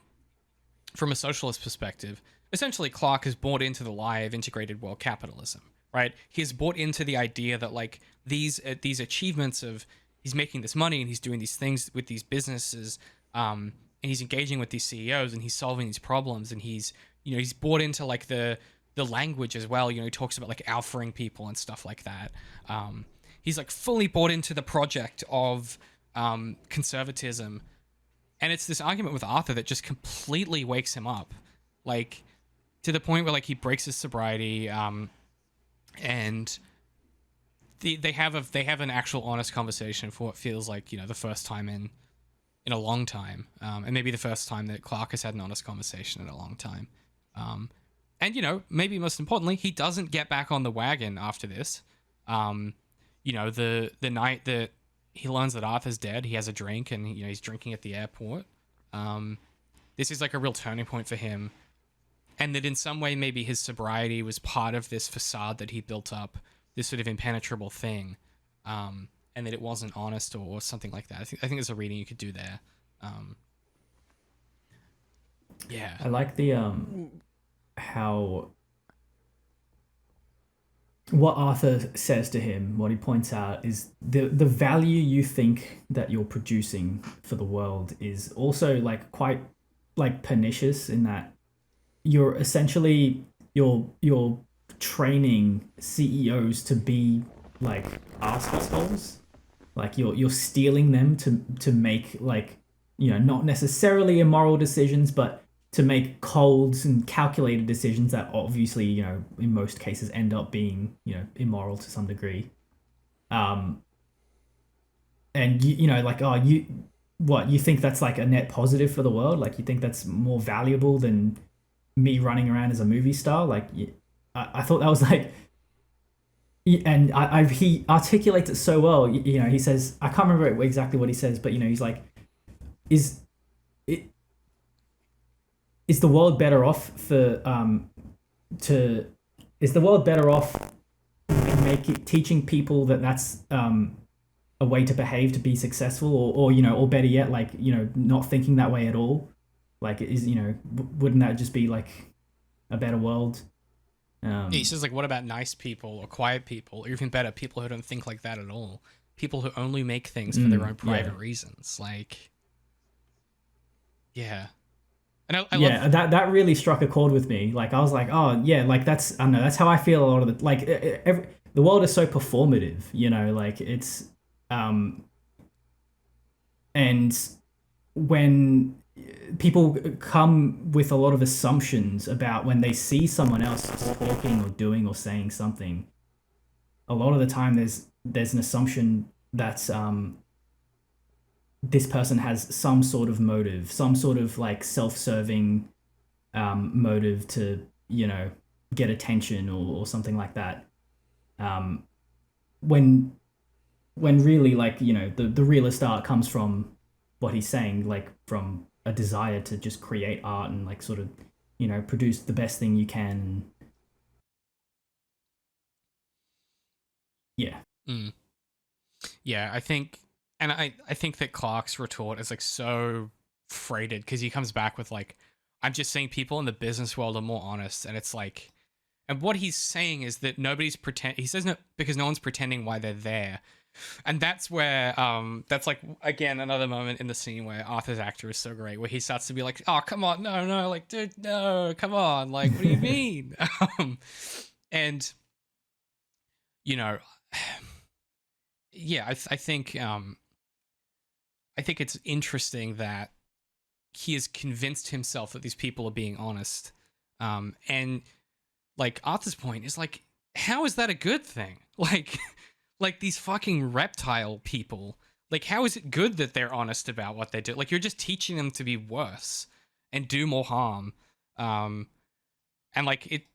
socialist perspective, essentially Clarke has bought into the lie of integrated world capitalism, right? He's bought into the idea that like these achievements of he's making this money and he's doing these things with these businesses, and he's engaging with these CEOs and he's solving these problems, and he's bought into like the language as well. He talks about like alphaing people and stuff like that. He's like fully bought into the project of conservatism, and it's this argument with Arthur that just completely wakes him up, like to the point where like he breaks his sobriety, and they have an actual honest conversation for what feels like the first time in a long time, and maybe the first time that Clarke has had an honest conversation in a long time. And maybe most importantly, he doesn't get back on the wagon after this. The night that he learns that Arthur's dead, he has a drink, and he's drinking at the airport. This is like a real turning point for him, and that in some way maybe his sobriety was part of this facade that he built up, this sort of impenetrable thing, and that it wasn't honest or something like that. I think there's a reading you could do there. Yeah, I like the how what Arthur says to him, what he points out is the value you think that you're producing for the world is also like quite like pernicious, in that you're essentially you're training CEOs to be like assholes. Like you're stealing them to make like not necessarily immoral decisions, but to make cold and calculated decisions that obviously, in most cases end up being, immoral to some degree. And you think that's like a net positive for the world? Like you think that's more valuable than me running around as a movie star? Like I thought that was like, and he articulates it so well. He says, I can't remember exactly what he says, but he's like, is the world better off teaching people that that's a way to behave to be successful, or better yet, like not thinking that way at all? Like wouldn't that just be like a better world? He says like, what about nice people or quiet people, or even better, people who don't think like that at all, people who only make things for their own private reasons? Like, yeah. And I love that really struck a chord with me. Like I was like, oh yeah, like that's, I don't know, that's how I feel a lot of the, like the world is so performative, like it's and when people come with a lot of assumptions about when they see someone else talking or doing or saying something, a lot of the time there's an assumption that's this person has some sort of motive, some sort of like self-serving motive to, get attention or something like that. When really, like, the realest art comes from what he's saying, like from a desire to just create art and like sort of, produce the best thing you can. Yeah. Yeah, I think, and I think that Clarke's retort is like so freighted, because he comes back with like, I'm just saying people in the business world are more honest, and it's like, and what he's saying is that nobody's he says no, because no one's pretending why they're there. And that's where, that's like, again, another moment in the scene where Arthur's actor is so great, where he starts to be like, oh, come on, no, like, dude, no, come on, like, what do you mean? And, yeah, I think, I think it's interesting that he has convinced himself that these people are being honest. And like Arthur's point is like, how is that a good thing? Like these fucking reptile people, like how is it good that they're honest about what they do? Like you're just teaching them to be worse and do more harm. And like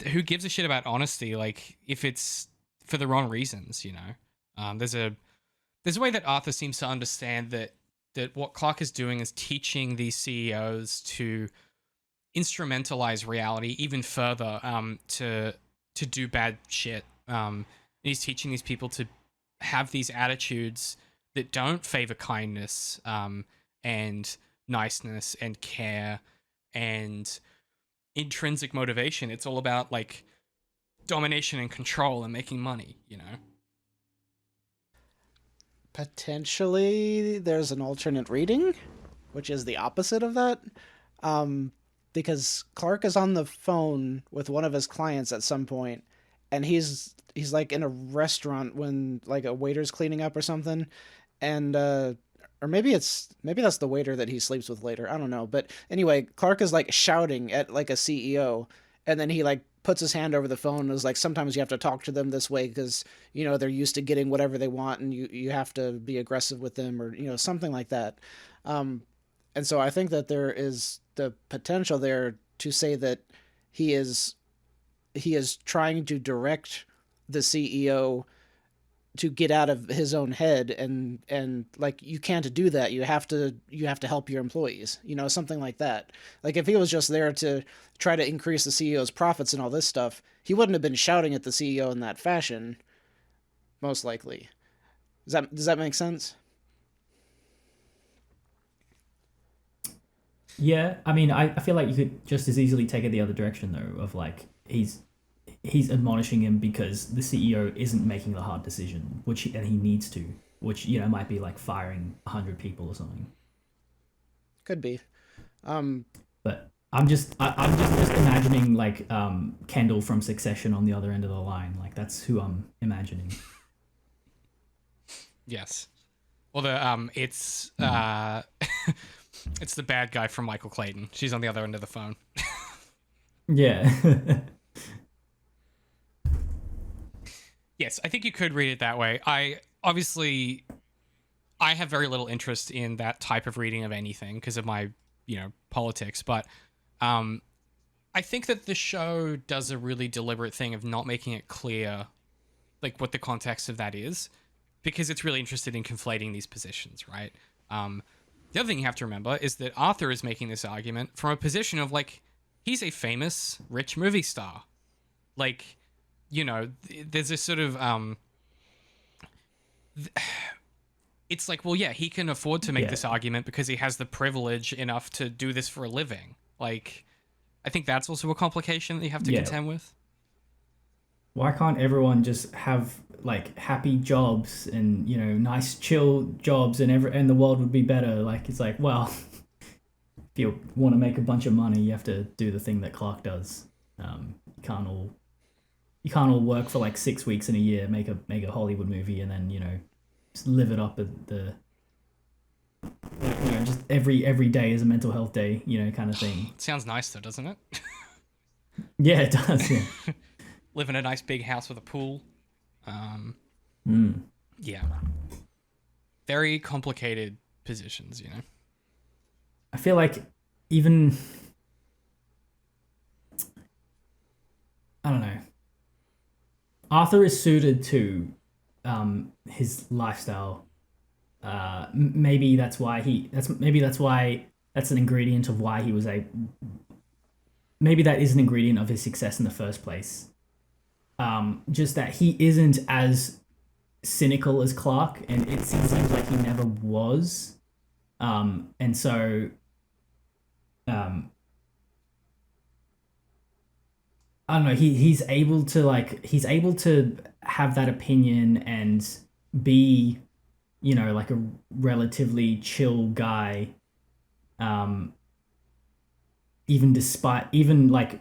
who gives a shit about honesty? Like if it's for the wrong reasons, you know? There's a way that Arthur seems to understand that what Clarke is doing is teaching these CEOs to instrumentalize reality even further, to do bad shit. And he's teaching these people to have these attitudes that don't favor kindness, and niceness and care and intrinsic motivation. It's all about like domination and control and making money, you know? Potentially there's an alternate reading, which is the opposite of that. Because Clarke is on the phone with one of his clients at some point, and he's like in a restaurant when like a waiter's cleaning up or something, and or maybe that's the waiter that he sleeps with later. I don't know. But anyway, Clarke is like shouting at like a CEO, and then he like puts his hand over the phone and is like, sometimes you have to talk to them this way because, you know, they're used to getting whatever they want, and you have to be aggressive with them, or, you know, something like that. And so I think that there is the potential there to say that he is trying to direct the CEO to get out of his own head, and like, you can't do that. You have to help your employees, you know, something like that. Like if he was just there to try to increase the CEO's profits and all this stuff, he wouldn't have been shouting at the CEO in that fashion, most likely. Does that make sense? Yeah, I mean, I feel like you could just as easily take it the other direction though, of like he's admonishing him because the CEO isn't making the hard decision, and he needs to, which, you know, might be like firing 100 people or something. Could be. But I'm just imagining like Kendall from Succession on the other end of the line. Like that's who I'm imagining. Yes. Well, it's it's the bad guy from Michael Clayton. She's on the other end of the phone. Yeah. Yes, I think you could read it that way. I have very little interest in that type of reading of anything because of my, you know, politics, but I think that the show does a really deliberate thing of not making it clear like what the context of that is, because it's really interested in conflating these positions, right? The other thing you have to remember is that Arthur is making this argument from a position of like, he's a famous rich movie star. Like, you know, there's this sort of it's like, well, yeah, he can afford to make this argument because he has the privilege enough to do this for a living. Like, I think that's also a complication that you have to contend with. Why can't everyone just have like happy jobs and, you know, nice chill jobs, and the world would be better? Like, it's like, well, if you want to make a bunch of money, you have to do the thing that Clarke does. You can't all work for like 6 weeks in a year, make a Hollywood movie, and then, you know, just live it up at the, you know, just every day is a mental health day, you know, kind of thing. It sounds nice though, doesn't it? Yeah, it does. Yeah. Live in a nice big house with a pool. Yeah. Very complicated positions, you know. I feel like even, I don't know, Arthur is suited to his lifestyle. Maybe that's why that's an ingredient of why he was maybe that is an ingredient of his success in the first place. Just that he isn't as cynical as Clarke, and it seems like he never was. And so I don't know, he's able to have that opinion and be, you know, like a relatively chill guy, even like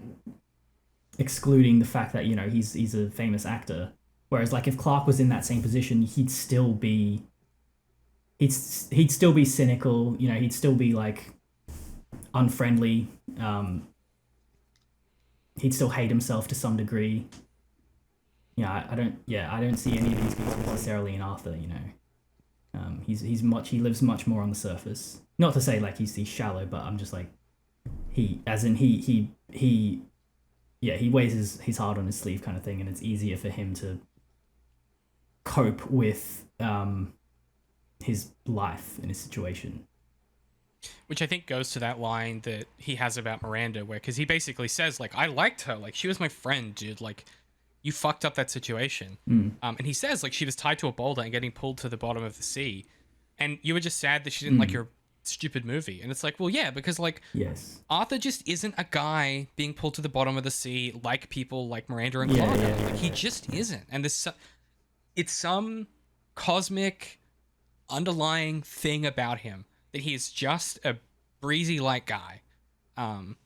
excluding the fact that, you know, he's a famous actor. Whereas like if Clarke was in that same position, he'd still be he'd still be cynical. You know, he'd still be like unfriendly. He'd still hate himself to some degree. Yeah, I don't see any of these people necessarily in Arthur. You know, he lives much more on the surface. Not to say like he's shallow, but I'm just like he wears his heart on his sleeve kind of thing, and it's easier for him to cope with his life in his situation. Which I think goes to that line that he has about Miranda, where, because he basically says, like, I liked her, like, she was my friend, dude, like, you fucked up that situation. And he says, like, she was tied to a boulder and getting pulled to the bottom of the sea, and you were just sad that she didn't like your stupid movie. And it's like, well, yeah, because, like, Yes, Arthur just isn't a guy being pulled to the bottom of the sea like people like Miranda and Clarke. Like, he just isn't. And it's some cosmic underlying thing about him that he is just a breezy light guy. And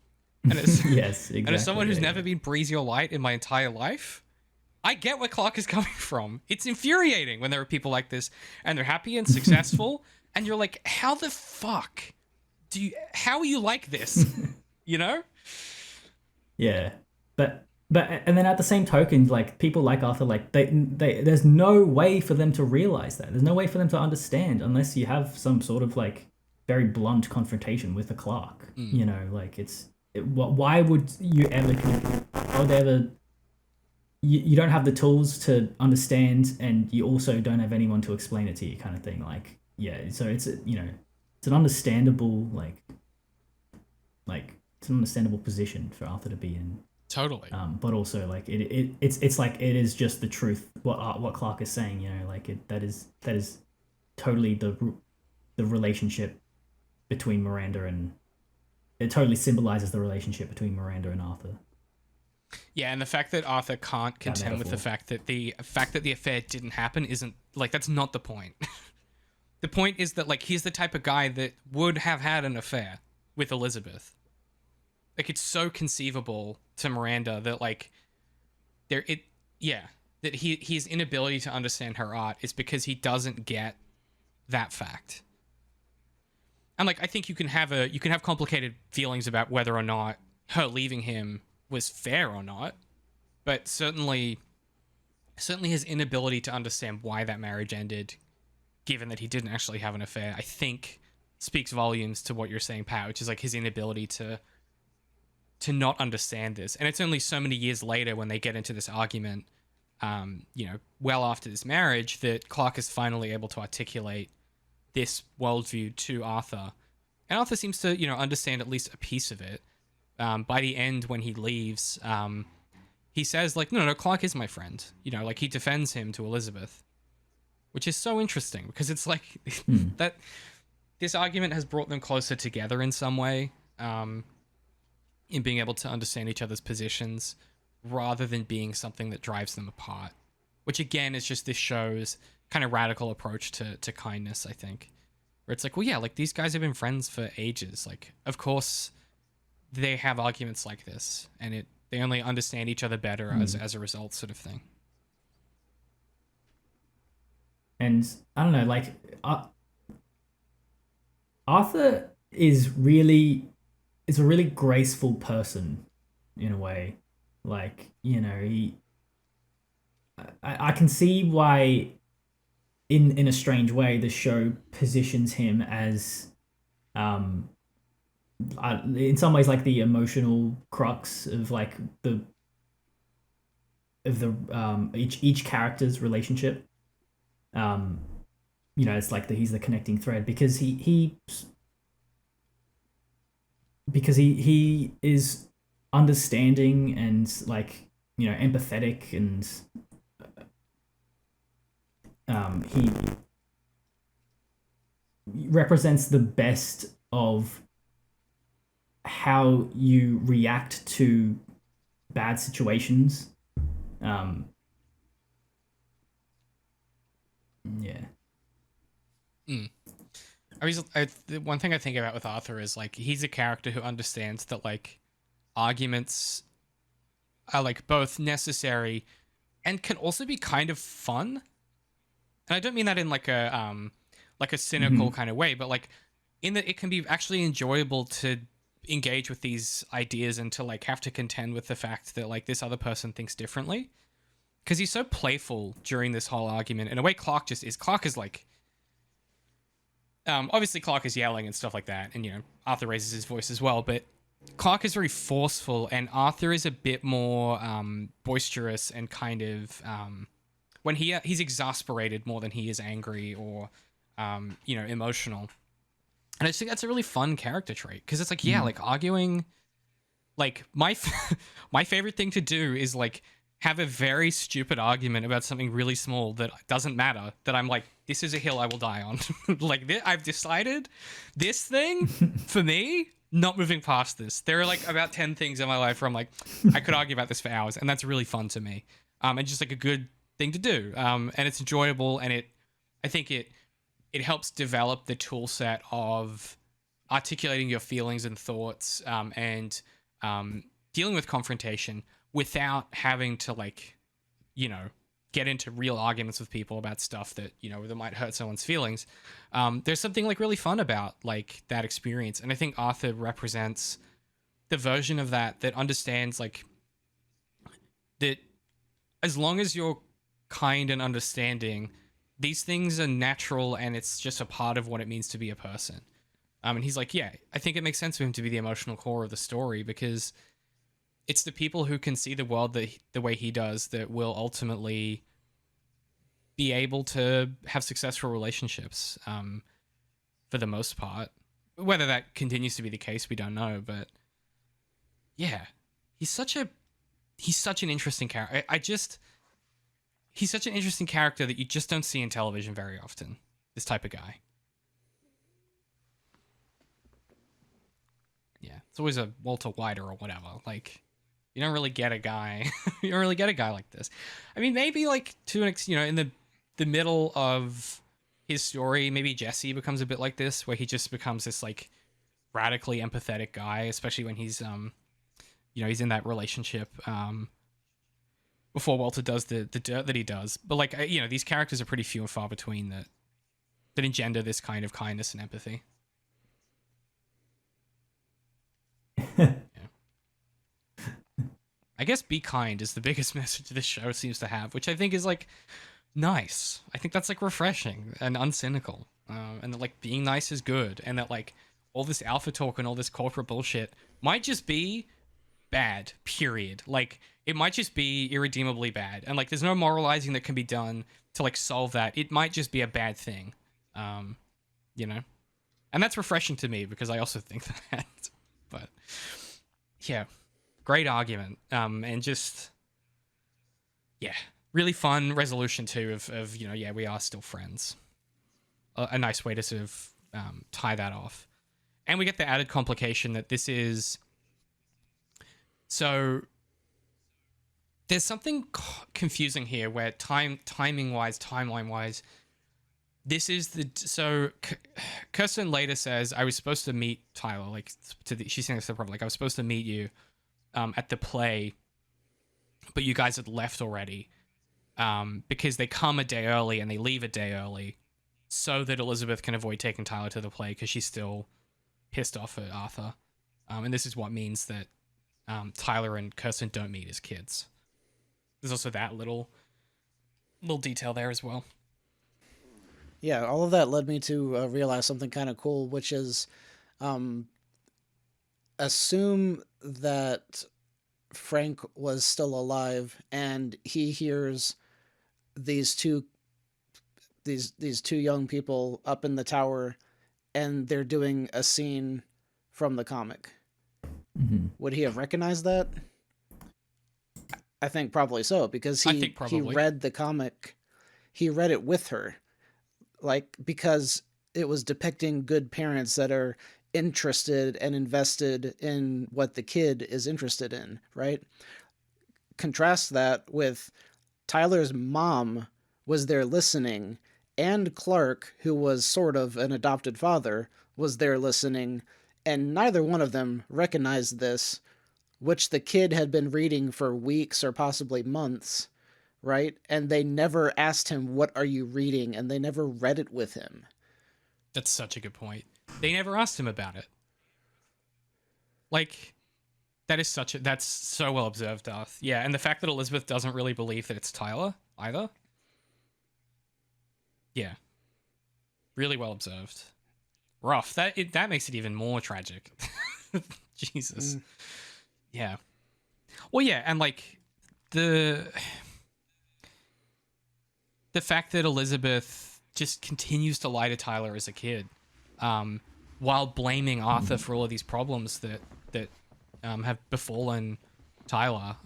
it's, yes, exactly. and as someone who's never been breezy or light in my entire life, I get where Clarke is coming from. It's infuriating when there are people like this and they're happy and successful, and you're like, how the fuck how are you like this? You know? Yeah, but and then at the same token, like people like Arthur, like they there's no way for them to realize that. There's no way for them to understand unless you have some sort of like very blunt confrontation with a Clarke. You know, like why would you ever? Why would they ever? You don't have the tools to understand, and you also don't have anyone to explain it to you, kind of thing. Like, yeah, so it's it's an understandable it's an understandable position for Arthur to be in. Totally. But also like it's like it is just the truth. What Clarke is saying, you know, like that is totally the relationship between Miranda, and it totally symbolizes the relationship between Miranda and Arthur. Yeah, and the fact that Arthur can't contend with the fact that the affair didn't happen isn't, like, that's not the point. The point is that, like, he's the type of guy that would have had an affair with Elizabeth. Like, it's so conceivable to Miranda that, like, that his inability to understand her art is because he doesn't get that fact. And, like, I think you can have complicated feelings about whether or not her leaving him was fair or not, but certainly his inability to understand why that marriage ended, given that he didn't actually have an affair, I think speaks volumes to what you're saying, Pat, which is like his inability to not understand this. And it's only so many years later when they get into this argument, well after this marriage, that Clarke is finally able to articulate this worldview to Arthur. And Arthur seems to, understand at least a piece of it. By the end, when he leaves, he says, like, no, Clarke is my friend. Like, he defends him to Elizabeth, which is so interesting because it's like that this argument has brought them closer together in some way, in being able to understand each other's positions rather than being something that drives them apart, which again is just this show's kind of radical approach to kindness, I think, where it's like, well, yeah, like these guys have been friends for ages. Like, of course they have arguments like this, and they only understand each other better as a result, sort of thing. And I don't know, like Arthur is a really graceful person in a way. Like, I can see why in a strange way the show positions him as in some ways like the emotional crux of like each character's relationship. It's like he's the connecting thread because he is understanding and like empathetic, and he represents the best of how you react to bad situations. The one thing I think about with Arthur is like he's a character who understands that like arguments are like both necessary and can also be kind of fun. And I don't mean that in like a like a cynical kind of way, but like in that it can be actually enjoyable to engage with these ideas and to like have to contend with the fact that like this other person thinks differently, because he's so playful during this whole argument in a way. Clarke is like, obviously Clarke is yelling and stuff like that, and you know Arthur raises his voice as well, but Clarke is very forceful and Arthur is a bit more boisterous and kind of when he's exasperated more than he is angry or you know, emotional. And I just think that's a really fun character trait, because it's like, yeah, like arguing, like my favorite thing to do is like have a very stupid argument about something really small that doesn't matter, that I'm like, this is a hill I will die on. Like I've decided this thing for me, not moving past this. There are like about 10 things in my life where I'm like, I could argue about this for hours, and that's really fun to me. And just like a good thing to do. And it's enjoyable, and I think it helps develop the tool set of articulating your feelings and thoughts, and dealing with confrontation without having to like, you know, get into real arguments with people about stuff that, you know, that might hurt someone's feelings. There's something like really fun about like that experience. And I think Arthur represents the version of that understands like that as long as you're kind and understanding, these things are natural and it's just a part of what it means to be a person. And he's like, yeah, I think it makes sense for him to be the emotional core of the story, because it's the people who can see the world the way he does that will ultimately be able to have successful relationships, for the most part. Whether that continues to be the case, we don't know. But yeah, he's such an interesting character. He's such an interesting character that you just don't see in television very often. This type of guy. Yeah, it's always a Walter White or whatever. Like, you don't really get a guy. You don't really get a guy like this. I mean, maybe like to an extent, you know, in the middle of his story, maybe Jesse becomes a bit like this, where he just becomes this like radically empathetic guy, especially when he's you know, he's in that relationship before Walter does the dirt that he does. But like, you know, these characters are pretty few and far between that engender this kind of kindness and empathy. Yeah. I guess be kind is the biggest message this show seems to have, which I think is like nice. I think that's like refreshing and uncynical, and that like being nice is good, and that like all this alpha talk and all this corporate bullshit might just be bad, period. Like it might just be irredeemably bad, and like there's no moralizing that can be done to like solve that. It might just be a bad thing, you know, and that's refreshing to me because I also think that. But yeah, great argument, and just yeah, really fun resolution too of you know, yeah, we are still friends. A nice way to sort of tie that off, and we get the added complication that this is. So there's something confusing here where timeline-wise, this is so Kirsten later says, I was supposed to meet Tyler, like she's saying this to the problem, like I was supposed to meet you at the play, but you guys had left already, because they come a day early and they leave a day early so that Elizabeth can avoid taking Tyler to the play because she's still pissed off at Arthur. And this is what means that Tyler and Kirsten don't meet as kids. There's also that little detail there as well. Yeah, all of that led me to realize something kind of cool, which is assume that Frank was still alive and he hears these two young people up in the tower and they're doing a scene from the comic. Mm-hmm. Would he have recognized that? I think probably so, because he read the comic. He read it with her, like, because it was depicting good parents that are interested and invested in what the kid is interested in, right? Contrast that with Tyler's mom was there listening, and Clarke, who was sort of an adopted father, was there listening, and neither one of them recognized this, which the kid had been reading for weeks or possibly months, right? And they never asked him, what are you reading? And they never read it with him. That's such a good point. They never asked him about it. Like, that's so well observed, Darth. Yeah, and the fact that Elizabeth doesn't really believe that it's Tyler either. Yeah. Really well observed. Rough. That makes it even more tragic. Jesus. Yeah. Well, yeah, and like the fact that Elizabeth just continues to lie to Tyler as a kid, while blaming Arthur for all of these problems that have befallen Tyler.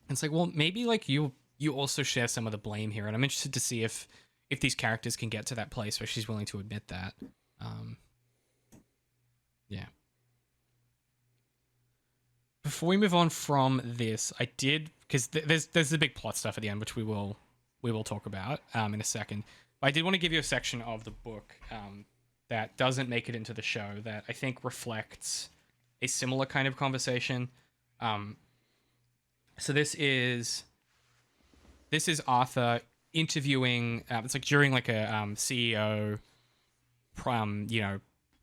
It's like, well, maybe like you also share some of the blame here, and I'm interested to see if these characters can get to that place where she's willing to admit that. Yeah. Before we move on from this, I did, because there's the big plot stuff at the end, which we will talk about in a second. But I did want to give you a section of the book that doesn't make it into the show that I think reflects a similar kind of conversation. So this is Arthur interviewing. It's like during like a CEO,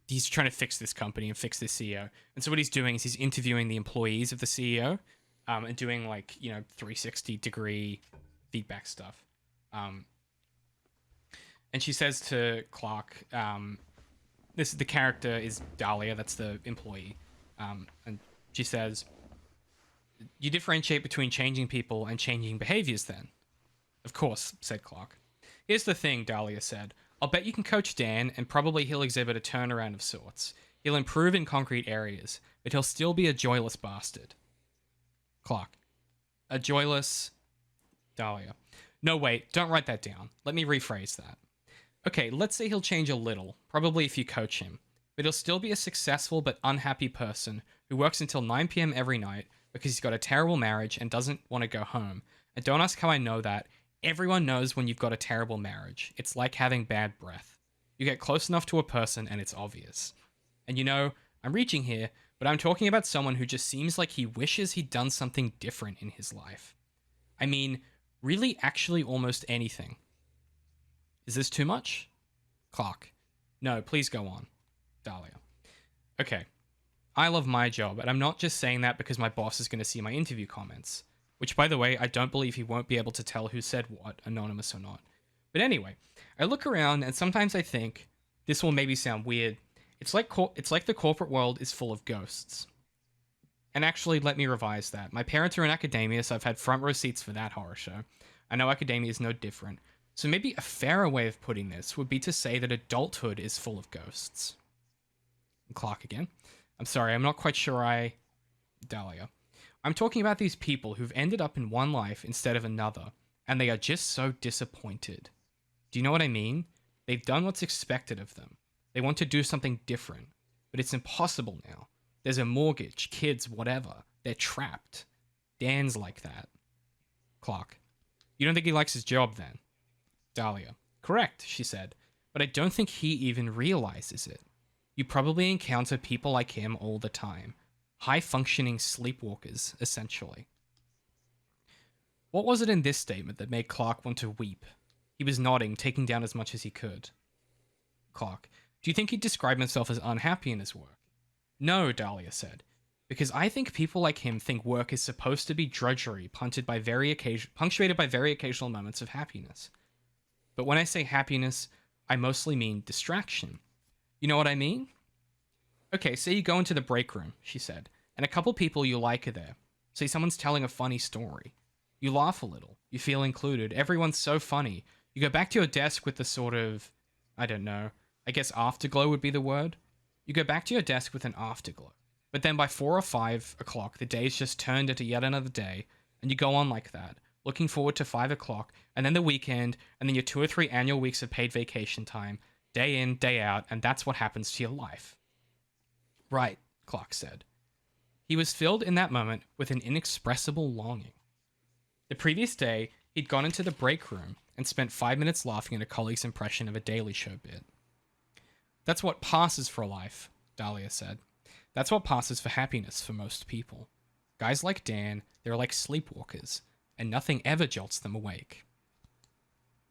he's trying to fix this company and fix this CEO. And so what he's doing is he's interviewing the employees of the CEO, and doing like 360-degree feedback stuff. And she says to Clarke, the character is Dahlia, that's the employee, and she says, "You differentiate between changing people and changing behaviors then?" "Of course," said Clarke. "Here's the thing," Dahlia said. "I'll bet you can coach Dan, and probably he'll exhibit a turnaround of sorts. He'll improve in concrete areas, but he'll still be a joyless bastard." Clarke. "A joyless..." Dahlia. "No, wait, don't write that down. Let me rephrase that. Okay, let's say he'll change a little, probably if you coach him, but he'll still be a successful but unhappy person who works until 9 p.m. every night because he's got a terrible marriage and doesn't want to go home. And don't ask how I know that. Everyone knows when you've got a terrible marriage. It's like having bad breath. You get close enough to a person and it's obvious. And I'm reaching here, but I'm talking about someone who just seems like he wishes he'd done something different in his life. I mean, really actually almost anything. Is this too much?" Clarke. "No, please go on." Dahlia. "Okay. I love my job, and I'm not just saying that because my boss is going to see my interview comments. Which, by the way, I don't believe he won't be able to tell who said what, anonymous or not. But anyway, I look around and sometimes I think, this will maybe sound weird, it's like the corporate world is full of ghosts. And actually, let me revise that. My parents are in academia, so I've had front row seats for that horror show. I know academia is no different. So maybe a fairer way of putting this would be to say that adulthood is full of ghosts." And Clarke again. "I'm sorry, I'm not quite sure Dahlia. "I'm talking about these people who've ended up in one life instead of another, and they are just so disappointed. Do you know what I mean? They've done what's expected of them. They want to do something different, but it's impossible now. There's a mortgage, kids, whatever. They're trapped. Dan's like that." Clarke. "You don't think he likes his job then?" Dahlia. "Correct," she said, "but I don't think he even realizes it. You probably encounter people like him all the time. High-functioning sleepwalkers, essentially." What was it in this statement that made Clarke want to weep? He was nodding, taking down as much as he could. Clarke. "Do you think he'd describe himself as unhappy in his work?" "No," Dahlia said, "because I think people like him think work is supposed to be drudgery punctuated by very occasional moments of happiness. But when I say happiness, I mostly mean distraction. You know what I mean? Okay, say you go into the break room," she said, "and a couple people you like are there. Say someone's telling a funny story. You laugh a little. You feel included. Everyone's so funny. You go back to your desk with the sort of, I don't know, I guess afterglow would be the word. You go back to your desk with an afterglow. But then by 4 or 5 o'clock, the day's just turned into yet another day, and you go on like that, looking forward to 5 o'clock, and then the weekend, and then your 2 or 3 annual weeks of paid vacation time, day in, day out, and that's what happens to your life." "Right," Clarke said. He was filled in that moment with an inexpressible longing. The previous day, he'd gone into the break room and spent 5 minutes laughing at a colleague's impression of a Daily Show bit. "That's what passes for life," Dahlia said. "That's what passes for happiness for most people. Guys like Dan, they're like sleepwalkers, and nothing ever jolts them awake."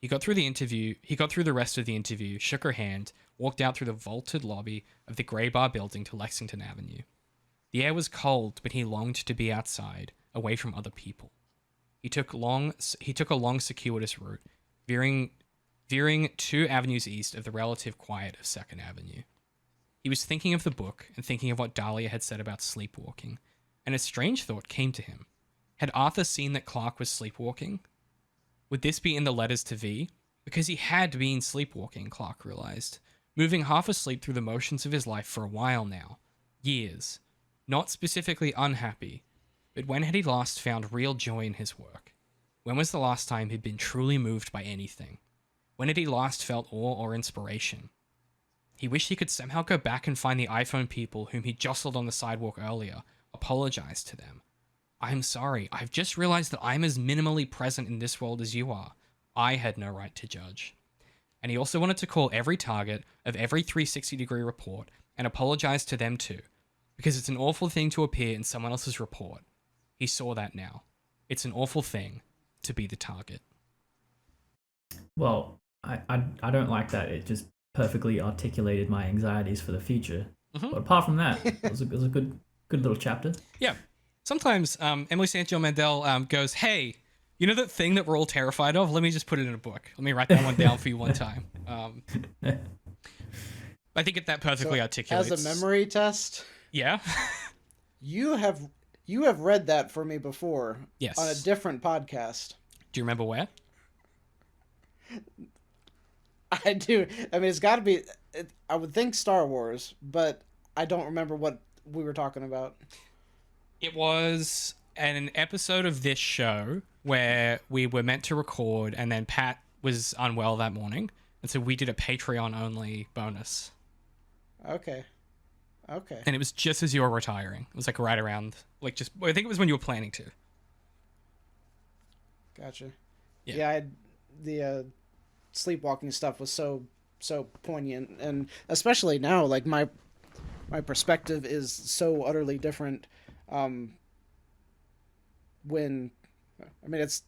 He got through the rest of the interview, shook her hand, walked out through the vaulted lobby of the Grey Bar building to Lexington Avenue. The air was cold, but he longed to be outside, away from other people. He took a long circuitous route, veering 2 avenues east of the relative quiet of 2nd Avenue. He was thinking of the book and thinking of what Dahlia had said about sleepwalking, and a strange thought came to him. Had Arthur seen that Clarke was sleepwalking? Would this be in the letters to V? Because he had been sleepwalking, Clarke realized, moving half asleep through the motions of his life for a while now. Years. Not specifically unhappy, but when had he last found real joy in his work? When was the last time he'd been truly moved by anything? When had he last felt awe or inspiration? He wished he could somehow go back and find the iPhone people whom he jostled on the sidewalk earlier, apologize to them. I'm sorry, I've just realized that I'm as minimally present in this world as you are. I had no right to judge. And he also wanted to call every target of every 360-degree report and apologize to them too, because it's an awful thing to appear in someone else's report. He saw that now. It's an awful thing to be the target. Well, I don't like that. It just perfectly articulated my anxieties for the future. But apart from that, it was a good little chapter. Yeah. Sometimes Emily St. John Mandel goes, hey, you know that thing that we're all terrified of? Let me just put it in a book. Let me write that one down for you one time. I think that perfectly articulates. As a memory test, Yeah. you have read that for me before. Yes. On a different podcast. Do you remember where? I do. I mean, it's got to be. I would think Star Wars, but I don't remember what we were talking about. It was an episode of this show where we were meant to record, and then Pat was unwell that morning, and so we did a Patreon-only bonus. Okay. And it was just as you were retiring. It was like right around, I think it was when you were planning to. Gotcha. Yeah. The sleepwalking stuff was so poignant, and especially now, like my perspective is so utterly different. When, I mean, it's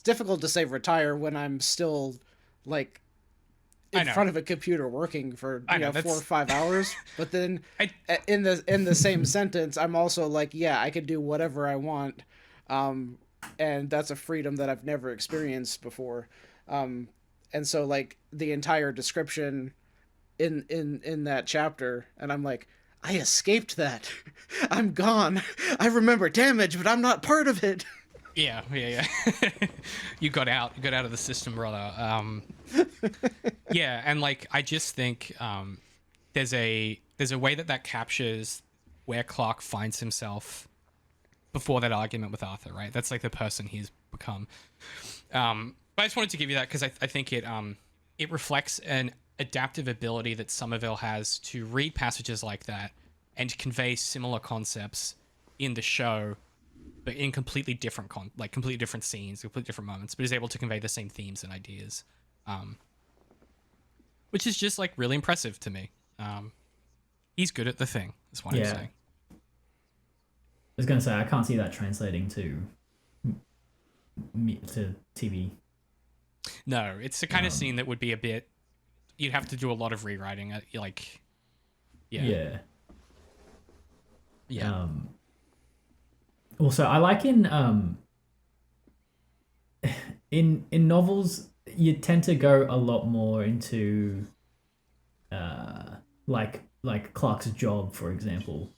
difficult to say retire when I'm still like in front of a computer working for 4 or 5 hours, but then in the same sentence I'm also like, yeah, I could do whatever I want, and that's a freedom that I've never experienced before, and so like the entire description in that chapter, and I'm like, I escaped that. I'm gone. I remember damage, but I'm not part of it. Yeah. You got out of the system, brother. Yeah, and like I just think there's a way that captures where Clarke finds himself before that argument with Arthur, right? That's like the person he's become. But I just wanted to give you that because I think it reflects an adaptive ability that Somerville has to read passages like that and convey similar concepts in the show, but in completely different completely different scenes, completely different moments, but is able to convey the same themes and ideas, which is just like really impressive to me. He's good at the thing. That's what I'm saying. I was gonna say I can't see that translating to TV. No, it's the kind of scene that would be a bit. You'd have to do a lot of rewriting. Yeah. Also, I like in novels you tend to go a lot more into like Clarke's job, for example,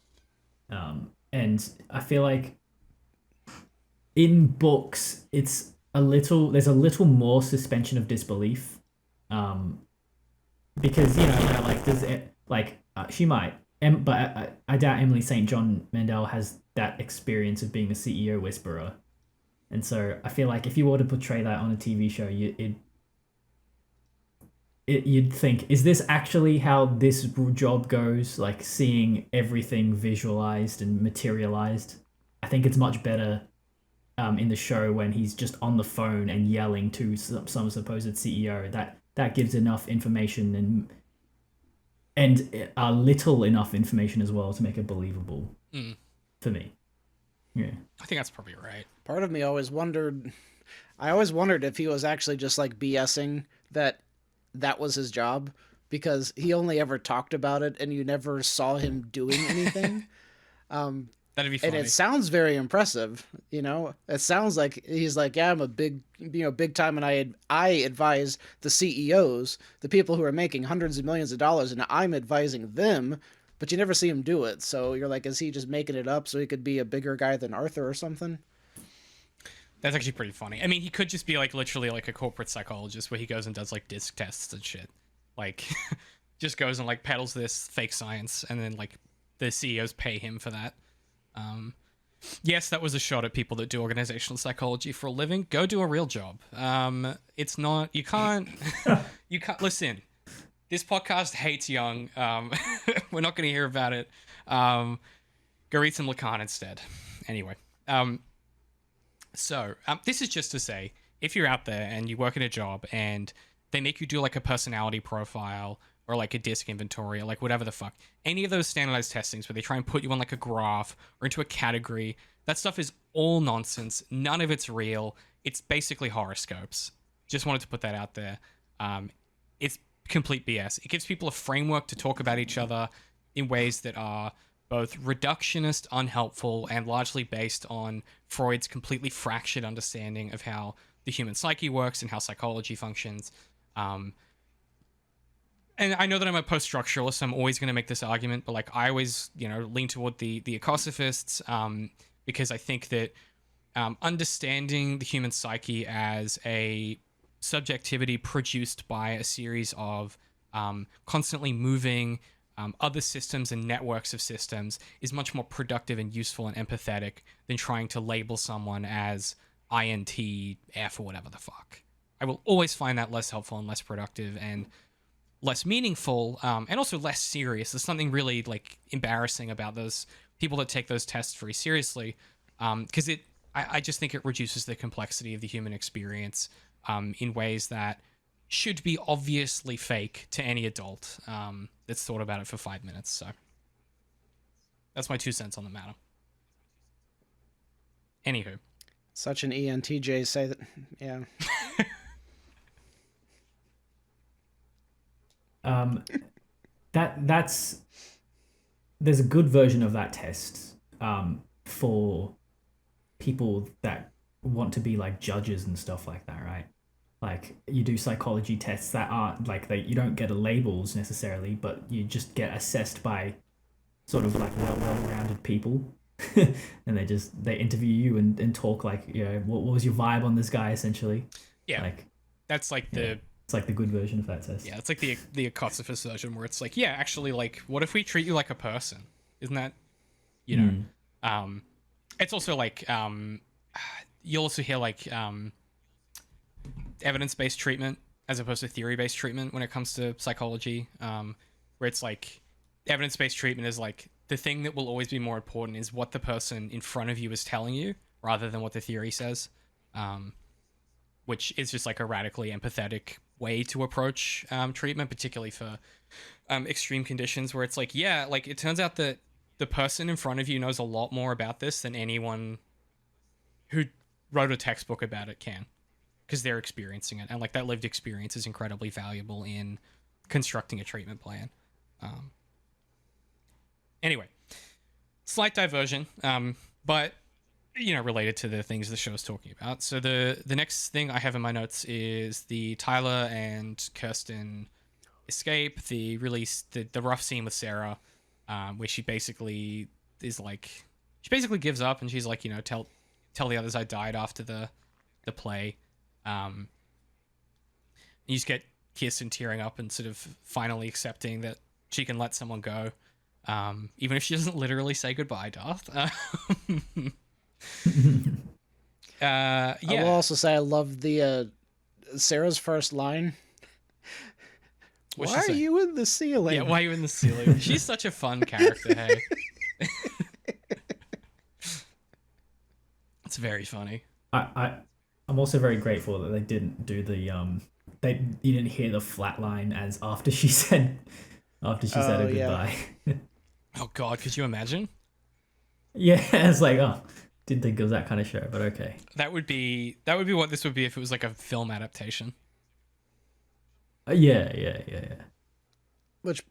and I feel like in books there's a little more suspension of disbelief, because she might. But I doubt Emily St. John Mandel has that experience of being a CEO whisperer. And so I feel like if you were to portray that on a TV show, you'd think, is this actually how this job goes? Like seeing everything visualized and materialized. I think it's much better in the show when he's just on the phone and yelling to some supposed CEO. That gives enough information and little enough information as well to make it believable for me. Yeah, I think that's probably right. Part of me always wondered, I always wondered if he was actually just like BSing that was his job, because he only ever talked about it and you never saw him doing anything. That'd be And funny. it sounds very impressive, you know. It sounds like he's like, yeah, I'm a big, big time, and I advise the CEOs, the people who are making hundreds of millions of dollars, and I'm advising them. But you never see him do it, so you're like, is he just making it up so he could be a bigger guy than Arthur or something? That's actually pretty funny. I mean, he could just be like literally like a corporate psychologist where he goes and does like disc tests and shit. Like, just goes and like peddles this fake science, and then like the CEOs pay him for that. Yes, that was a shot at people that do organizational psychology for a living. Go do a real job. It's not, you can't listen. This podcast hates young. We're not going to hear about it. Go read some Lacan instead. Anyway, so this is just to say, if you're out there and you work in a job and they make you do like a personality profile or like a disc inventory or like whatever the fuck, any of those standardized testings where they try and put you on like a graph or into a category, that stuff is all nonsense. None of it's real. It's basically horoscopes. Just wanted to put that out there. It's complete BS. It gives people a framework to talk about each other in ways that are both reductionist, unhelpful, and largely based on Freud's completely fractured understanding of how the human psyche works and how psychology functions. And I know that I'm a post-structuralist, so I'm always going to make this argument, but like I always, lean toward the ecosophists, because I think that understanding the human psyche as a subjectivity produced by a series of constantly moving other systems and networks of systems is much more productive and useful and empathetic than trying to label someone as INTF or whatever the fuck. I will always find that less helpful and less productive and less meaningful, and also less serious. There's something really like embarrassing about those people that take those tests very seriously, because I just think it reduces the complexity of the human experience in ways that should be obviously fake to any adult that's thought about it for 5 minutes. So that's my 2 cents on the matter. Anywho. Such an ENTJ say that, yeah. There's a good version of that test for people that want to be like judges and stuff like that, right? Like you do psychology tests that aren't like you don't get labels necessarily, but you just get assessed by sort of like well-rounded people. And they interview you and talk like, what was your vibe on this guy essentially? Yeah. Like that's like it's like the good version of that test. Yeah, it's like the ecosophists version where it's like, yeah, actually, like, what if we treat you like a person? Isn't that, it's also like, you'll also hear like evidence-based treatment as opposed to theory-based treatment when it comes to psychology, where it's like evidence-based treatment is like the thing that will always be more important is what the person in front of you is telling you rather than what the theory says, which is just like a radically empathetic way to approach treatment, particularly for extreme conditions where it's like, yeah, like it turns out that the person in front of you knows a lot more about this than anyone who wrote a textbook about it can, because they're experiencing it, and like that lived experience is incredibly valuable in constructing a treatment plan. Anyway, slight diversion, but related to the things the show is talking about. So the next thing I have in my notes is the Tyler and Kirsten escape, the rough scene with Sarah, where she basically is like, she basically gives up and she's like, tell the others I died after the play. You just get Kirsten tearing up and sort of finally accepting that she can let someone go, even if she doesn't literally say goodbye, Darth. I will also say I love the Sarah's first line. What's Why are you in the ceiling? Yeah, why are you in the ceiling? She's such a fun character, hey. It's very funny. I'm also very grateful that they didn't do the you didn't hear the flat line as after she said a goodbye. Oh god, could you imagine? Yeah, it's like, oh, Didn't think it was that kind of show, but okay. That would be what this would be if it was like a film adaptation. Yeah. Which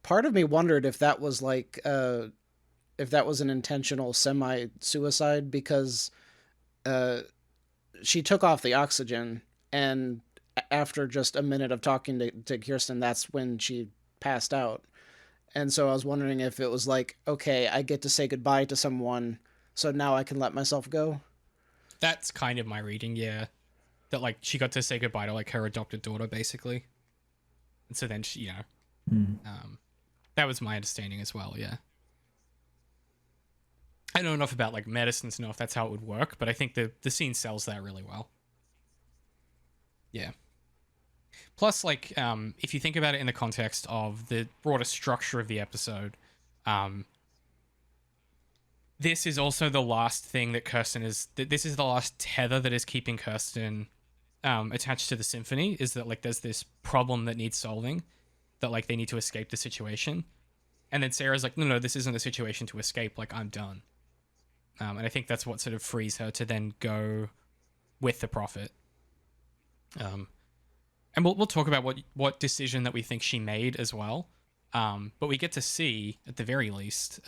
part of me wondered if that was like if that was an intentional semi-suicide, because she took off the oxygen, and after just a minute of talking to Kirsten, that's when she passed out. And so I was wondering if it was like, okay, I get to say goodbye to someone, so now I can let myself go. That's kind of my reading, yeah. That like she got to say goodbye to like her adopted daughter, basically. And so then she, you know, that was my understanding as well, yeah. I don't know enough about like medicine to know if that's how it would work, but I think the scene sells that really well. Yeah. Plus, like, if you think about it in the context of the broader structure of the episode, this is also the last thing that Kirsten is... This is the last tether that is keeping Kirsten attached to the symphony, is that, like, there's this problem that needs solving, that, like, they need to escape the situation. And then Sarah's like, no, this isn't a situation to escape, like, I'm done. And I think that's what sort of frees her to then go with the prophet. And we'll talk about what decision that we think she made as well. But we get to see, at the very least,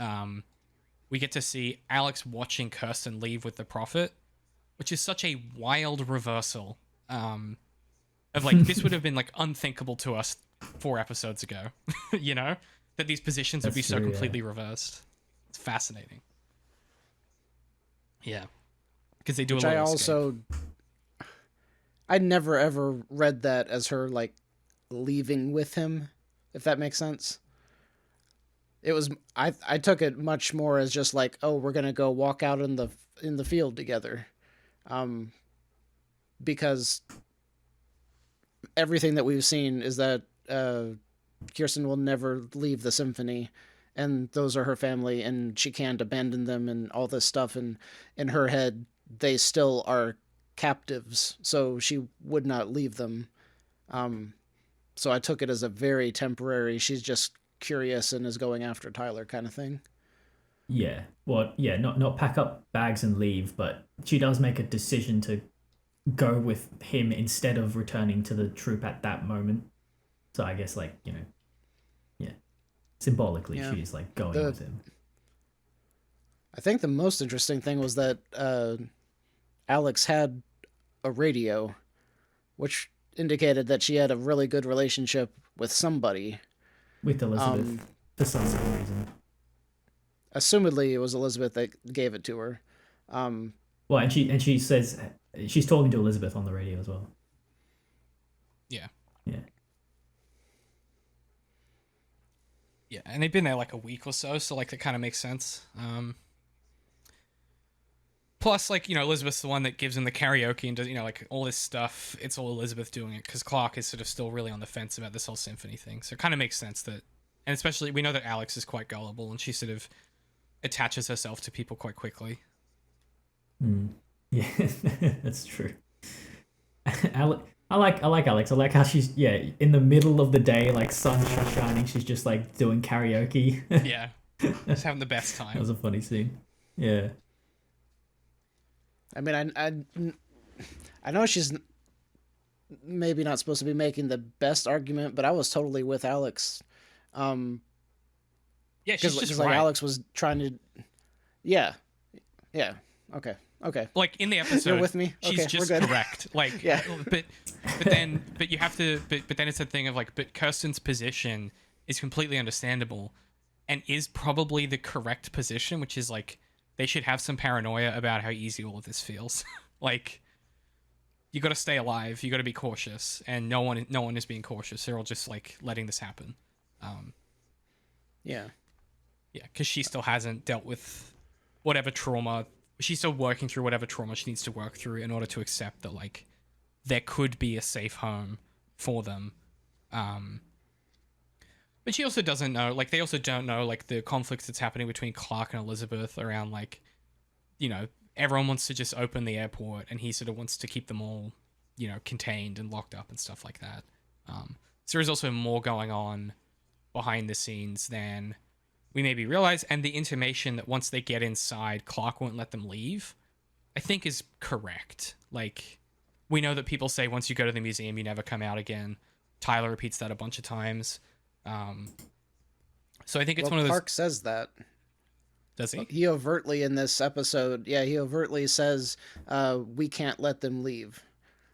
we get to see Alex watching Kirsten leave with the prophet, which is such a wild reversal of like, this would have been like unthinkable to us 4 episodes ago, you know, that these positions would be so completely reversed. It's fascinating. Yeah. Because they do Which a lot I of also... I never ever read that as her like leaving with him, if that makes sense. It was I took it much more as just like, oh, we're gonna go walk out in the field together, because everything that we've seen is that Kirsten will never leave the symphony, and those are her family, and she can't abandon them, and all this stuff, and in her head they still are captives, so she would not leave them. So I took it as a very temporary, she's just curious and is going after Tyler kind of thing. Yeah. Well, yeah, not pack up bags and leave, but she does make a decision to go with him instead of returning to the troop at that moment. So I guess, like, you know, yeah, symbolically she's like going with him. I think the most interesting thing was that Alex had a radio, which indicated that she had a really good relationship with somebody. With Elizabeth, for some reason. Assumedly, it was Elizabeth that gave it to her. Well, and she says she's talking to Elizabeth on the radio as well. Yeah. Yeah. Yeah, and they've been there like a week or so like that kind of makes sense. Plus, like, you know, Elizabeth's the one that gives him the karaoke and does, you know, like, all this stuff. It's all Elizabeth doing it, because Clarke is sort of still really on the fence about this whole symphony thing. So it kind of makes sense that... And especially, we know that Alex is quite gullible, and she sort of attaches herself to people quite quickly. Yeah, that's true. I like Alex. I like how she's, in the middle of the day, like, sun shining, she's just, like, doing karaoke. Yeah. Just having the best time. That was a funny scene. Yeah. I mean, I know she's maybe not supposed to be making the best argument, but I was totally with Alex. Yeah, she's just like right. Alex was trying to. Yeah. Okay. Like in the episode, you're with me. She's okay, just we're good. correct. Like, yeah. But you have to. But then it's the thing of like, but Kirsten's position is completely understandable, and is probably the correct position, which is like, they should have some paranoia about how easy all of this feels. Like, you got to stay alive. You got to be cautious, and no one is being cautious. They're all just like letting this happen. Yeah, because she still hasn't dealt with whatever trauma. She's still working through whatever trauma she needs to work through in order to accept that, like, there could be a safe home for them. But she also doesn't know, like, they also don't know, like, the conflicts that's happening between Clarke and Elizabeth around, like, you know, everyone wants to just open the airport, and he sort of wants to keep them all, you know, contained and locked up and stuff like that. So there's also more going on behind the scenes than we maybe realize, and the intimation that once they get inside, Clarke won't let them leave, I think is correct. Like, we know that people say once you go to the museum, you never come out again. Tyler repeats that a bunch of times. So I think it's one of those... Clarke says that. Does he? He overtly in this episode, he overtly says, we can't let them leave.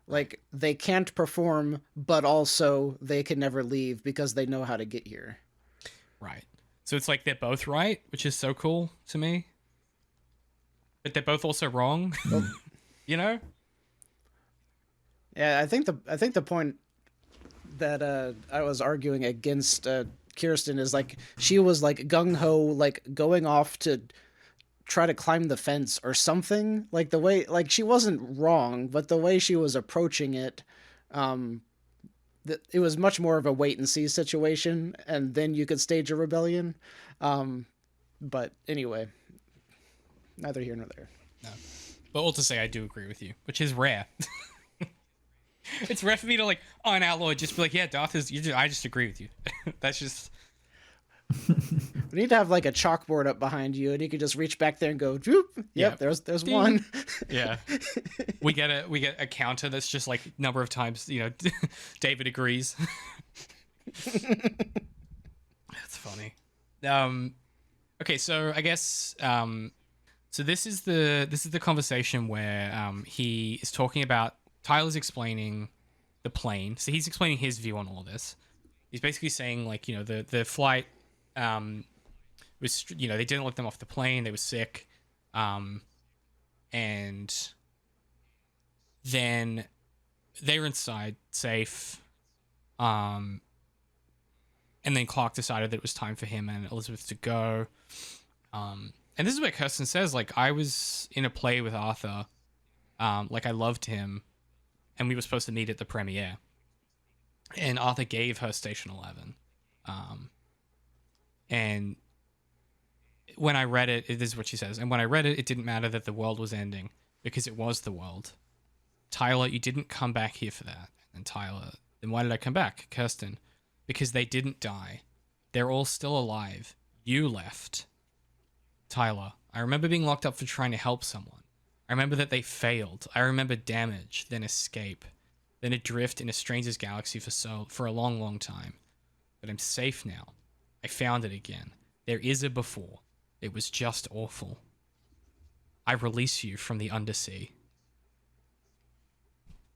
Like, they can't perform, but also they can never leave because they know how to get here. Right. So it's like they're both right, which is so cool to me. But they're both also wrong. You know? Yeah, I think the point that I was arguing against Kirsten is like she was like gung ho, like going off to try to climb the fence or something. Like the way, like she wasn't wrong, but the way she was approaching it, it was much more of a wait and see situation, and then you could stage a rebellion. But anyway, neither here nor there. No. But all to say, I do agree with you, which is rare. It's rare for me to, like, unalloyed just be like, yeah, Darth is... I just agree with you. That's just... We need to have, like, a chalkboard up behind you, and you can just reach back there and go, yep, there's Ding. one. Yeah. We get a counter that's just, like, number of times, you know, David agrees. That's funny. Okay, so I guess... so this is the conversation where he is talking about... Tyler's explaining the plane. So he's explaining his view on all this. He's basically saying, like, you know, the flight was, you know, they didn't let them off the plane. They were sick. And then they were inside, safe. And then Clarke decided that it was time for him and Elizabeth to go. And this is where Kirsten says, like, I was in a play with Arthur. Like, I loved him. And we were supposed to meet at the premiere. And Arthur gave her Station 11. And when I read it, this is what she says. And when I read it, it didn't matter that the world was ending, because it was the world. Tyler, you didn't come back here for that. And Tyler, then why did I come back? Kirsten, because they didn't die. They're all still alive. You left. Tyler, I remember being locked up for trying to help someone. I remember that they failed. I remember damage, then escape, then adrift in a stranger's galaxy for a long, long time. But I'm safe now. I found it again. There is a before. It was just awful. I release you from the undersea.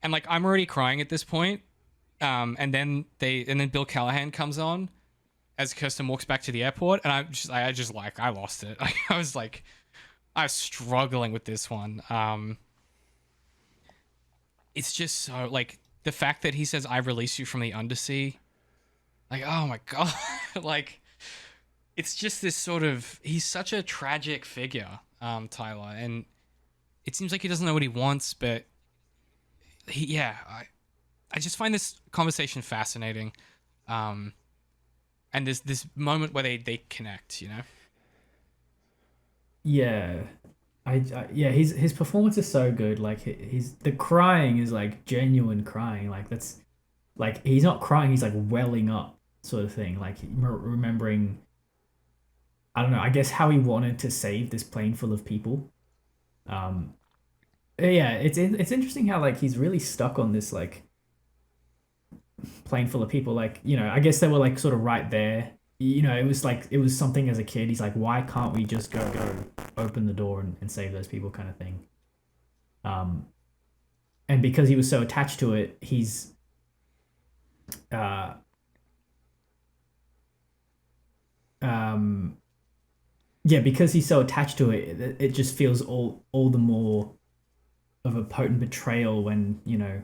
And, like, I'm already crying at this point. And then Bill Callahan comes on as Kirsten walks back to the airport, and I lost it. I was like, I was struggling with this one. It's just so, like, the fact that he says, I release you from the undersea. Like, oh my God. Like, it's just this sort of, he's such a tragic figure, Tyler. And it seems like he doesn't know what he wants, but I just find this conversation fascinating. And there's this moment where they connect, you know? Yeah, his performance is so good. Like the crying is like genuine crying. Like that's like he's not crying. He's like welling up, sort of thing. Like remembering, I don't know. I guess how he wanted to save this plane full of people. Yeah, it's interesting how like he's really stuck on this like plane full of people. Like, you know, I guess they were like sort of right there. You know, it was something as a kid. He's like, why can't we just go open the door and save those people, kind of thing. And because he was so attached to it, he's because he's so attached to it, it just feels all the more of a potent betrayal when, you know,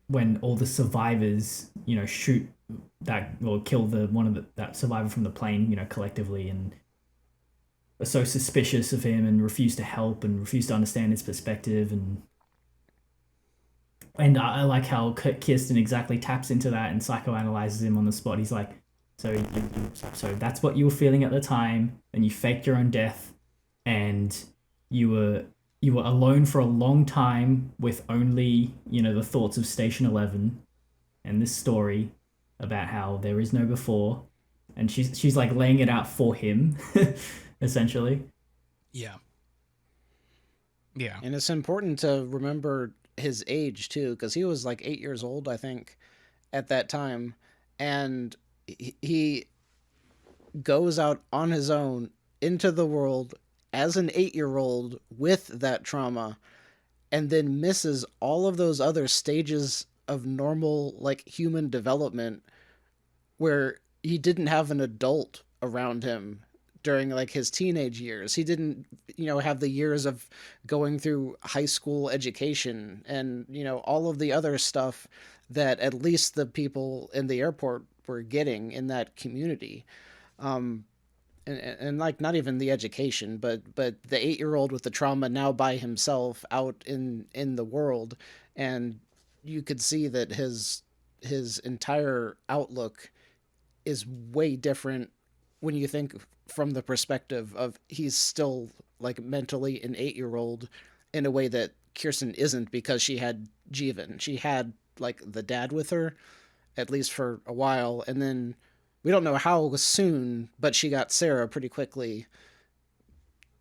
when all the survivors, you know, shoot that or kill that survivor from the plane, you know, collectively, and are so suspicious of him and refuse to help and refuse to understand his perspective. And I like how Kirsten exactly taps into that and psychoanalyzes him on the spot. He's like, so that's what you were feeling at the time, and you faked your own death, and you were alone for a long time with only, you know, the thoughts of Station 11 and this story about how there is no before. and she's like laying it out for him, essentially. Yeah. Yeah. And it's important to remember his age too, because he was like 8 years old, I think, at that time, and he goes out on his own into the world as an 8-year-old with that trauma, and then misses all of those other stages of normal, like, human development where he didn't have an adult around him during like his teenage years. He didn't, have the years of going through high school education and, all of the other stuff that at least the people in the airport were getting in that community. And like, not even the education, but the 8-year-old with the trauma now by himself out in the world. And you could see that his entire outlook is way different when you think from the perspective of he's still like mentally an 8-year-old in a way that Kirsten isn't, because she had Jeevan. She had like the dad with her, at least for a while, and then we don't know how soon, but she got Sarah pretty quickly,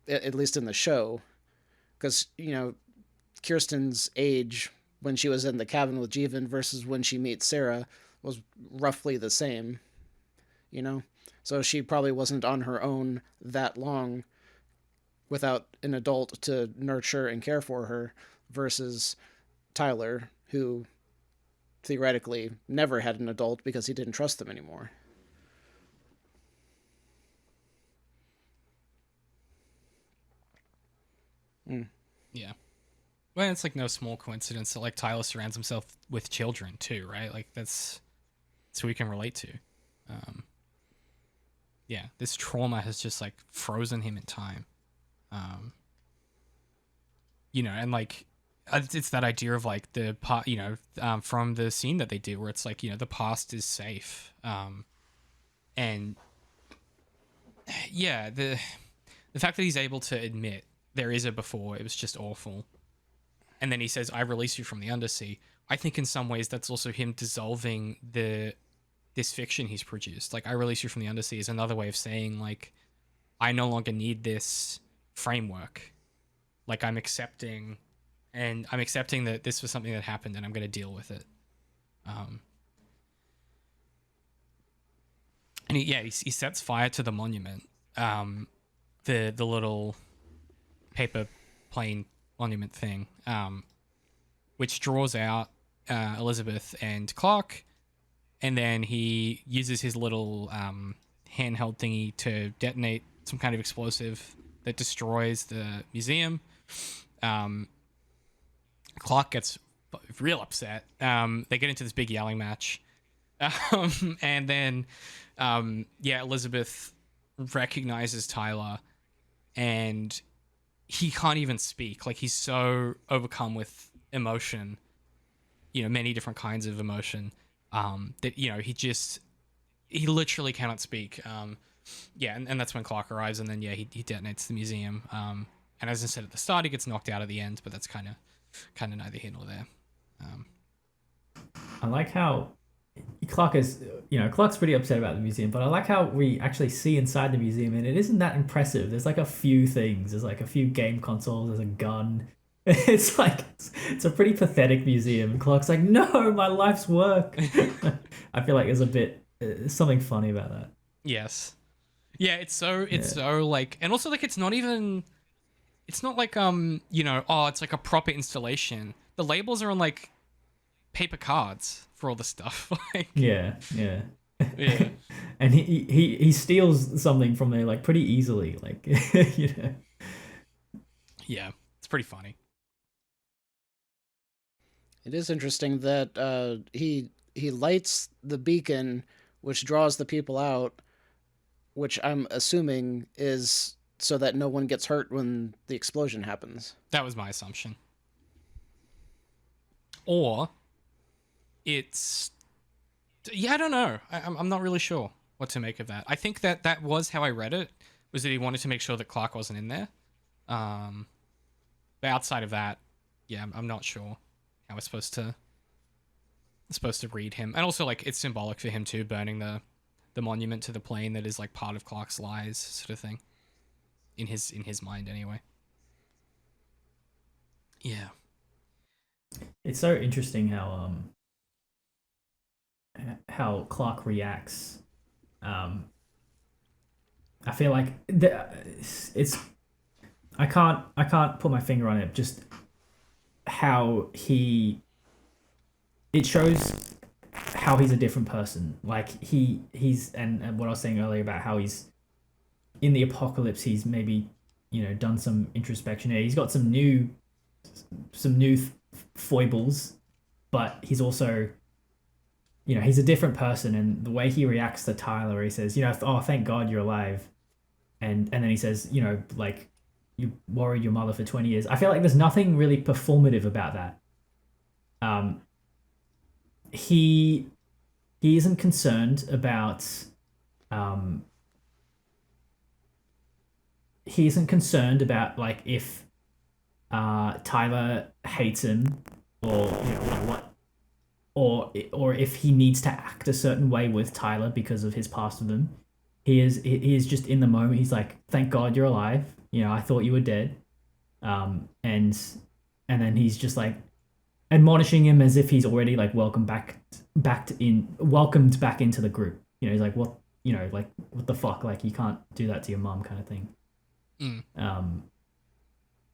at least in the show, because Kirsten's age when she was in the cabin with Jeevan versus when she meets Sarah was roughly the same. So she probably wasn't on her own that long without an adult to nurture and care for her, versus Tyler, who theoretically never had an adult because he didn't trust them anymore. Yeah. Well, it's like no small coincidence that like Tyler surrounds himself with children too, right? Like that's who we can relate to. Yeah, this trauma has just like frozen him in time. And like it's that idea of like the part, from the scene that they did where it's like, the past is safe. And yeah, the fact that he's able to admit there is a before, it was just awful. And then he says, I release you from the undersea. I think in some ways that's also him dissolving this fiction he's produced. Like, I release you from the undersea is another way of saying, like, I no longer need this framework. Like, I'm accepting that this was something that happened and I'm going to deal with it. And he sets fire to the monument. The little paper plane monument thing, which draws out Elizabeth and Clarke, and then he uses his little handheld thingy to detonate some kind of explosive that destroys the museum. Clarke gets real upset. They get into this big yelling match. And then, Elizabeth recognizes Tyler, and he can't even speak. Like, he's so overcome with emotion, many different kinds of emotion, that, he literally cannot speak. And that's when Clarke arrives, and then, he detonates the museum. And as I said at the start, he gets knocked out at the end, but that's kind of neither here nor there. I like how Clarke's pretty upset about the museum, but I like how we actually see inside the museum, and it isn't that impressive. There's like a few things. There's like a few game consoles. There's a gun. It's like it's a pretty pathetic museum. And Clarke's like, no, my life's work. I feel like there's something funny about that. Yes. Yeah, it's so like, and also like it's not like it's like a proper installation. The labels are on like paper cards for all the stuff. Like, yeah. And he steals something from there like pretty easily, like Yeah, it's pretty funny. It is interesting that he lights the beacon, which draws the people out, which I'm assuming is so that no one gets hurt when the explosion happens. That was my assumption. Or it's... Yeah, I don't know. I'm not really sure what to make of that. I think that was how I read it, was that he wanted to make sure that Clarke wasn't in there. But outside of that, yeah, I'm not sure how we're supposed to read him. And also, like, it's symbolic for him too, burning the the monument to the plane that is like part of Clarke's lies, sort of thing. In his mind, anyway. Yeah. It's so interesting how Clarke reacts. I feel like it's I can't put my finger on it. Just how it shows how he's a different person. Like he's and what I was saying earlier about how he's in the apocalypse. He's maybe done some introspection here. He's got some new foibles, but he's also he's a different person. And the way he reacts to Tyler, he says, oh, thank God you're alive. And then he says, like, you worried your mother for 20 years. I feel like there's nothing really performative about that. He isn't concerned about like if Tyler hates him or what, or if he needs to act a certain way with Tyler because of his past with him. He is just in the moment. He's like, thank God you're alive. I thought you were dead. And then he's just like admonishing him as if he's already like welcomed back into the group. He's like, what, like, what the fuck? Like, you can't do that to your mom, kind of thing.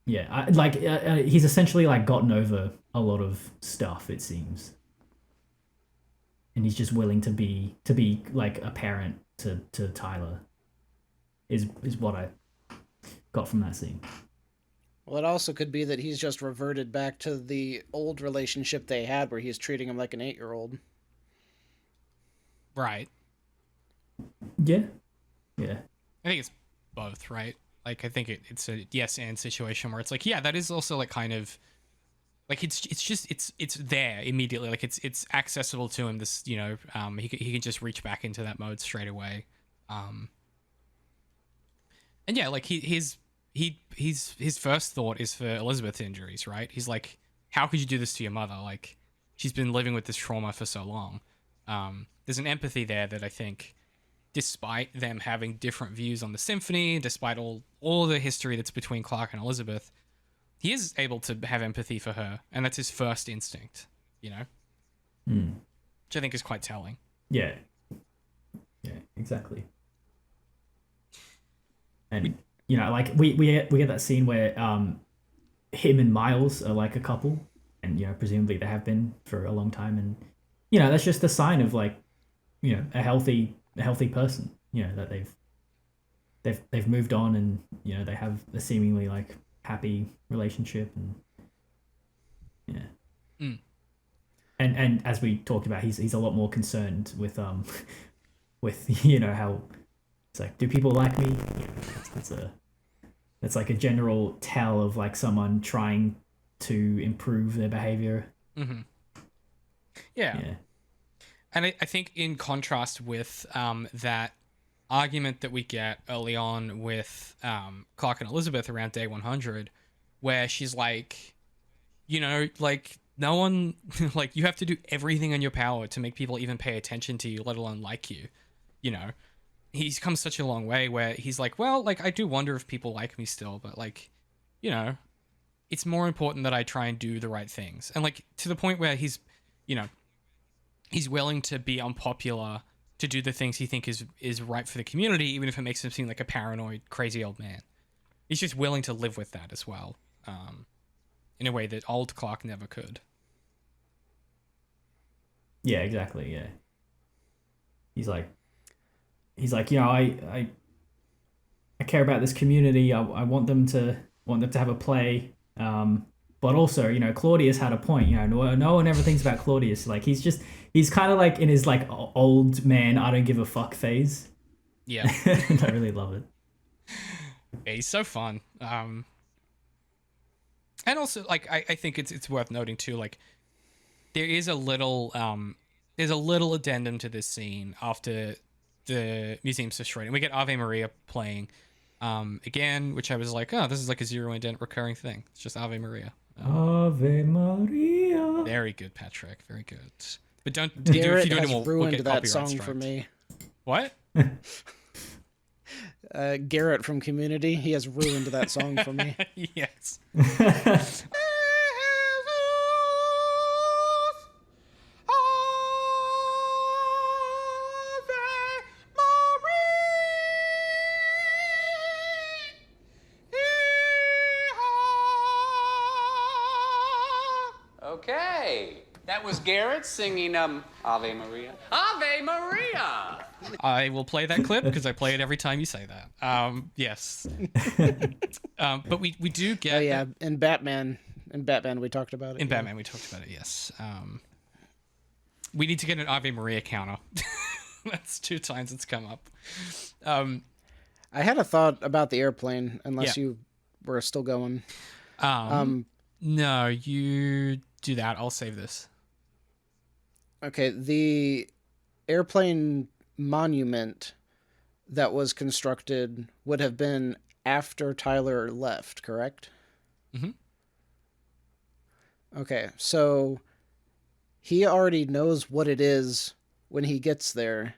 He's essentially like gotten over a lot of stuff, it seems. And he's just willing to be like a parent to Tyler is what I got from that scene. Well, it also could be that he's just reverted back to the old relationship they had where he's treating him like an 8-year-old. Right. Yeah. I think it's both, right? Like, I think it's a yes and situation where it's like, yeah, that is also like kind of like it's there immediately. Like it's accessible to him. This, he can just reach back into that mode straight away. And yeah, like his first thought is for Elizabeth's injuries, right? He's like, how could you do this to your mother? Like, she's been living with this trauma for so long. There's an empathy there that I think, despite them having different views on the symphony, despite all the history that's between Clarke and Elizabeth, he is able to have empathy for her, and that's his first instinct, which I think is quite telling. Yeah, exactly. And like we get that scene where him and Miles are like a couple, and presumably they have been for a long time, and that's just a sign of like a healthy person, that they've moved on, and they have a seemingly like happy relationship, and and as we talked about, he's a lot more concerned with how it's like, do people like me? That's like a general tell of like someone trying to improve their behavior. Yeah. And I think in contrast with that argument that we get early on with Clarke and Elizabeth around day 100, where she's like, like, no one, like, you have to do everything in your power to make people even pay attention to you, let alone like you. He's come such a long way where he's like, well, like, I do wonder if people like me still, but like, it's more important that I try and do the right things. And like, to the point where he's willing to be unpopular to do the things he thinks is right for the community, even if it makes him seem like a paranoid, crazy old man. He's just willing to live with that as well, in a way that old Clarke never could. Yeah, exactly. Yeah, he's like, I care about this community. I want them to have a play. But also, Claudius had a point. No one ever thinks about Claudius. Like, he's kind of like in his like old man, I don't give a fuck phase. Yeah. I really love it. Yeah, he's so fun. And also, like, I think it's worth noting too, like, there is a little addendum to this scene after the museum's destroyed, and we get Ave Maria playing again, which I was like, oh, this is like a zero indent recurring thing. It's just Ave Maria. Ave Maria. Very good, Patrick. Very good. But don't Garrett if you do has it, we'll ruined get that copyright song striked. for me. What? Garrett from Community. He has ruined that song for me. Yes. Okay, that was Garrett singing Ave Maria. Ave Maria! I will play that clip because I play it every time you say that. Yes. But we do get... Oh yeah, in Batman we talked about it. In Batman we talked about it, yes. We need to get an Ave Maria counter. That's 2 times it's come up. I had a thought about the airplane, unless you were still going. No, you do that. I'll save this. Okay, the airplane monument that was constructed would have been after Tyler left, correct? Mm-hmm. Okay, so he already knows what it is when he gets there,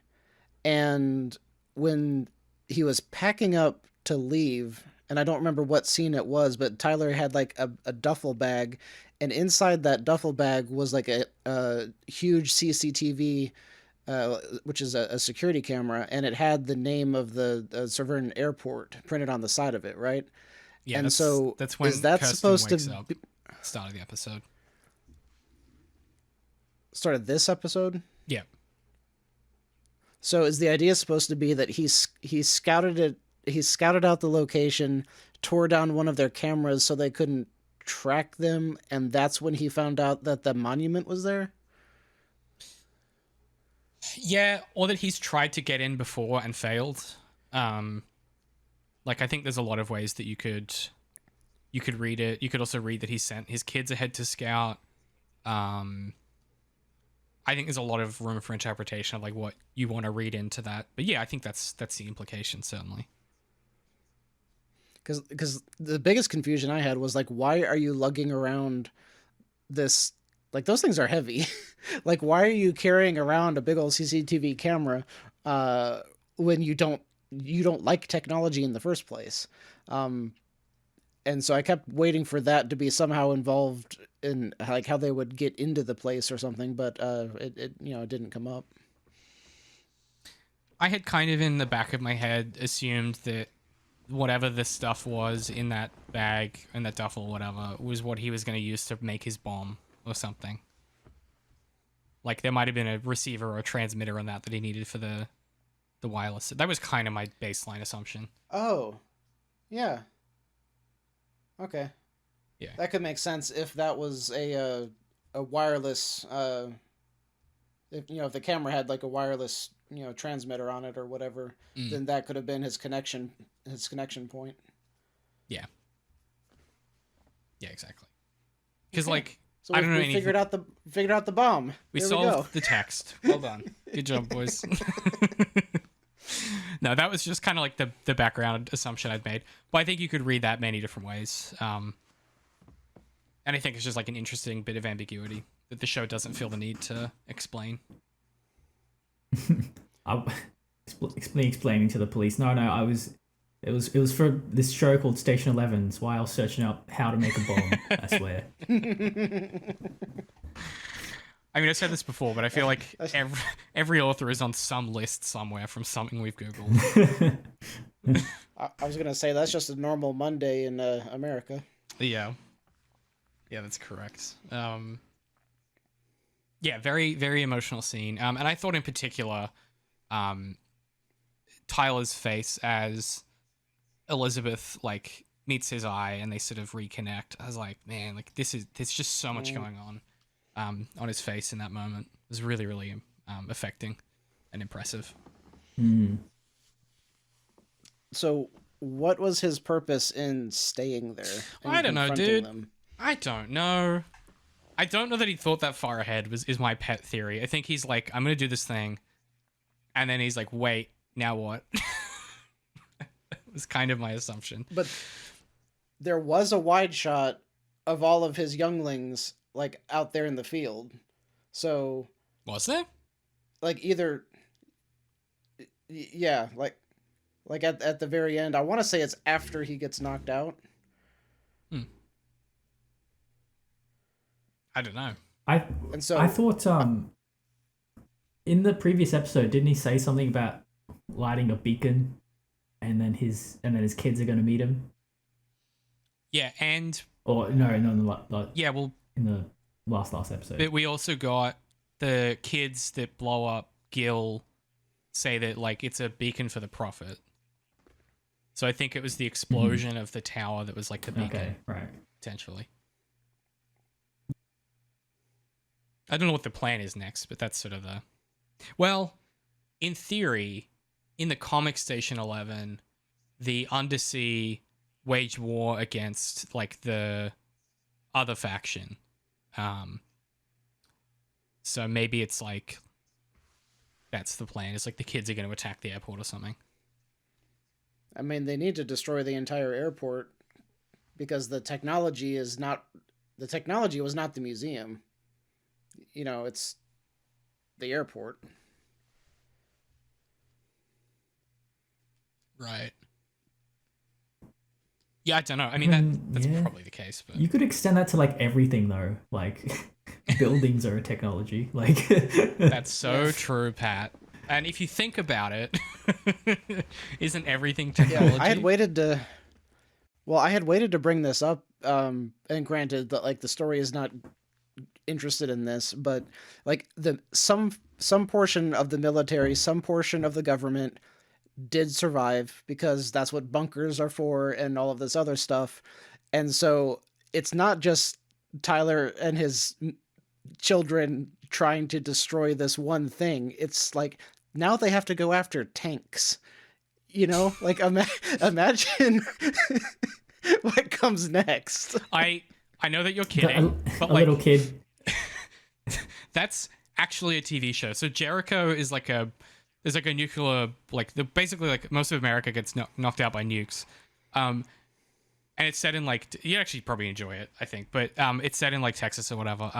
and when he was packing up to leave, and I don't remember what scene it was, but Tyler had like a duffel bag, and inside that duffel bag was like a huge CCTV, which is a security camera, and it had the name of the Severn Airport printed on the side of it, right? Yeah, and that's when is that Kirsten supposed wakes to up. Start of the episode. Started this episode? Yeah. So is the idea supposed to be that he scouted it? He scouted out the location, tore down one of their cameras so they couldn't track them, and that's when he found out that the monument was there? Yeah, or that he's tried to get in before and failed. Like, I think there's a lot of ways that you could read it. You could also read that he sent his kids ahead to scout. I think there's a lot of room for interpretation of like what you want to read into that. But yeah, I think that's the implication, certainly. Because the biggest confusion I had was like, why are you lugging around this? Like, those things are heavy. Like, why are you carrying around a big old CCTV camera when you don't like technology in the first place? And so I kept waiting for that to be somehow involved in like how they would get into the place or something, but it didn't come up. I had kind of in the back of my head assumed that whatever this stuff was in that bag, in that duffel, whatever, was what he was going to use to make his bomb or something. Like, there might have been a receiver or a transmitter on that he needed for the wireless. That was kind of my baseline assumption. Oh, yeah. Okay. Yeah. That could make sense if that was a wireless, if the camera had like a wireless, transmitter on it or whatever, then that could have been his connection point. Yeah. Yeah, exactly. Because like, So I don't know we anything. figured out the bomb. We There solved the text. Well done. Good job, boys. No, that was just kind of like the background assumption I'd made. But I think you could read that many different ways. And I think it's just like an interesting bit of ambiguity that the show doesn't feel the need to explain. Explaining to the police. No, it was for this show called Station 11. It's why I was searching up how to make a bomb. I swear. I mean, I've said this before, but I feel like every author is on some list somewhere from something we've Googled. I was gonna say that's just a normal Monday in America. Yeah, that's correct. Yeah, very, very emotional scene. And I thought in particular, Tyler's face as Elizabeth like meets his eye and they sort of reconnect. I was like, man, like there's just so much going on his face in that moment. It was really, really affecting and impressive. So what was his purpose in staying there? I don't know, confronting dude. them? I don't know. I don't know that he thought that far ahead is my pet theory. I think he's like, I'm going to do this thing. And then he's like, wait, now what? It was kind of my assumption. But there was a wide shot of all of his younglings like out there in the field. So Was there? like either Yeah, like at the very end. I want to say it's after he gets knocked out. I don't know. And so I thought in the previous episode, didn't he say something about lighting a beacon, and then his kids are going to meet him? Yeah, and Or no, yeah, well, in the last episode. but we also got the kids that blow up Gil say that like it's a beacon for the prophet. So I think it was the explosion of the tower that was like the beacon. Okay, right. Potentially. I don't know what the plan is next, but that's sort of the... Well, in theory, in the comic Station 11, the Undersea waged war against, like, the other faction. So maybe it's, like... That's the plan. It's like the kids are going to attack the airport or something. I mean, they need to destroy the entire airport because the technology was not the museum. You know, it's the airport. Right. Yeah, I don't know. I mean, that's probably the case. But You could extend that to like everything though. Like buildings are a technology. Like that's so true, Pat. And if you think about it, isn't everything technology? Yeah, I had waited to bring this up. And granted that like the story is not interested in this, but like some portion of the military, some portion of the government did survive because that's what bunkers are for and all of this other stuff. And so it's not just Tyler and his children trying to destroy this one thing. It's like now they have to go after tanks. You know, like imagine what comes next. I know that you're kidding, but a like little kid. That's actually a TV show. So Jericho is like there's like a nuclear, like basically like most of America gets knocked out by nukes. And it's set in like, you actually probably enjoy it, I think, but it's set in like Texas or whatever.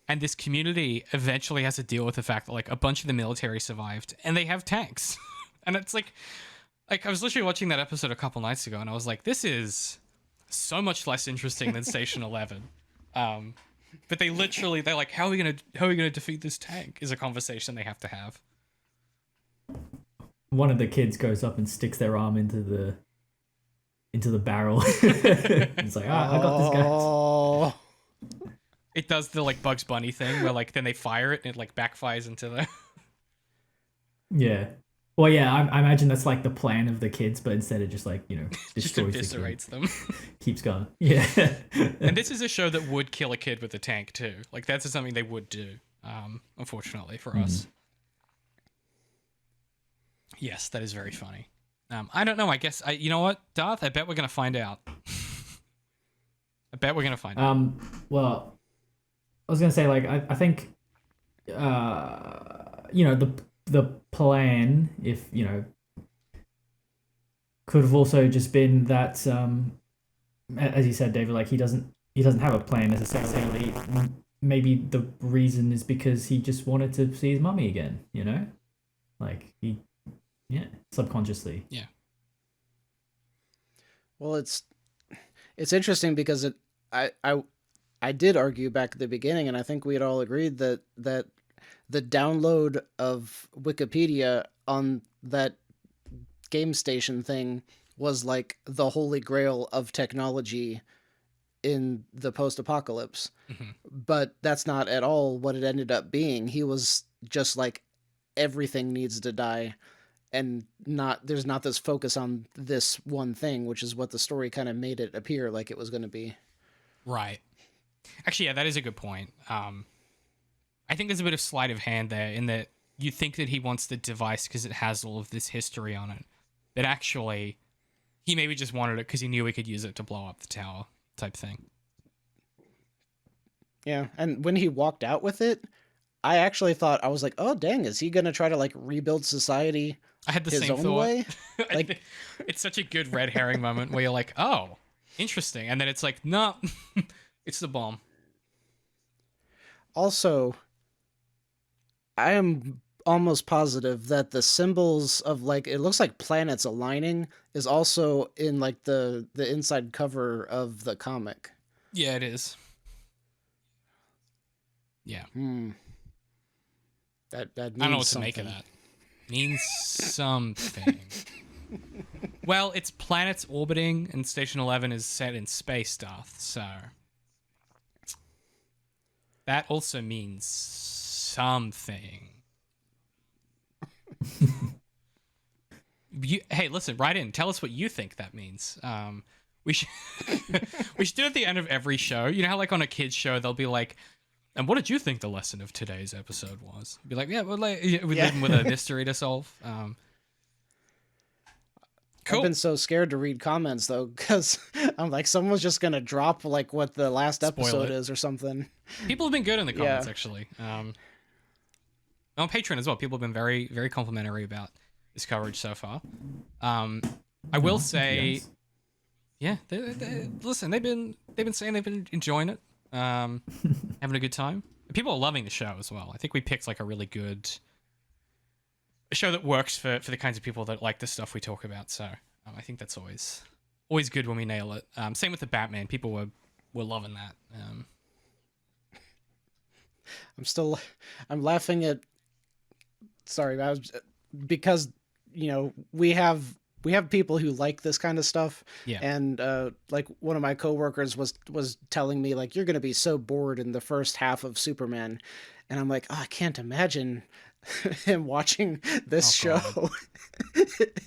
And this community eventually has to deal with the fact that like a bunch of the military survived and they have tanks. And it's like I was literally watching that episode a couple nights ago and I was like, this is so much less interesting than Station 11. But they're like, how are we gonna defeat this tank? Is a conversation they have to have. One of the kids goes up and sticks their arm into the barrel. It's like, I got this guy. It does the like Bugs Bunny thing where like then they fire it and it like backfires into the. Yeah. Well, yeah, I imagine that's like the plan of the kids, but instead of just like, you know, just destroys eviscerates the them. Keeps going. Yeah. And this is a show that would kill a kid with a tank too. Like that's something they would do. Unfortunately for us. Yes, that is very funny. I don't know. I guess you know what, Darth? I bet we're gonna find out. I bet we're gonna find out. Well, I was gonna say like I think, you know, the plan, if you know, could have also just been that, as you said, David, like he doesn't have a plan necessarily. Maybe the reason is because he just wanted to see his mummy again. You know, like subconsciously. Yeah. Well, it's interesting because I did argue back at the beginning, and I think we had all agreed that the download of Wikipedia on that game station thing was like the holy grail of technology in the post-apocalypse. Mm-hmm. But that's not at all what it ended up being. He was just like, everything needs to die, and there's not this focus on this one thing, which is what the story kind of made it appear like it was going to be. Right. Actually, yeah, that is a good point. I think there's a bit of sleight of hand there in that you think that he wants the device because it has all of this history on it. But actually, he maybe just wanted it because he knew he could use it to blow up the tower type thing. Yeah, and when he walked out with it, I actually thought, I was like, oh, dang, is he going to try to like rebuild society I had the his same own thought. way? Like, it's such a good red herring moment where you're like, oh, interesting. And then it's like, no, it's the bomb. Also, I am almost positive that the symbols of like it looks like planets aligning is also in like the inside cover of the comic. Yeah, it is. Yeah. That means I don't know what something. to make of that. Means something. Well, it's planets orbiting, and Station 11 is set in space stuff, so that also means something. Hey, listen, write in. Tell us what you think that means. We should we should do it at the end of every show. You know how like on a kids show they'll be like, "And what did you think the lesson of today's episode was?" Be like, "Yeah, well, like, we leave them with a mystery to solve." Cool. I've been so scared to read comments though, because I'm like, someone's just gonna drop like what the last episode is or something. People have been good in the comments actually. On Patreon as well, people have been very, very complimentary about this coverage so far. I will say, yeah, listen, they've been saying they've been enjoying it, having a good time. People are loving the show as well. I think we picked like a really good show that works for the kinds of people that like the stuff we talk about. So I think that's always good when we nail it. Same with the Batman. People were loving that. I'm laughing at. Sorry, because you know we have people who like this kind of stuff. Yeah. And like one of my coworkers was telling me like, you're gonna be so bored in the first half of Superman, and I'm like, oh, I can't imagine him watching this show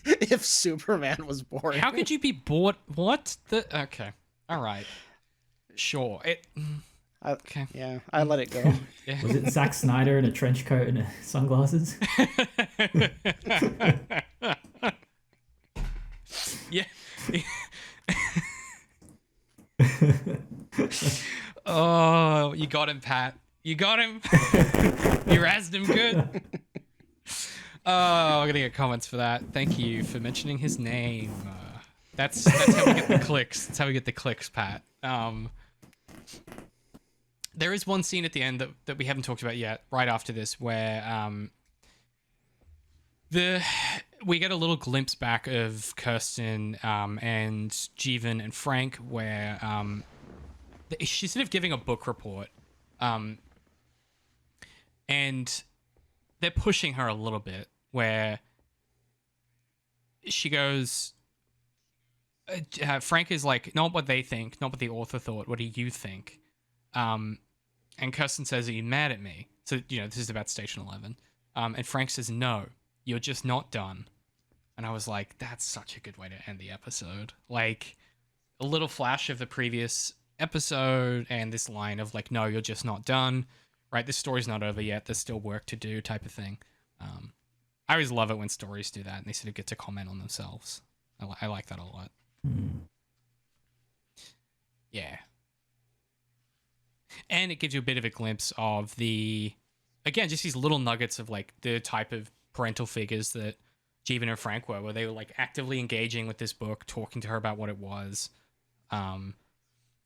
if Superman was boring. How could you be bored? What the? Okay, all right, sure. Okay. Yeah, I let it go. Yeah. Was it Zack Snyder in a trench coat and sunglasses? Yeah. Oh, you got him, Pat. You got him. You razzed him good. Oh, I'm gonna get comments for that. Thank you for mentioning his name. That's how we get the clicks. That's how we get the clicks, Pat. There is one scene at the end that we haven't talked about yet, right after this, where we get a little glimpse back of Kirsten and Jeevan and Frank, where she's sort of giving a book report, and they're pushing her a little bit, where she goes, Frank is like, not what they think, not what the author thought, what do you think? And Kirsten says, are you mad at me? So, this is about Station 11. And Frank says, no, you're just not done. And I was like, that's such a good way to end the episode. Like, a little flash of the previous episode and this line of like, no, you're just not done. Right? This story's not over yet. There's still work to do type of thing. I always love it when stories do that and they sort of get to comment on themselves. I like that a lot. Yeah. And it gives you a bit of a glimpse of again, just these little nuggets of like the type of parental figures that Jeevan and Frank were, where they were like actively engaging with this book, talking to her about what it was.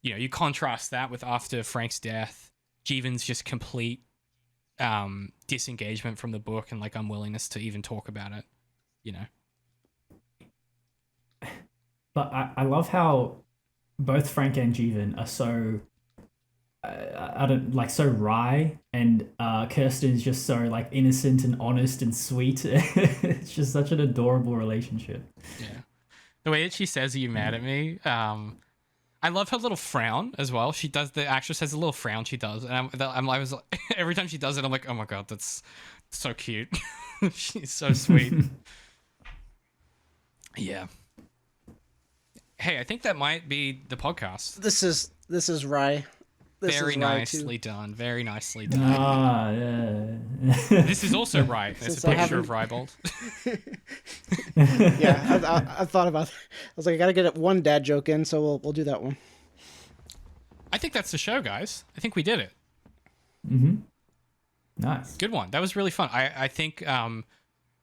You contrast that with after Frank's death, Jeevan's just complete disengagement from the book and like unwillingness to even talk about it, But I love how both Frank and Jeevan are so so wry, and Kirsten's just so like innocent and honest and sweet. It's just such an adorable relationship. Yeah, the way that she says, "Are you mad at me?" I love her little frown as well. She does. The actress has a little frown she does, and I was like, every time she does it, I'm like, oh my god, that's so cute. She's so sweet. Yeah. Hey, I think that might be the podcast. This is Rye. Very nicely done. Very nicely done. Ah, yeah. This is also Rye. It's a picture of Rybold. Yeah, I thought about it. I was like, I gotta get one dad joke in, so we'll do that one. I think that's the show, guys. I think we did it. Mm-hmm. Nice. Good one. That was really fun. I think I'm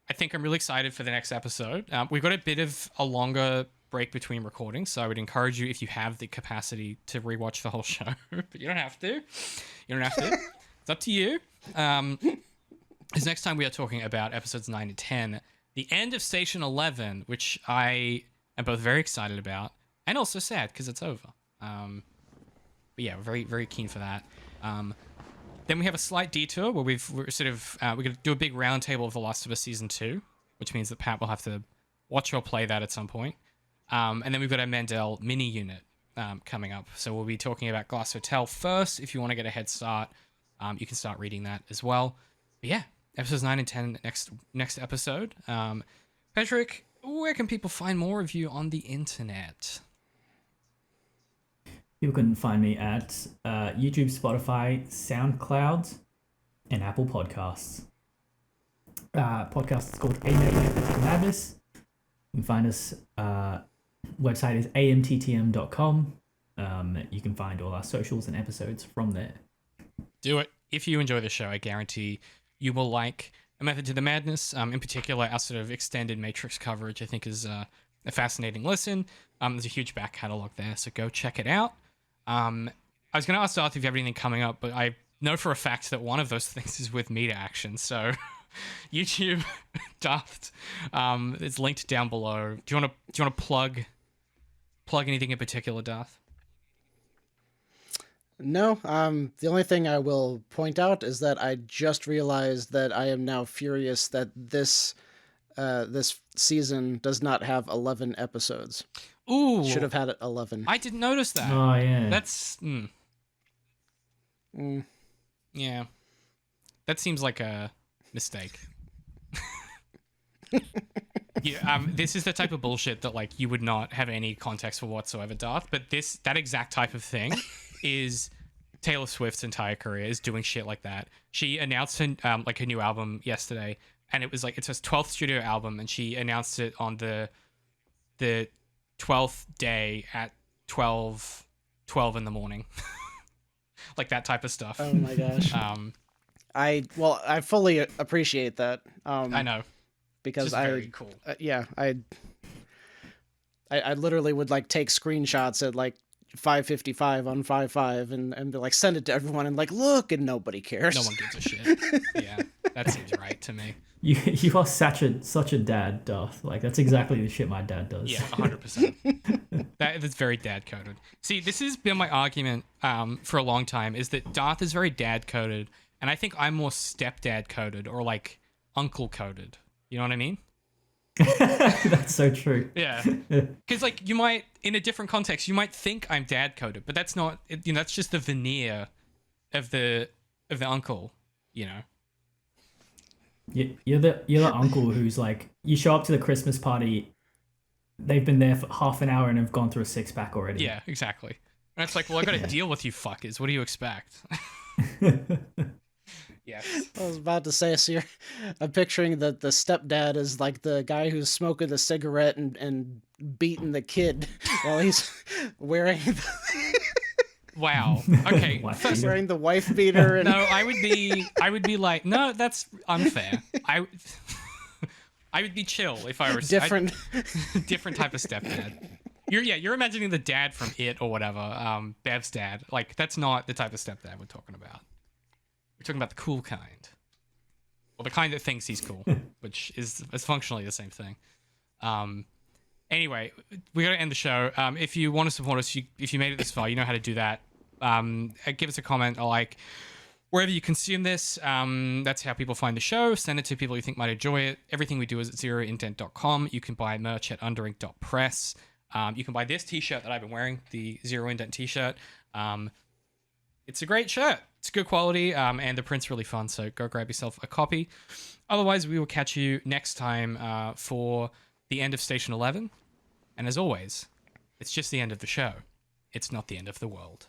really excited for the next episode. We've got a bit of a longer break between recordings, so I would encourage you, if you have the capacity, to rewatch the whole show. But you don't have to. It's up to you. is next time we are talking about episodes 9 and 10, the end of Station 11, which I am both very excited about and also sad because it's over. But yeah, we're very, very keen for that. Then we have a slight detour where we're going to do a big roundtable of The Last of Us Season 2, which means that Pat will have to watch or play that at some point. And then we've got our Mandel mini unit coming up. So we'll be talking about Glass Hotel first. If you want to get a head start, you can start reading that as well. But yeah, episodes 9 and 10 next episode. Patrick, where can people find more of you on the internet? People can find me at YouTube, Spotify, SoundCloud, and Apple Podcasts. Podcast is called A Madness. You can find us. Website is amttm.com. You can find all our socials and episodes from there. Do it. If you enjoy the show, I guarantee you will like A Method to the Madness. In particular, our sort of extended Matrix coverage, I think, is a fascinating listen. There's a huge back catalog there, so go check it out. I was going to ask Darth if you have anything coming up, but I know for a fact that one of those things is with Media Action, so YouTube, Darth, it's linked down below. Do you want to plug anything in particular, Darth? No, the only thing I will point out is that I just realized that I am now furious that this season does not have 11 episodes. Ooh, should have had 11. I didn't notice that. Oh yeah, that's yeah, that seems like a mistake. Yeah, this is the type of bullshit that like you would not have any context for whatsoever, Darth. But that exact type of thing is Taylor Swift's entire career is doing shit like that. She announced her new album yesterday, and it was like it's her 12th studio album, and she announced it on the 12th day at 12 in the morning. Like that type of stuff. Oh my gosh. I fully appreciate that. I know. Because very cool. I literally would like take screenshots at like 5:55 on 5:5 and be like send it to everyone and like look, and nobody cares. No one gives a shit. Yeah, that seems right to me. You are such a dad, Darth. Like that's exactly the shit my dad does. Yeah, 100%. That's very dad coded. See, this has been my argument for a long time, is that Darth is very dad coded, and I think I'm more stepdad coded or like uncle coded. You know what I mean? That's so true. Yeah, because like you might, in a different context, you might think I'm dad coded, but that's not. That's just the veneer of the uncle. You know. You're the uncle who's like, you show up to the Christmas party, they've been there for half an hour and have gone through a 6-pack already. Yeah, exactly. And it's like, well, I got to deal with you fuckers. What do you expect? Yes. I was about to say, so I'm picturing that the stepdad is like the guy who's smoking the cigarette and beating the kid while he's wearing Wow. Okay. First, wearing the wife beater. And... No, I would be like, no, that's unfair. I would be chill if I were different type of stepdad. You're imagining the dad from It or whatever, Bev's dad. Like that's not the type of stepdad we're talking about. We're talking about the cool kind. Or the kind that thinks he's cool, which is functionally the same thing. Anyway, we got to end the show. If you want to support us, if you made it this far, you know how to do that. Give us a comment or like wherever you consume this. That's how people find the show. Send it to people you think might enjoy it. Everything we do is at zeroindent.com. You can buy merch at underink.press. You can buy this t-shirt that I've been wearing, the Zero Indent t-shirt. It's a great shirt. It's good quality, and the print's really fun, so go grab yourself a copy. Otherwise, we will catch you next time for the end of Station 11. And as always, it's just the end of the show. It's not the end of the world.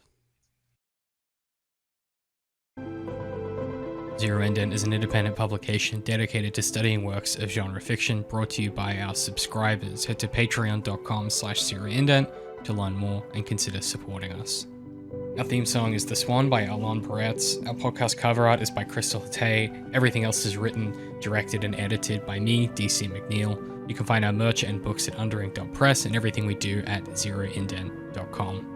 Zero Indent is an independent publication dedicated to studying works of genre fiction, brought to you by our subscribers. Head to patreon.com/zeroindent to learn more and consider supporting us. Our theme song is The Swan by Alon Peretz. Our podcast cover art is by Crystal Hatay. Everything else is written, directed, and edited by me, DC McNeil. You can find our merch and books at underink.press and everything we do at zeroindent.com.